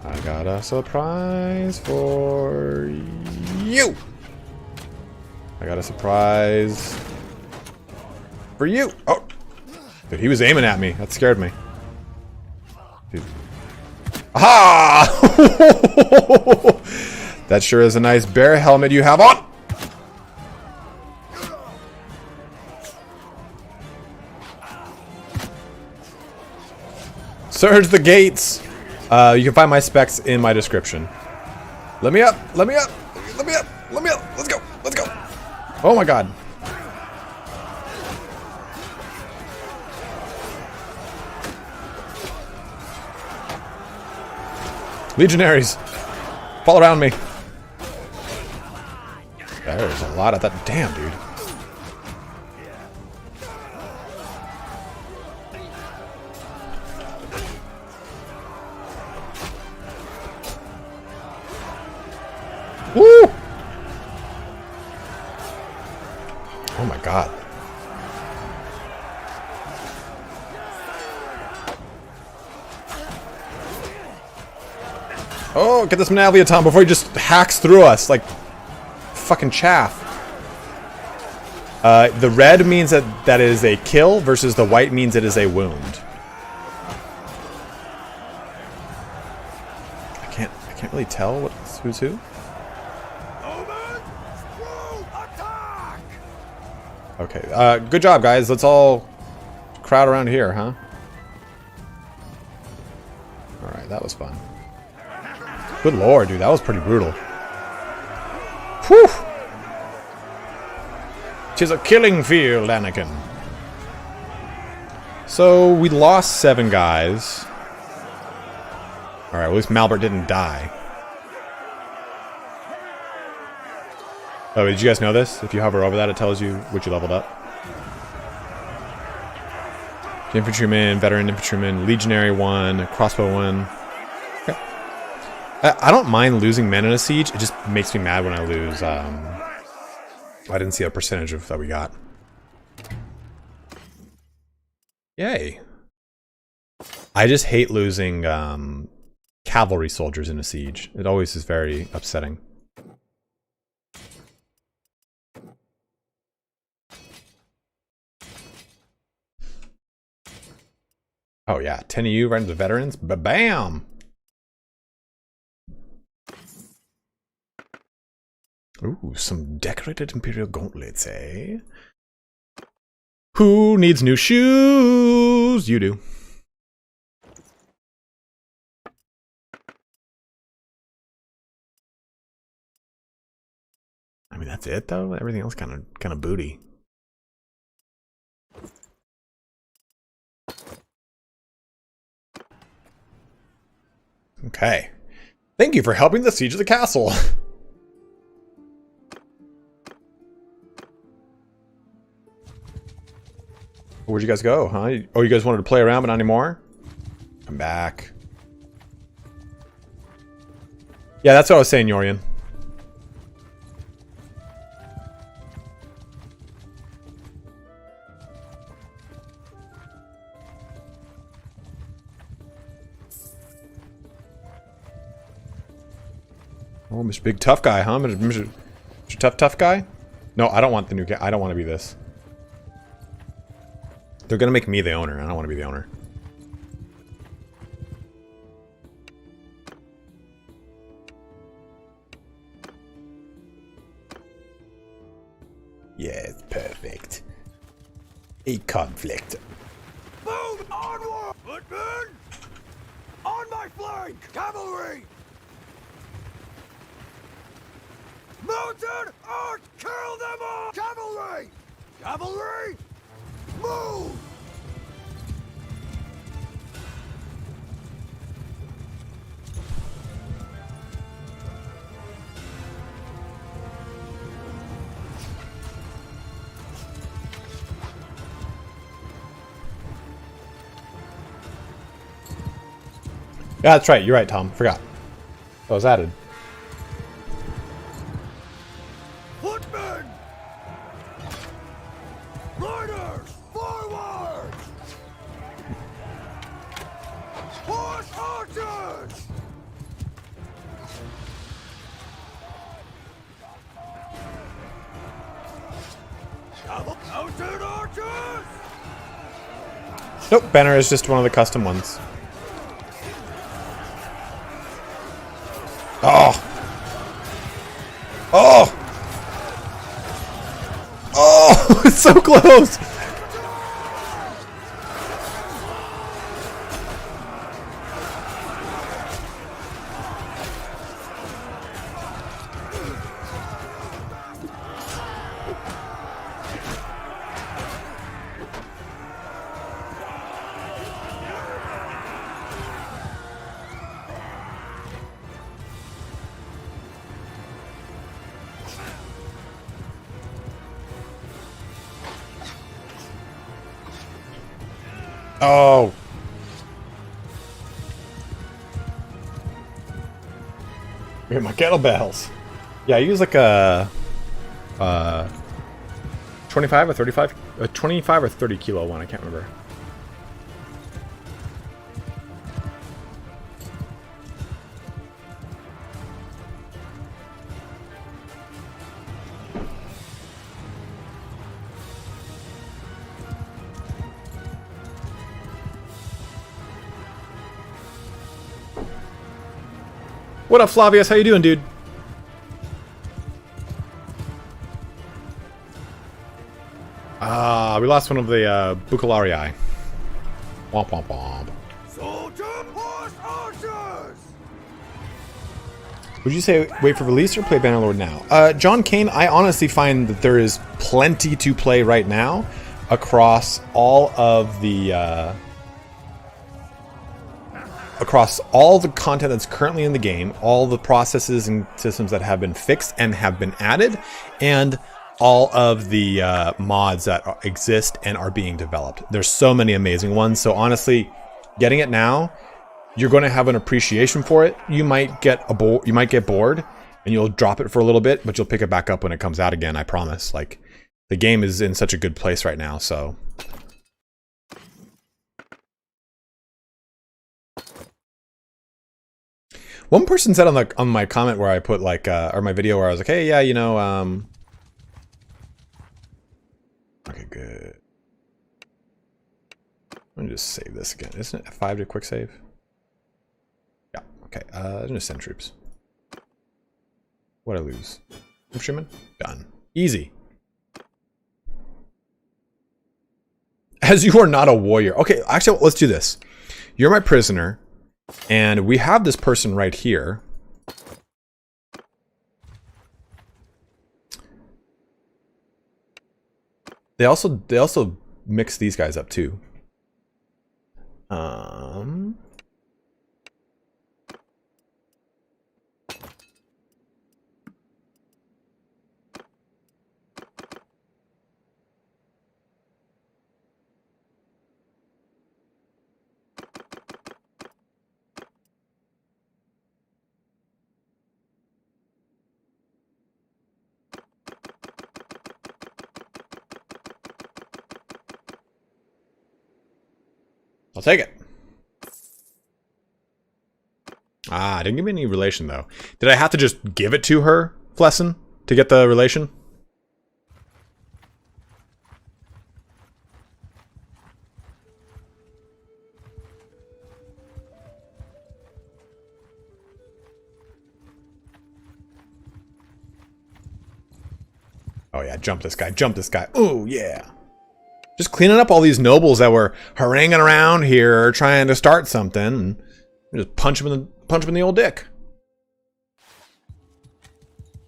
I got a surprise for you. I got a surprise for you. Oh, dude, he was aiming at me. That scared me. Dude. Aha! That sure is a nice bear helmet you have on. Surge the gates. You can find my specs in my description. Let me up. Let me up. Let me up. Let me up. Let's go. Let's go. Oh my god. Legionaries. Fall around me. There's a lot of that. Damn, dude. Woo! Oh my god. Oh, get this Manaviaton before he just hacks through us like fucking chaff. The red means that is a kill versus the white means it is a wound. I can't really tell who's who. Okay, good job, guys. Let's all crowd around here, huh? Alright, that was fun. Good lord, dude, that was pretty brutal. Whew! 'Tis a killing field, Anakin. So, we lost 7 guys. Alright, at least Malbert didn't die. Oh, did you guys know this? If you hover over that, it tells you what you leveled up. Infantryman, Veteran Infantryman, Legionary 1, Crossbow 1. Okay. I don't mind losing men in a siege. It just makes me mad when I lose. I didn't see a percentage of that we got. Yay. I just hate losing cavalry soldiers in a siege. It always is very upsetting. Oh yeah, 10 of you right into the veterans. Ba-bam! Ooh, some decorated Imperial gauntlets, eh? Who needs new shoes? You do. I mean, that's it though. Everything else kind of booty. Okay. Thank you for helping the siege of the castle. Where'd you guys go, huh? Oh, you guys wanted to play around, but not anymore? I'm back. Yeah, that's what I was saying, Yorian. Oh, Mr. Big Tough Guy, huh? Mr. Tough Guy? No, I don't want the new guy. I don't want to be this. They're gonna make me the owner. I don't want to be the owner. Yes, perfect. A conflict. Move onward! Footmen! On my flank! Cavalry! Mounted arch! Kill them all! Cavalry! Cavalry! Move! Yeah, that's right. You're right, Tom. Forgot. That was added. Footmen! Riders! Forward! Horse archers! Mounted archers! Nope, Banner is just one of the custom ones. Oh! Oh! Oh! It's so close! Oh. Get my kettlebells. Yeah, I use like a 25 or 35, a 25 or 30 kilo one, I can't remember. What up, Flavius? How you doing, dude? We lost one of the Bucalarii. Womp womp womp. Soldier horse archers! Would you say wait for release or play Bannerlord now? John Kane, I honestly find that there is plenty to play right now across all of the across all the content that's currently in the game, all the processes and systems that have been fixed and have been added, and all of the mods that exist and are being developed. There's so many amazing ones. So honestly, getting it now, you're going to have an appreciation for it. You might get bored and you'll drop it for a little bit, but you'll pick it back up when it comes out again. I promise. Like, the game is in such a good place right now. So one person said on my comment where I put like or my video where I was like, hey, yeah, you know, okay, good. Let me just save this again. Isn't it F5 to quick save? Yeah, okay. I'm gonna send troops. What'd I lose? Infantryman? Done. Easy. As you are not a warrior. Okay, actually, let's do this. You're my prisoner, and we have this person right here. They also mix these guys up too. I'll take it. Ah, didn't give me any relation, though. Did I have to just give it to her, Flesson, to get the relation? Oh, yeah, jump this guy, jump this guy. Oh, yeah. Just cleaning up all these nobles that were haranguing around here trying to start something. And just punch him in the old dick.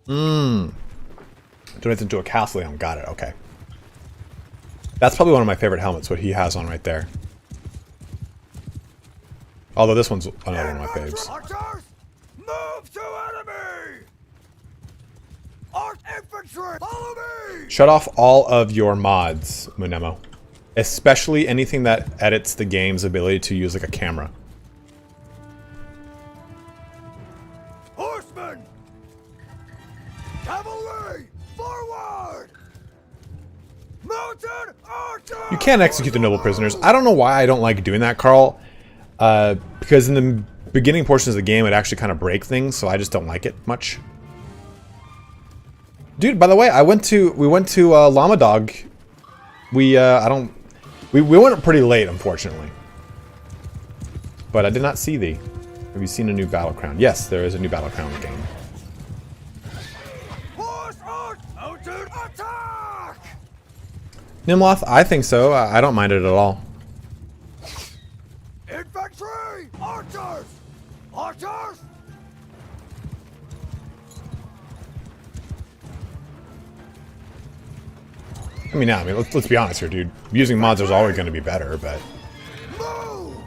Donates into a Castellion. Got it. Okay. That's probably one of my favorite helmets, what he has on right there. Although this one's another one of my faves. Archers, move to enemy! Arch infantry, follow me! Shut off all of your mods, Munemo. Especially anything that edits the game's ability to use like a camera. Horsemen! Cavalry, forward! Mounted archers! You can't execute the noble prisoners. I don't know why I don't like doing that, Carl. Because in the beginning portions of the game, it actually kind of break things, so I just don't like it much. Dude, by the way, we went to Llama Dog. We went pretty late, unfortunately. But I did not see thee. Have you seen a new battle crown? Yes, there is a new battle crown in the game. Horse arch, mounted attack! Nimloth, I think so. I don't mind it at all. Infantry, archers! Archers! I mean, let's be honest here, dude. Using mods is always going to be better, but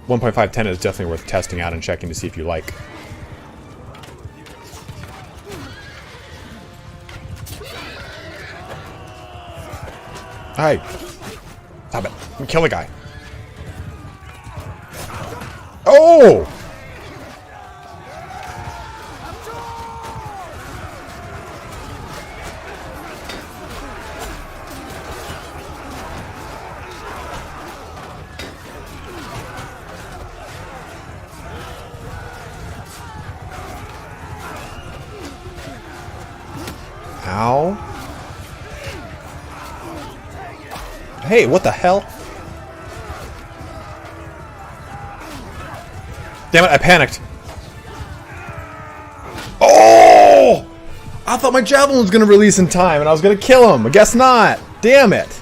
1.5.10 is definitely worth testing out and checking to see if you like. Hey, stop it! Kill the guy. Oh! Ow. Hey, what the hell? Damn it, I panicked. Oh! I thought my javelin was going to release in time and I was going to kill him. I guess not. Damn it.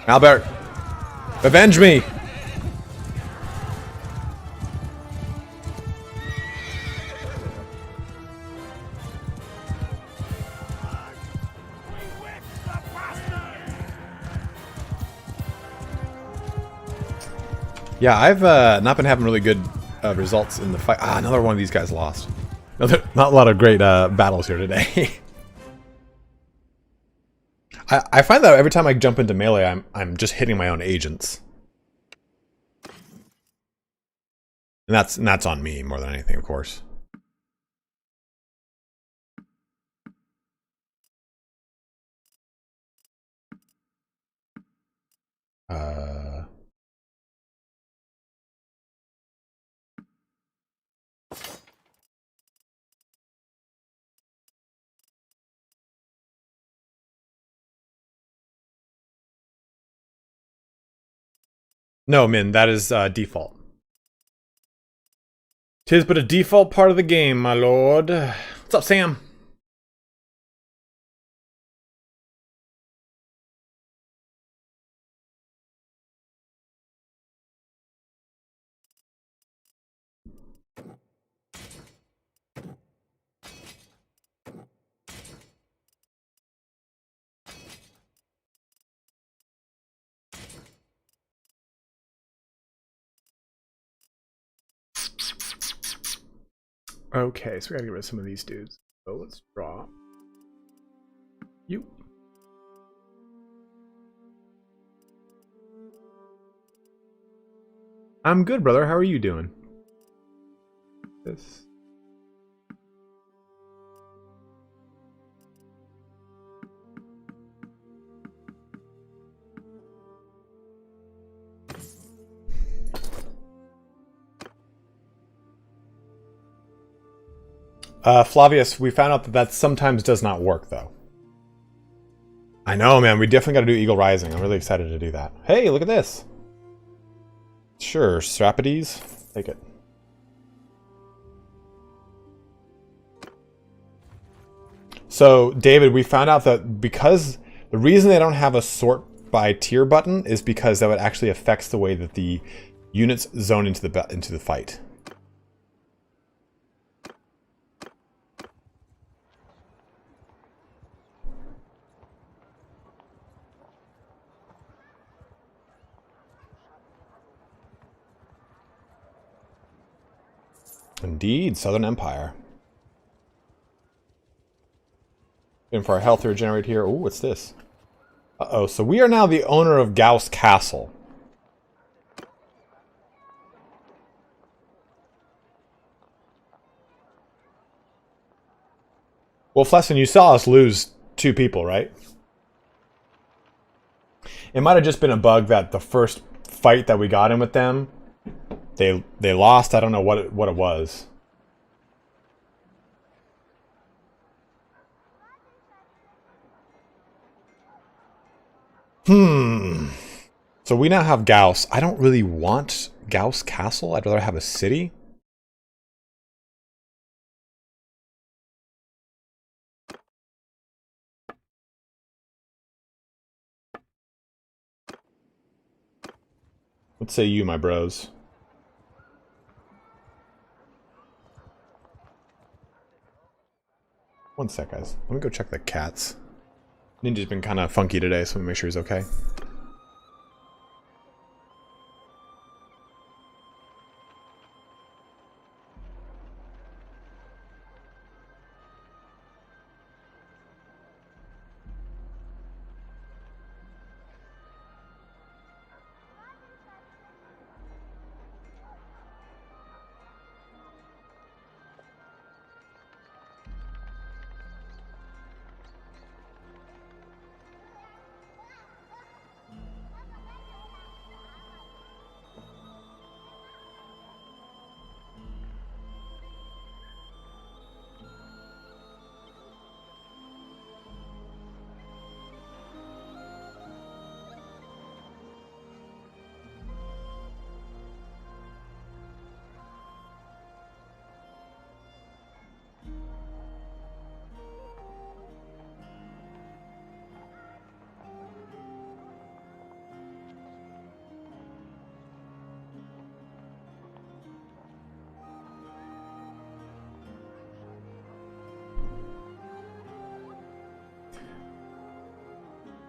Albert, avenge me. Yeah, I've not been having really good results in the fight. Ah, another one of these guys lost. Not a lot of great battles here today. I find that every time I jump into melee, I'm just hitting my own agents, and that's on me more than anything, of course. No, Min, that is default. 'Tis but a default part of the game, my lord. What's up, Sam? Okay, so we gotta get rid of some of these dudes. So let's draw you. I'm good, brother. How are you doing? This. Flavius, we found out that that sometimes does not work, though. I know, man. We definitely got to do Eagle Rising. I'm really excited to do that. Hey, look at this. Sure, Strapides. Take it. So, David, we found out that because the reason they don't have a sort by tier button is because that would actually affects the way that the units zone into the fight. Indeed, Southern Empire. And for our health to regenerate here. Ooh, what's this? Uh-oh, so we are now the owner of Gauss Castle. Well, Flesson, you saw us lose 2 people, right? It might have just been a bug that the first fight that we got in with them, they lost. I don't know what it was. So we now have Gauss. I don't really want Gauss Castle. I'd rather have a city. What say you, my bros? One sec, guys. Let me go check the cats. Ninja's been kind of funky today, so let me make sure he's okay.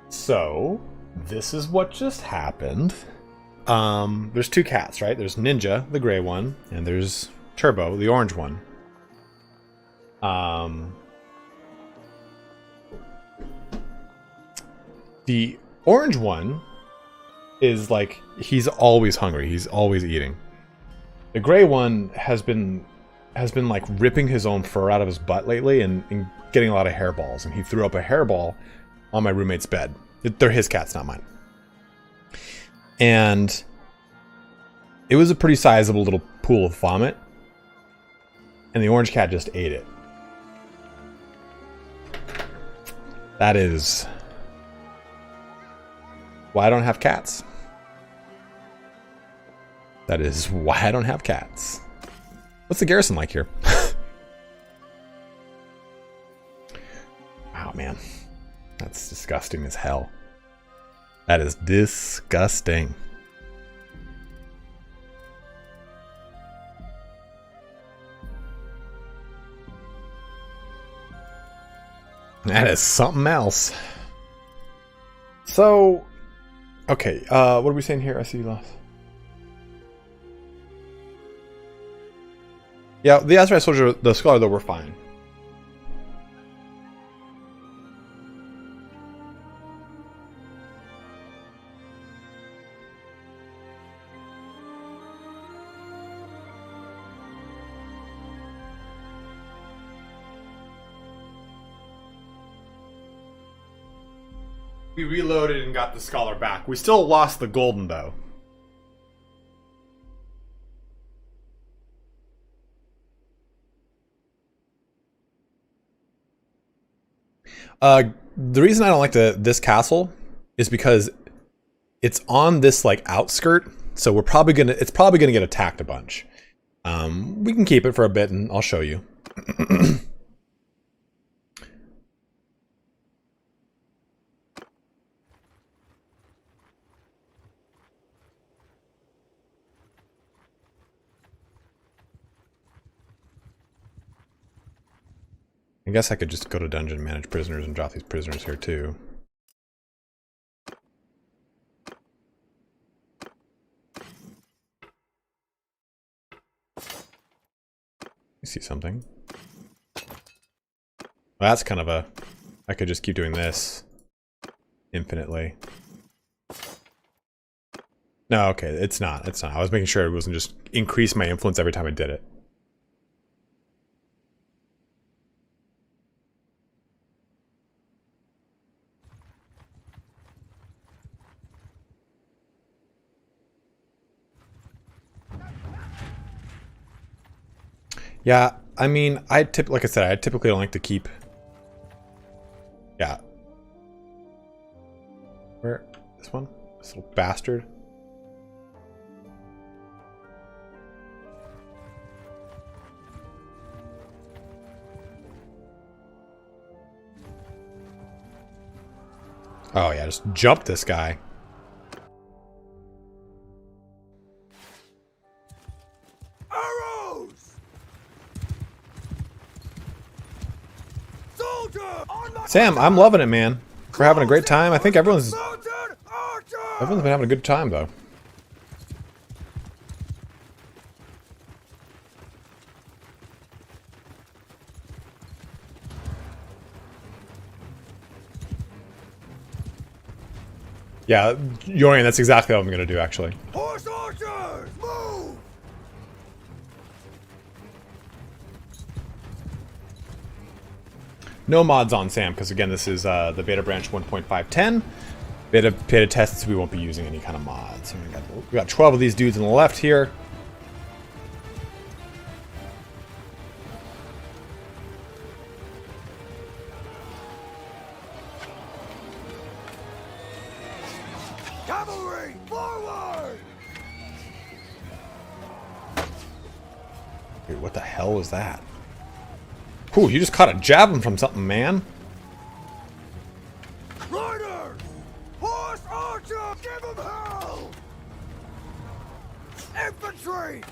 So, this is what just happened. There's 2 cats, right? There's Ninja, the gray one, and there's Turbo, the orange one. The orange one is like, he's always hungry. He's always eating. The gray one has been like ripping his own fur out of his butt lately and getting a lot of hairballs. And he threw up a hairball on my roommate's bed. They're his cats, not mine. And it was a pretty sizable little pool of vomit. And the orange cat just ate it. That is why I don't have cats. That is why I don't have cats. What's the garrison like here? Wow, man. That's disgusting as hell. That is disgusting. That is something else. So, okay, what are we saying here? I see you lost. Yeah, the Azrai soldier, the scholar, though, we're fine. We reloaded and got the scholar back. We still lost the golden, though. The reason I don't like this castle is because it's on this like outskirt, so it's probably gonna get attacked a bunch. We can keep it for a bit, and I'll show you. I guess I could just go to dungeon, manage prisoners, and drop these prisoners here too. You see something? Well, that's kind of a... I could just keep doing this infinitely. No, okay, it's not. It's not. I was making sure it wasn't just increase my influence every time I did it. Yeah, I mean, like I said, I typically don't like to keep... Yeah. Where? This one? This little bastard? Oh yeah, just jump this guy. Arrows! Soldier! Sam, I'm loving it, man. We're having a great time. I think everyone's been having a good time, though. Yeah, Yorian, that's exactly what I'm gonna do, actually. Horse archers, move! No mods on Sam, because again, this is the beta branch 1.5.10. Beta tests, we won't be using any kind of mods. We got 12 of these dudes on the left here. Cavalry, forward! Dude, what the hell was that? Ooh, you just caught a javelin from something, man. Riders! Horse archers, give them hell! Infantry!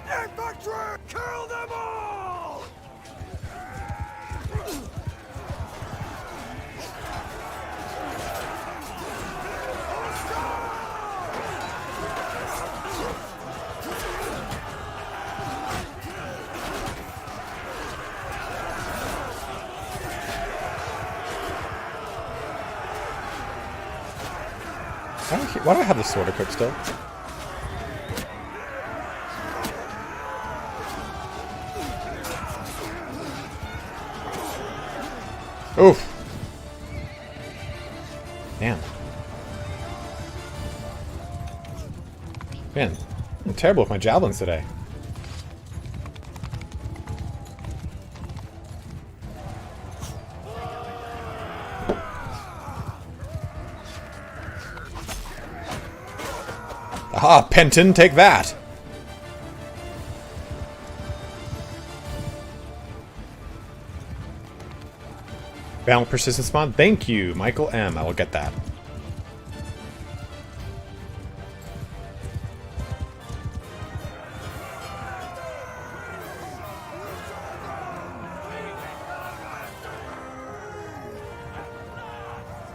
Infantry! Kill them all! Why do I have the sword equipped still? Oof. Damn. Man, I'm terrible with my javelins today. Aha, Penton, take that! Battle persistence mod, thank you, Michael M. I will get that.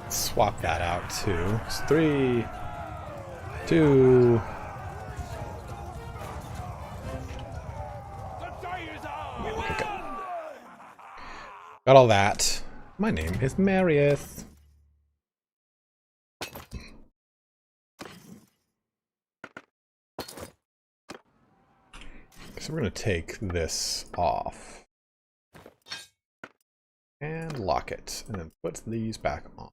Swap that out too. It's 3, 2. Got all that. My name is Marius. So we're going to take this off. And lock it. And then put these back on.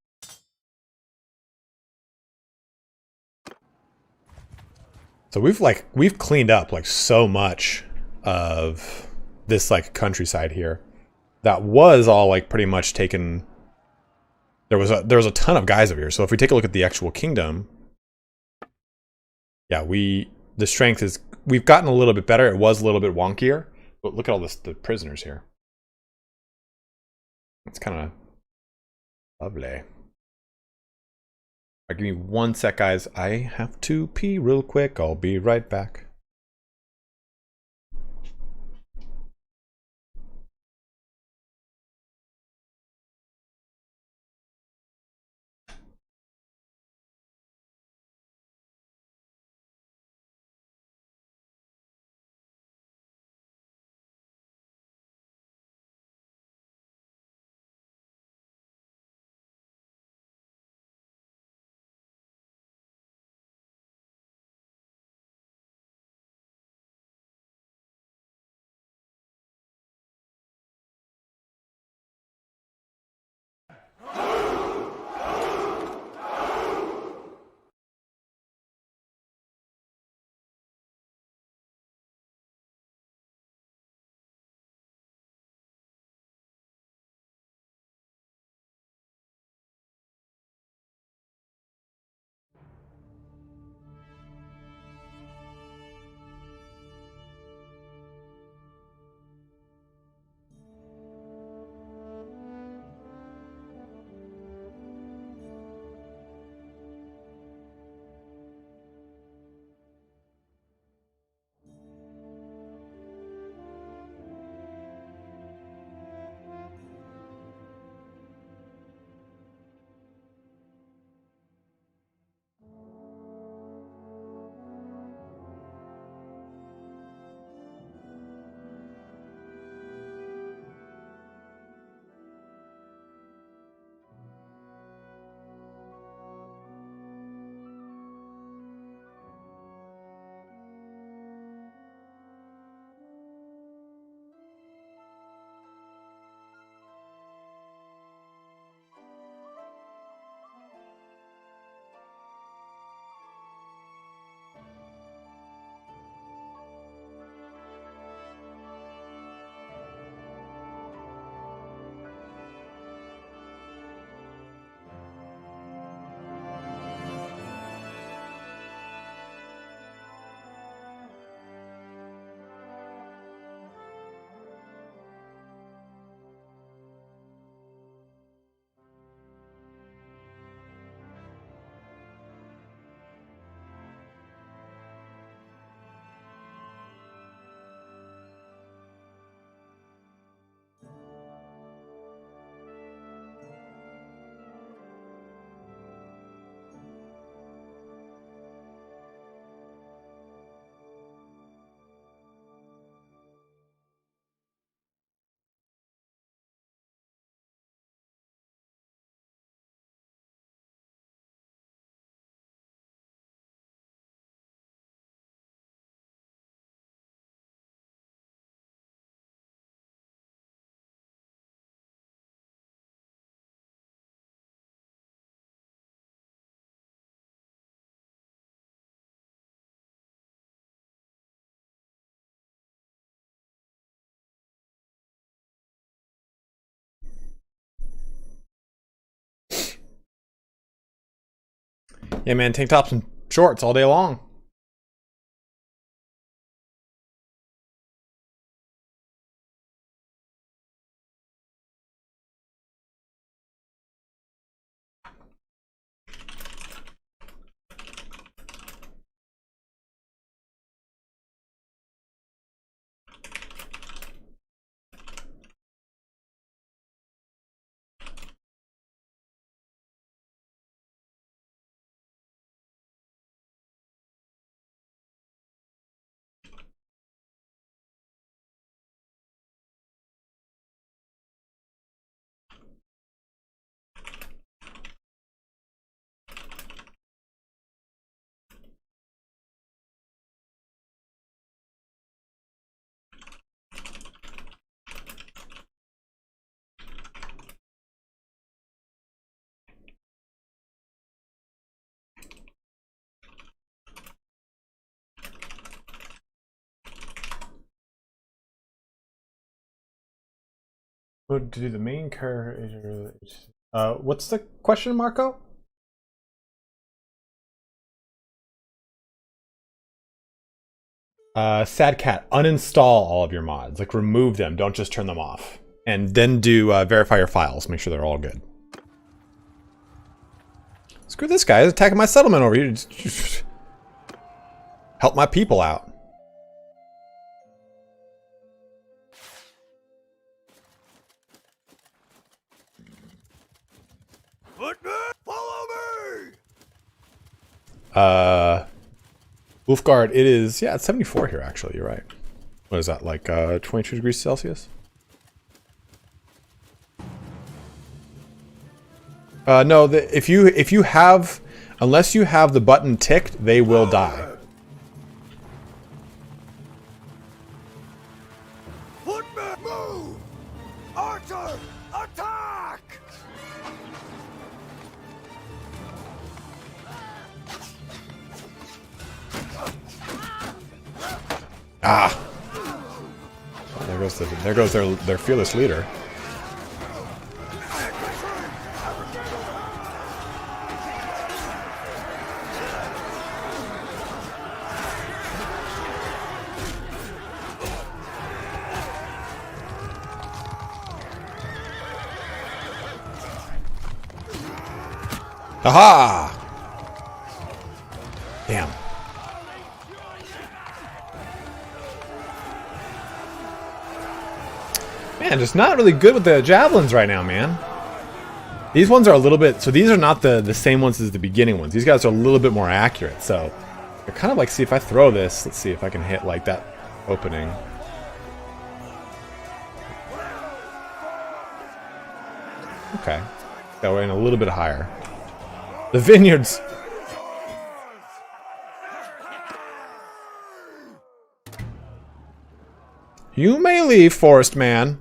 So we've cleaned up like so much of this like countryside here that was all like pretty much taken. There was a ton of guys over here. So if we take a look at the actual kingdom, yeah, the strength is, we've gotten a little bit better. It was a little bit wonkier, but look at all the prisoners here. It's kind of lovely. All right, give me 1 sec, guys. I have to pee real quick. I'll be right back. Yeah, man, tank tops and shorts all day long. To do the main character. What's the question, Marco? Sad Cat, uninstall all of your mods. Like, remove them. Don't just turn them off. And then do verify your files. Make sure they're all good. Screw this guy. He's attacking my settlement over here. Help my people out. Follow me! Wolfguard, it is, yeah, it's 74 here, actually. You're right. What is that, like 22 degrees Celsius? No, if you have, unless you have the button ticked, they will die. Footman, move! Archer, attack! Ah! There goes their fearless leader. Aha! Damn. Man, just not really good with the javelins right now, man. These ones are a little bit... So these are not the same ones as the beginning ones. These guys are a little bit more accurate. So they're kind of like, see if I throw this. Let's see if I can hit like that opening. Okay. That way in a little bit higher. The vineyards. You may leave, Forest Man.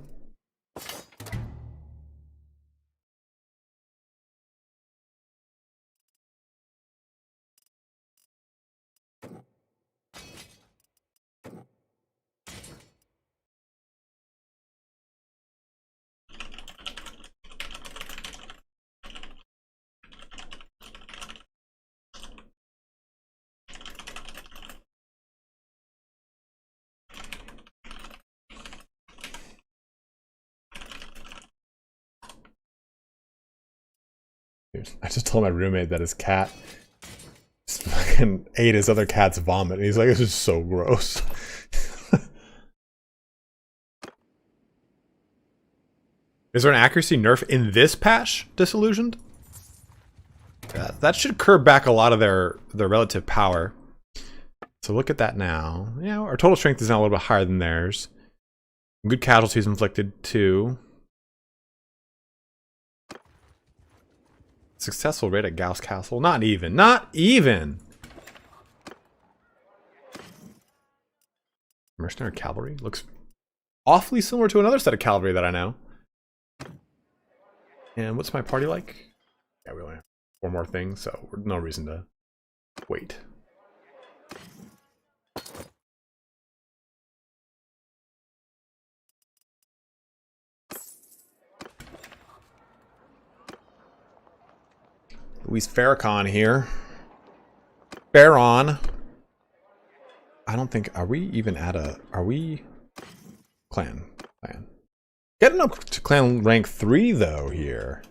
I just told my roommate that his cat just fucking ate his other cat's vomit, and he's like, "This is so gross." Is there an accuracy nerf in this patch, Disillusioned? That should curb back a lot of their relative power. So look at that now. Yeah, our total strength is now a little bit higher than theirs. Good casualties inflicted too. Successful raid at Gauss Castle. Not even. Not even! Mercenary Cavalry looks awfully similar to another set of cavalry that I know. And what's my party like? Yeah, we only have 4 more things, so no reason to wait. Luis Farrakhan here. Baron. I don't think, are we even at a, are we clan? Getting up to clan rank 3 though here.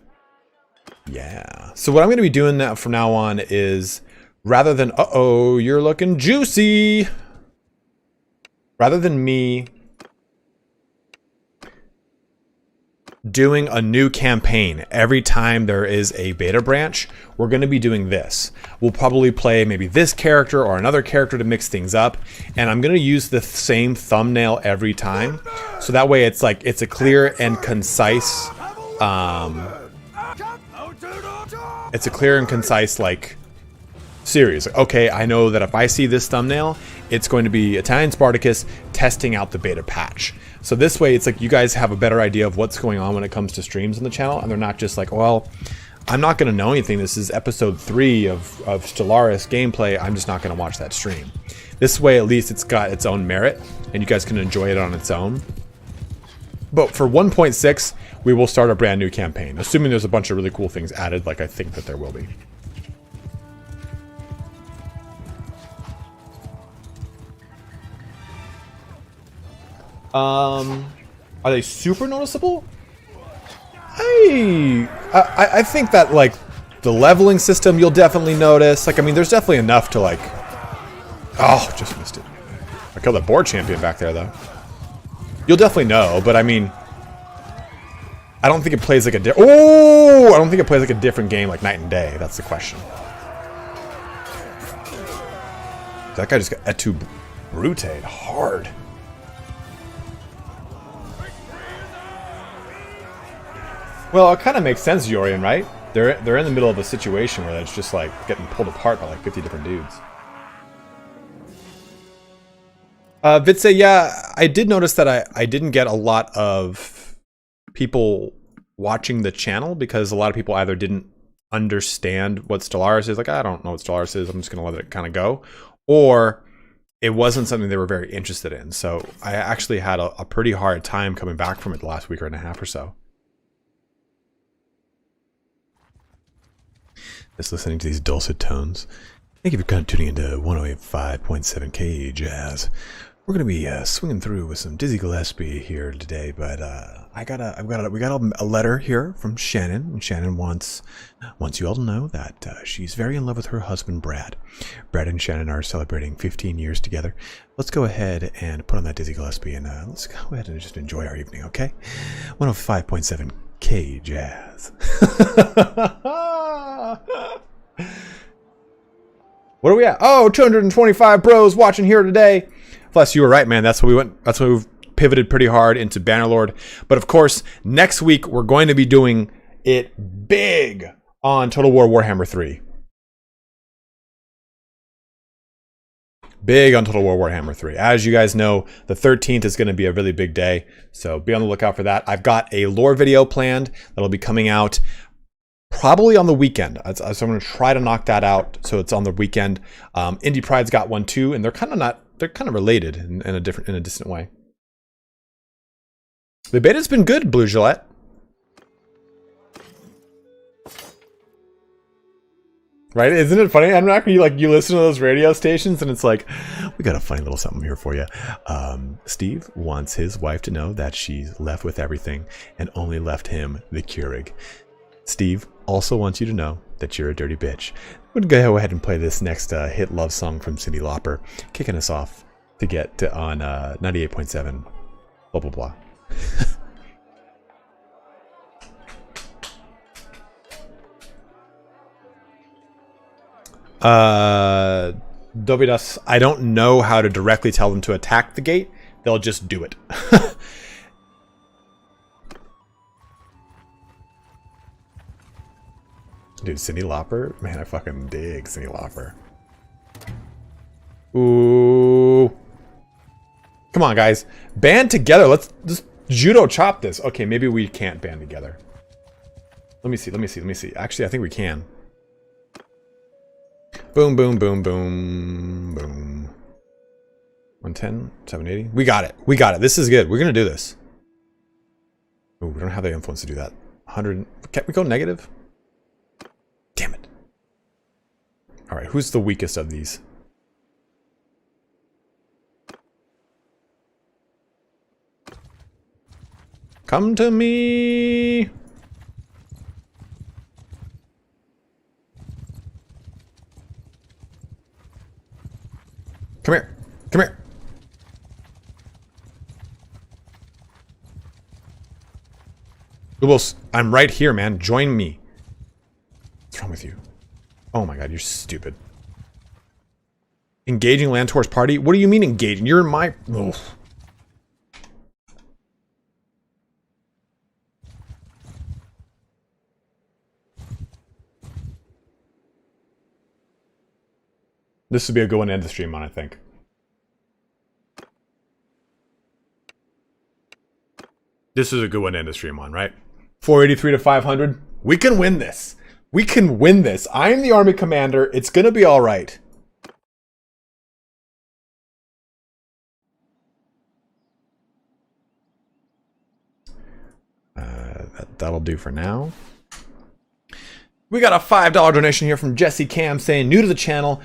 Yeah. So what I'm going to be doing now, from now on is, rather than, uh-oh, you're looking juicy. Rather than me doing a new campaign every time there is a beta branch, we're going to be doing this. We'll probably play maybe this character or another character to mix things up, and I'm going to use the same thumbnail every time, so that way it's like it's a clear and concise like series. Okay, I know that if I see this thumbnail, it's going to be Italian Spartacus testing out the beta patch. So this way, it's like you guys have a better idea of what's going on when it comes to streams on the channel, and they're not just like, well, I'm not going to know anything. This is episode 3 of Stellaris gameplay. I'm just not going to watch that stream. This way, at least it's got its own merit, and you guys can enjoy it on its own. But for 1.6, we will start a brand new campaign, assuming there's a bunch of really cool things added, like I think that there will be. Are they super noticeable? I think that, like, the leveling system you'll definitely notice. Like, I mean, there's definitely enough to, like... Oh, just missed it. I killed that board champion back there, though. You'll definitely know, but I mean... I don't think it plays like a I don't think it plays like a different game like night and day. That's the question. That guy just got etu brute hard. Well, it kind of makes sense, Yorian, right? They're in the middle of a situation where it's just like getting pulled apart by like 50 different dudes. Vitse, yeah, I did notice that I didn't get a lot of people watching the channel because a lot of people either didn't understand what Stellaris is, like, I don't know what Stellaris is, I'm just gonna let it kind of go, or it wasn't something they were very interested in. So I actually had a pretty hard time coming back from it the last week and a half or so. Just listening to these dulcet tones. Thank you for kind of tuning into 1.5.7 Jazz. We're gonna be swinging through with some Dizzy Gillespie here today, but we got a letter here from Shannon, and Shannon wants you all to know that she's very in love with her husband Brad. Brad and Shannon are celebrating 15 years together. Let's go ahead and put on that Dizzy Gillespie, and let's go ahead and just enjoy our evening, okay? 105.7 Jazz. What are we at? Oh, 225 bros watching here today. Plus, you were right, man. That's what we went. That's what we've pivoted pretty hard into Bannerlord. But of course, next week we're going to be doing it big on Total War Warhammer 3. Big on Total War Warhammer 3. As you guys know, the 13th is going to be a really big day. So be on the lookout for that. I've got a lore video planned that'll be coming out probably on the weekend. So I'm going to try to knock that out so it's on the weekend. Indie Pride's got one too, and they're kind of related in a distant way. The beta's been good, Blue Gillette. Right? Isn't it funny? I'm not you listen to those radio stations and it's like, we got a funny little something here for you. Steve wants his wife to know that she's left with everything and only left him the Keurig. Steve also wants you to know that you're a dirty bitch. We're going to go ahead and play this next hit love song from Cyndi Lauper, kicking us off to get to on 98.7, blah, blah, blah. Dovidas, I don't know how to directly tell them to attack the gate. They'll just do it. Dude, Cyndi Lauper? Man, I fucking dig Cyndi Lauper. Ooh. Come on, guys. Band together. Let's just judo chop this. Okay, maybe we can't band together. Let me see. Actually, I think we can. Boom, boom, boom, boom, boom. 110, 780. We got it. This is good. We're going to do this. Ooh, we don't have the influence to do that. 100. Can't we go negative? Damn it. All right, who's the weakest of these? Come to me. Come here. Come here. Lubos, I'm right here, man. Join me. What's wrong with you? Oh my god, you're stupid. Engaging Lantor's party? What do you mean engaging? You're in my... Ugh. This would be a good one to end the stream on, I think. This is a good one to end the stream on, right? 483 to 500. We can win this. We can win this. I am the army commander. It's going to be all right. That'll do for now. We got a $5 donation here from Jesse Cam saying, new to the channel.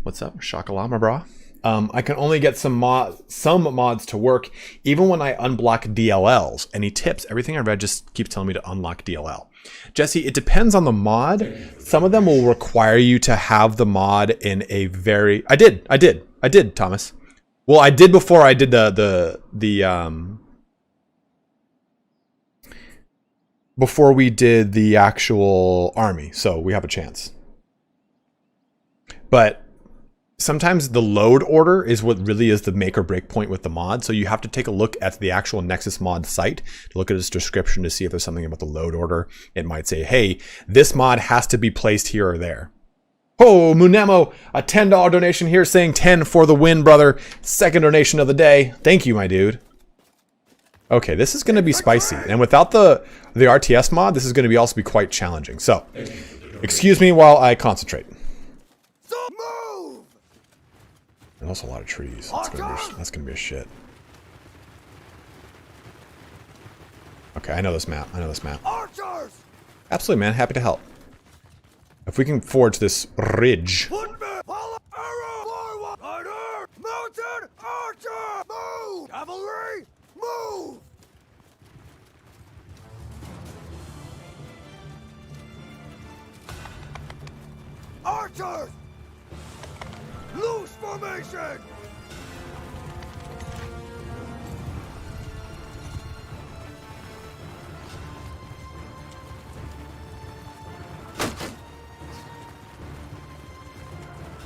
What's up? Shakalama, bra. I can only get some mods to work, even when I unblock DLLs. Any tips? Everything I read just keeps telling me to unlock DLL. Jesse, it depends on the mod. Some of them will require you to have the mod in a very... I did, Thomas. Well, I did before I did before we did the actual army, so we have a chance. But sometimes the load order is what really is the make or break point with the mod. So you have to take a look at the actual Nexus mod site to look at its description to see if there's something about the load order. It might say, hey, this mod has to be placed here or there. Oh, Munemo, a $10 donation here saying 10 for the win, brother. Second donation of the day. Thank you, my dude. Okay, this is going to be spicy. And without the RTS mod, this is going to also be quite challenging. So, excuse me while I concentrate. Move! And also a lot of trees. That's gonna be a shit. Okay, I know this map. Archers! Absolutely, man. Happy to help. If we can forge this ridge. Footman! Follow! Arrow! Forward! Rider! Mounted! Archer! Move! Cavalry! Move! Archers! Loose formation!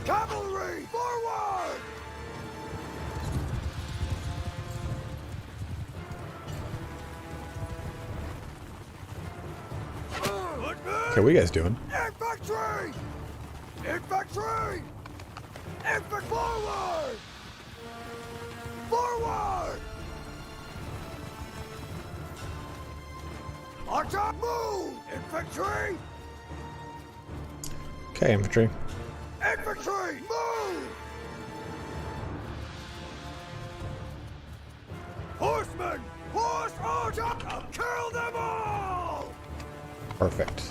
Cavalry! Forward! Okay, what are you guys doing? Infantry! Infantry! Infantry! Forward! Forward! Archer, move! Infantry! Okay, infantry. Infantry, move! Horsemen! Horse archer! I'll kill them all! Perfect.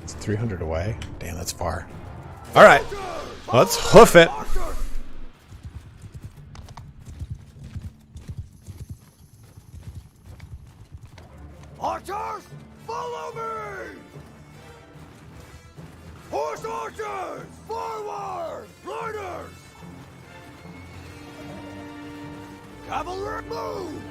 It's 300 away. Damn, that's far. All right, let's hoof it. Archers, follow me! Horse archers, forward! Riders! Cavalry, move!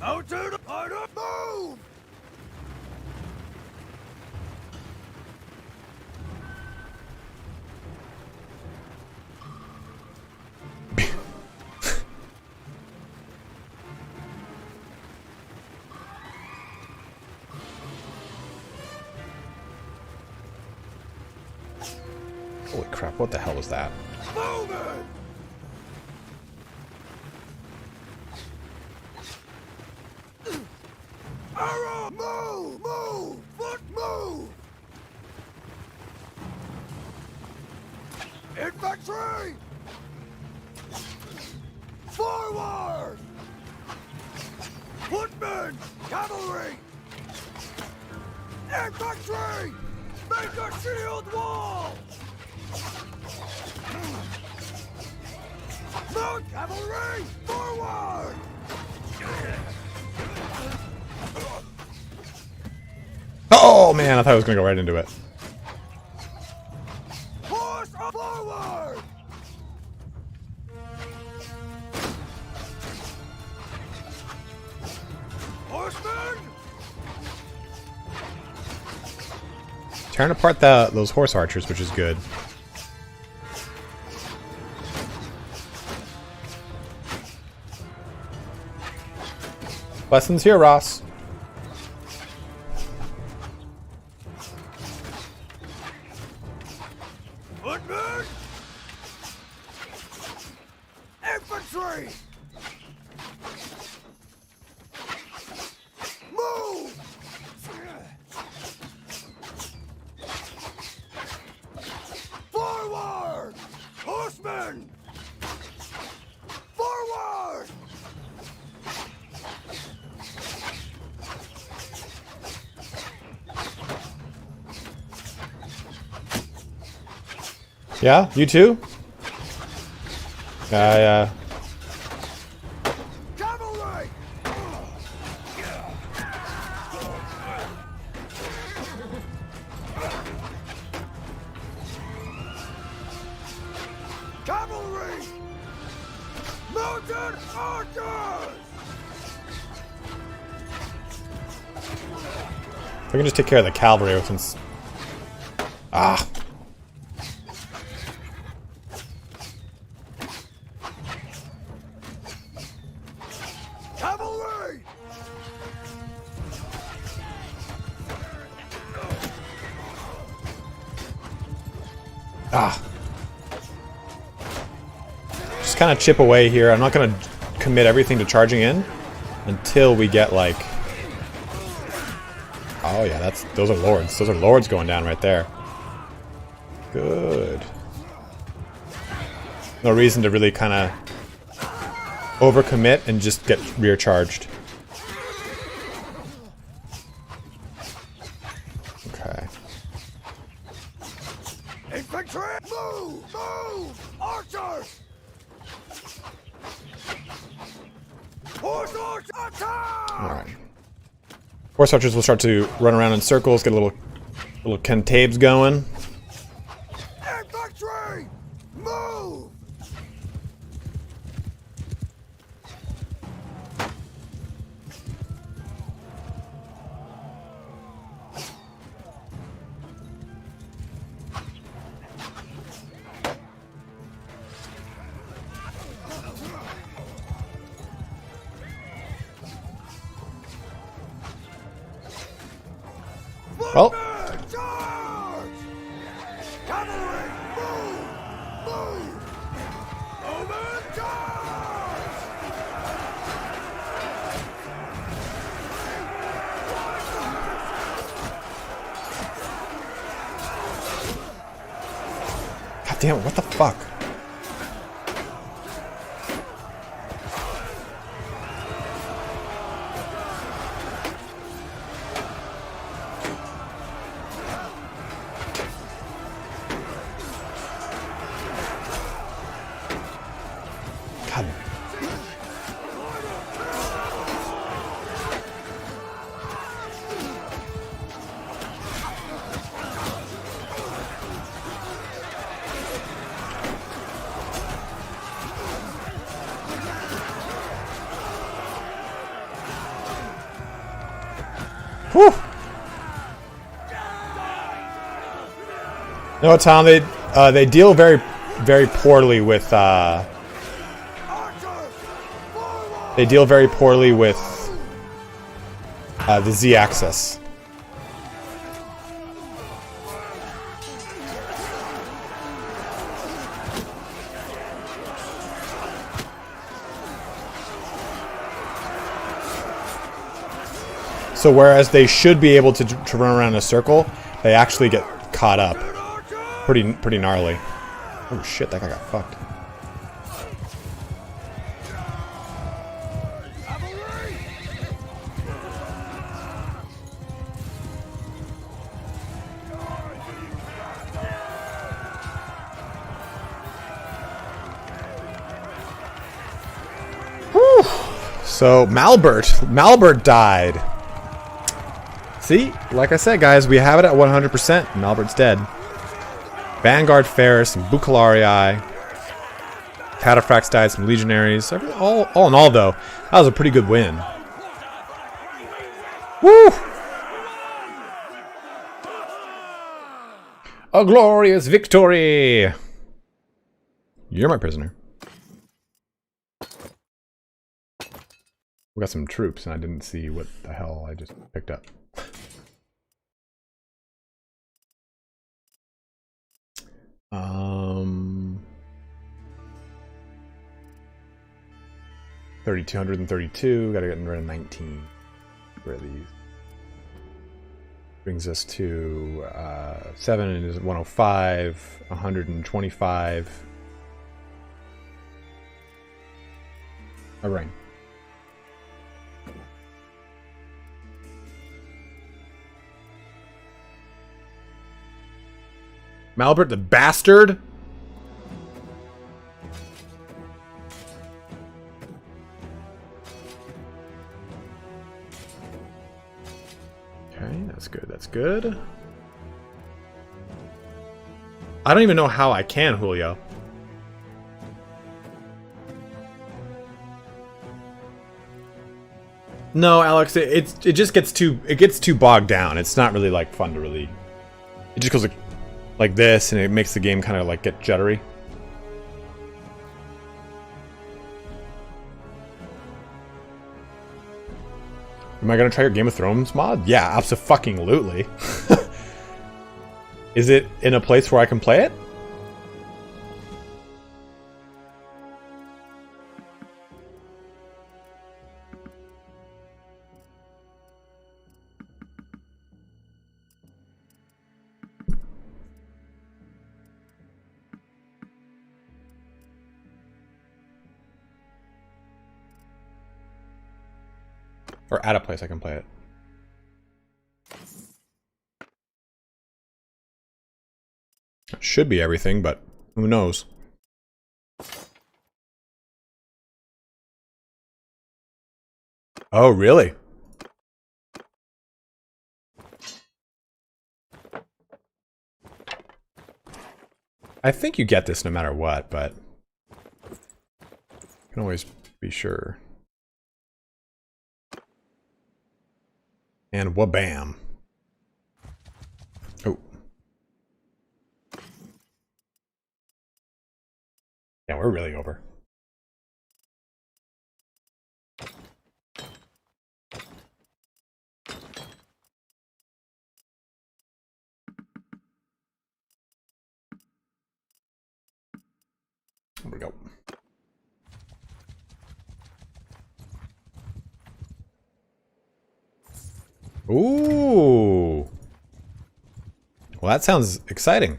Mounted, rider, move! Holy crap, what the hell was that? Move it! Arrow! Move! Move! Foot move! Infantry! Forward! Footmen! Cavalry! Infantry! Make a shield wall! Mount cavalry! Forward! Oh man, I thought I was gonna go right into it. Horse forward! Horsemen! Tearing apart those horse archers, which is good. Lessons here, Ross. Yeah, you too? Yeah. Cavalry! Cavalry! Mounted archers! We can just take care of the cavalry since... Ah! Cavalry! Ah! Just kind of chip away here. I'm not going to commit everything to charging in until we get, like... Oh yeah, those are lords. Those are lords going down right there. Good. No reason to really kind of overcommit and just get rear charged. Okay. Infantry! Move! Move! Archers! Horse archers! Attack! Alright. Horse archers will start to run around in circles, get a little cantabes going. Infantry! Move! Well, Charge! Cavalry! Move! Move! Over charge! God damn it, what the fuck? God. Whew. No, Tom, they deal very, very poorly with they deal very poorly with the Z-axis. So whereas they should be able to run around in a circle, they actually get caught up. Pretty gnarly. Oh shit, that guy got fucked. Whew. So Malbert died. See, like I said, guys, we have it at 100%. Malbert's dead. Vanguard Ferris, and Bucalarii. Cataphracts died, some legionaries. All in all, though, that was a pretty good win. Woo! A glorious victory! You're my prisoner. We got some troops, and I didn't see what the hell I just picked up. 3,232. Gotta get rid of 19. Where are these? Brings us to 7 is 105, 125. A ring. Malbert the bastard? Okay, that's good. That's good. I don't even know how I can, Julio. No, Alex, it just gets too bogged down. It's not really like fun to really. It just goes like this, and it makes the game kind of like get jittery. Am I gonna try your Game of Thrones mod? Yeah, abso-fucking-lutely. Is it in a place where I can play it? Or at a place I can play it. Should be everything, but who knows? Oh, really? I think you get this no matter what, but you can always be sure. And wabam. Oh. Yeah, we're really over. There we go. Ooh. Well, that sounds exciting.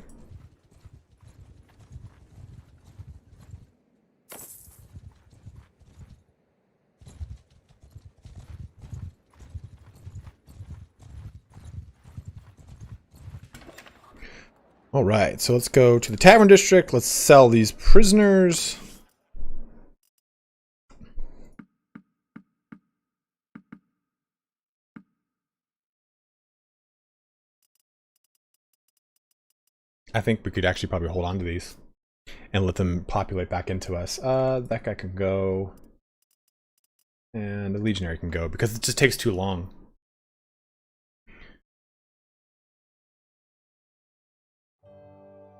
All right, so let's go to the Tavern District. Let's sell these prisoners. I think we could actually probably hold on to these and let them populate back into us. That guy can go. And the Legionary can go because it just takes too long.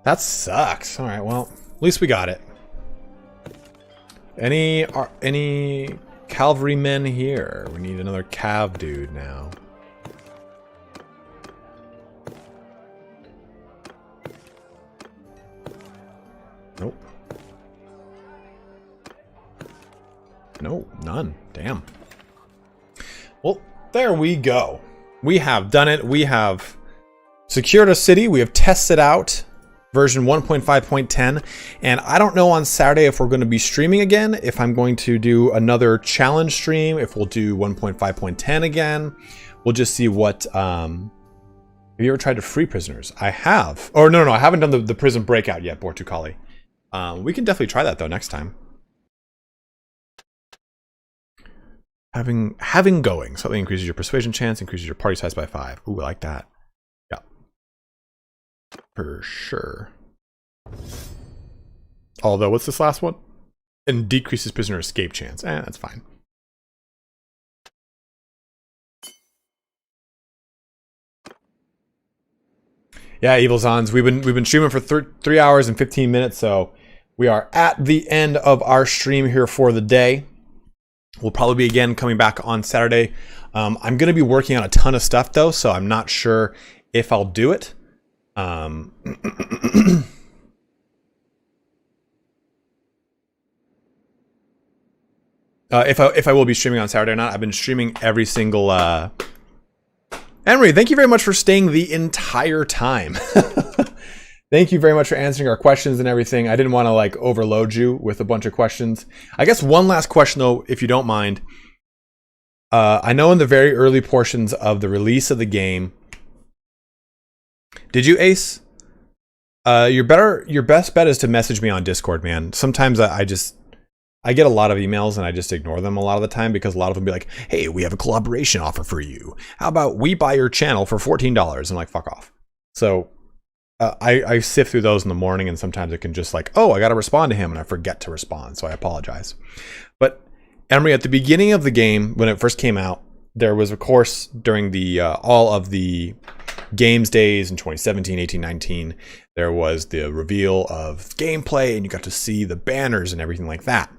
That sucks. All right, well, at least we got it. Any cavalrymen here? We need another cav dude now. Nope. No, none. Damn. Well, there we go. We have done it. We have secured a city. We have tested out version 1.5.10, and I don't know on Saturday if we're going to be streaming again, if I'm going to do another challenge stream, if we'll do 1.5.10 again. We'll just see what have you ever tried to free prisoners? I have. Or no, I haven't done the prison breakout yet, Bortukali. We can definitely try that though next time. Having going, something increases your persuasion chance, increases your party size by 5. Ooh, I like that. Yeah. For sure. Although, what's this last one? And decreases prisoner escape chance. That's fine. Yeah, Evil Zons. We've been streaming for 3 hours and 15 minutes, so we are at the end of our stream here for the day. We'll probably be again coming back on Saturday. I'm going to be working on a ton of stuff though, so I'm not sure if I'll do it. If I will be streaming on Saturday or not. I've been streaming every single. Henry, thank you very much for staying the entire time. Thank you very much for answering our questions and everything. I didn't want to like overload you with a bunch of questions. I guess one last question though, if you don't mind. I know in the very early portions of the release of the game, did you Ace? Your best bet is to message me on Discord, man. Sometimes I I get a lot of emails and I just ignore them a lot of the time because a lot of them be like, hey, we have a collaboration offer for you. How about we buy your channel for $14? I'm like, fuck off. So I sift through those in the morning, and sometimes it can just like, oh, I got to respond to him, and I forget to respond. So I apologize. But Emery, at the beginning of the game, when it first came out, there was, of course, during the all of the games days in 2017, 18, 19, there was the reveal of gameplay, and you got to see the banners and everything like that.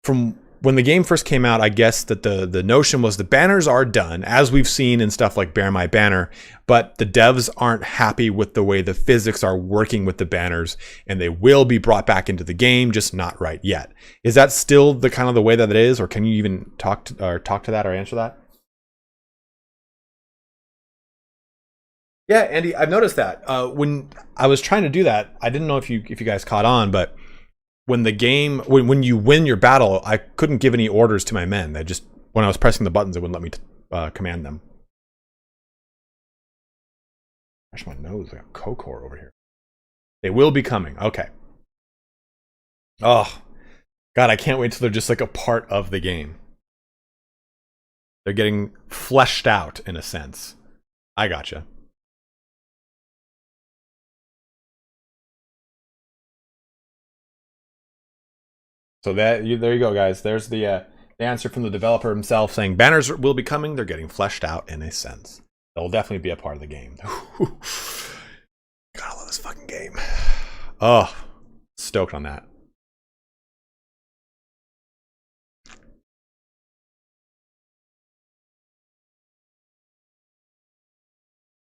From when the game first came out, I guess that the notion was the banners are done, as we've seen in stuff like Bear My Banner, but the devs aren't happy with the way the physics are working with the banners, and they will be brought back into the game, just not right yet. Is that still the kind of the way that it is, or can you even talk to that or answer that? Yeah, Andy, I've noticed that. When I was trying to do that, I didn't know if you guys caught on, but when the game, when you win your battle, I couldn't give any orders to my men. They just, when I was pressing the buttons, it wouldn't let me command them. Gosh, my nose, I got Cocor over here. They will be coming. Okay. Oh, God, I can't wait till they're just like a part of the game. They're getting fleshed out in a sense. I gotcha. So there you go, guys. There's the answer from the developer himself saying banners will be coming. They're getting fleshed out in a sense. They'll definitely be a part of the game. God, I love this fucking game. Oh, stoked on that.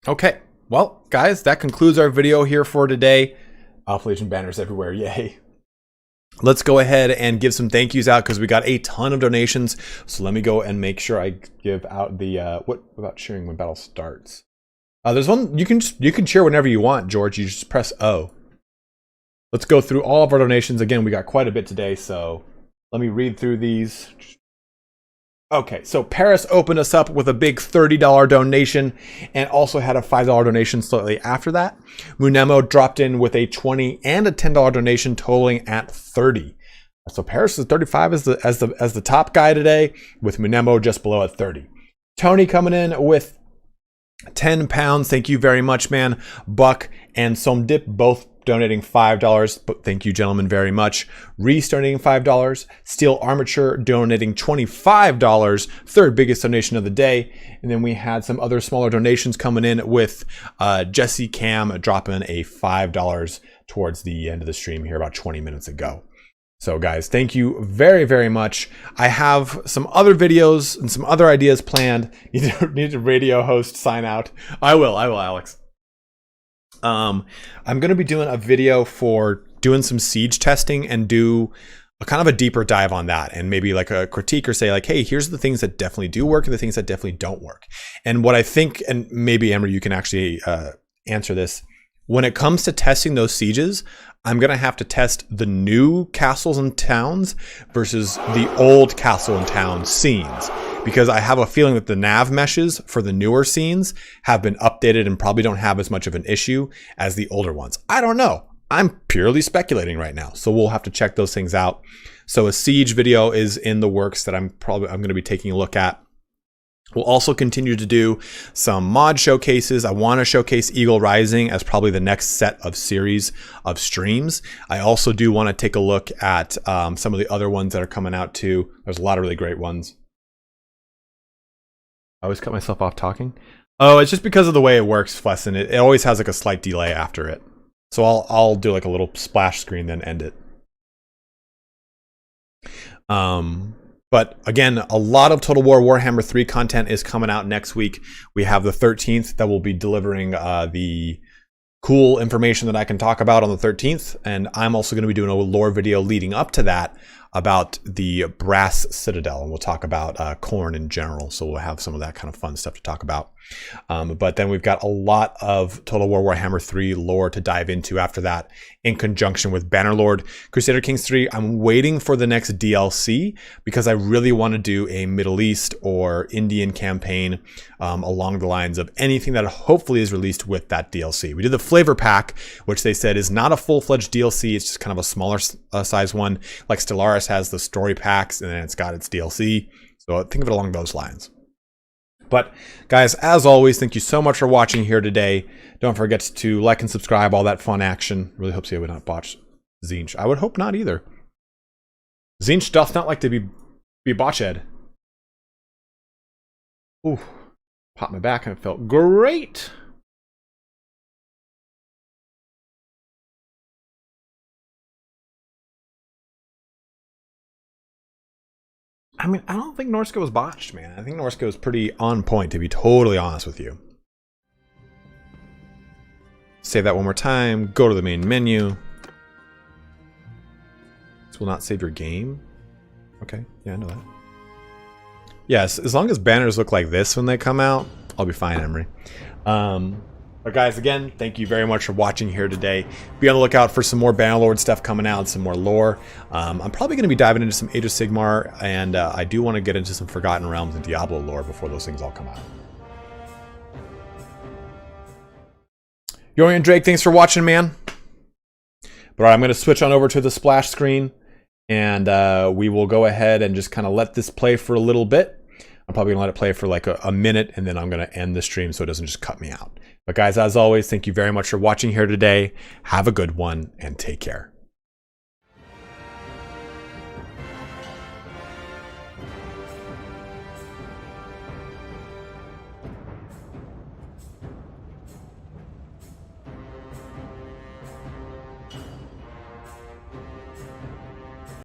Okay, well, guys, that concludes our video here for today. Alpha Legion banners everywhere, yay. Let's go ahead and give some thank yous out because we got a ton of donations. So let me go and make sure I give out the what about cheering when battle starts? There's one you can cheer whenever you want, George. You just press O. Let's go through all of our donations again. We got quite a bit today, so let me read through these. Okay, so Paris opened us up with a big $30 donation and also had a $5 donation slightly after that. Munemo dropped in with a $20 and a $10 donation, totaling at $30. So Paris is 35 as the top guy today, with Munemo just below at 30. Tony coming in with £10. Thank you very much, man. Buck and Somdip both donating $5, but thank you, gentlemen, very much. Reese donating $5. Steel Armature donating $25, third biggest donation of the day. And then we had some other smaller donations coming in with Jesse Cam dropping a $5 towards the end of the stream here about 20 minutes ago. So guys, thank you very, very much. I have some other videos and some other ideas planned. Need a radio host sign out. I will, Alex. I'm going to be doing a video for doing some siege testing and do a kind of a deeper dive on that, and maybe like a critique or say like, hey, here's the things that definitely do work and the things that definitely don't work. And what I think, and maybe Emery, you can actually answer this. When it comes to testing those sieges, I'm going to have to test the new castles and towns versus the old castle and town scenes, because I have a feeling that the nav meshes for the newer scenes have been updated and probably don't have as much of an issue as the older ones. I don't know. I'm purely speculating right now, so we'll have to check those things out. So a siege video is in the works that I'm going to be taking a look at. We'll also continue to do some mod showcases. I want to showcase Eagle Rising as probably the next set of series of streams. I also do want to take a look at some of the other ones that are coming out too. There's a lot of really great ones. I always cut myself off talking. Oh, it's just because of the way it works, Flesson. It always has like a slight delay after it. So I'll do like a little splash screen, then end it. But again, a lot of Total War Warhammer 3 content is coming out next week. We have the 13th that will be delivering the cool information that I can talk about on the 13th. And I'm also going to be doing a lore video leading up to that about the Brass Citadel. And we'll talk about Khorne in general. So we'll have some of that kind of fun stuff to talk about. But then we've got a lot of Total War Warhammer 3 lore to dive into after that, in conjunction with Bannerlord. Crusader Kings 3, I'm waiting for the next DLC because I really want to do a Middle East or Indian campaign along the lines of anything that hopefully is released with that DLC. We did the flavor pack, which they said is not a full-fledged DLC. It's just kind of a smaller size one, like Stellaris GeForce has the story packs, and then it's got its DLC. So think of it along those lines. But guys, as always, thank you so much for watching here today. Don't forget to like and subscribe, all that fun action. Really hope you would not botch Zinch. I would hope not either. Zinch doth not like to be botched. Ooh, popped my back and it felt great. I mean, I don't think Norska was botched, man. I think Norska was pretty on point, to be totally honest with you. Save that one more time. Go to the main menu. This will not save your game. Okay, yeah, I know that. Yes, as long as banners look like this when they come out, I'll be fine, Emery. But guys, again, thank you very much for watching here today. Be on the lookout for some more Bannerlord stuff coming out, some more lore. I'm probably going to be diving into some Age of Sigmar, and I do want to get into some Forgotten Realms and Diablo lore before those things all come out. Yorian Drake, thanks for watching, man. But all right, I'm going to switch on over to the splash screen, and we will go ahead and just kind of let this play for a little bit. I'm probably going to let it play for like a minute, and then I'm going to end the stream so it doesn't just cut me out. But guys, as always, thank you very much for watching here today. Have a good one, and take care.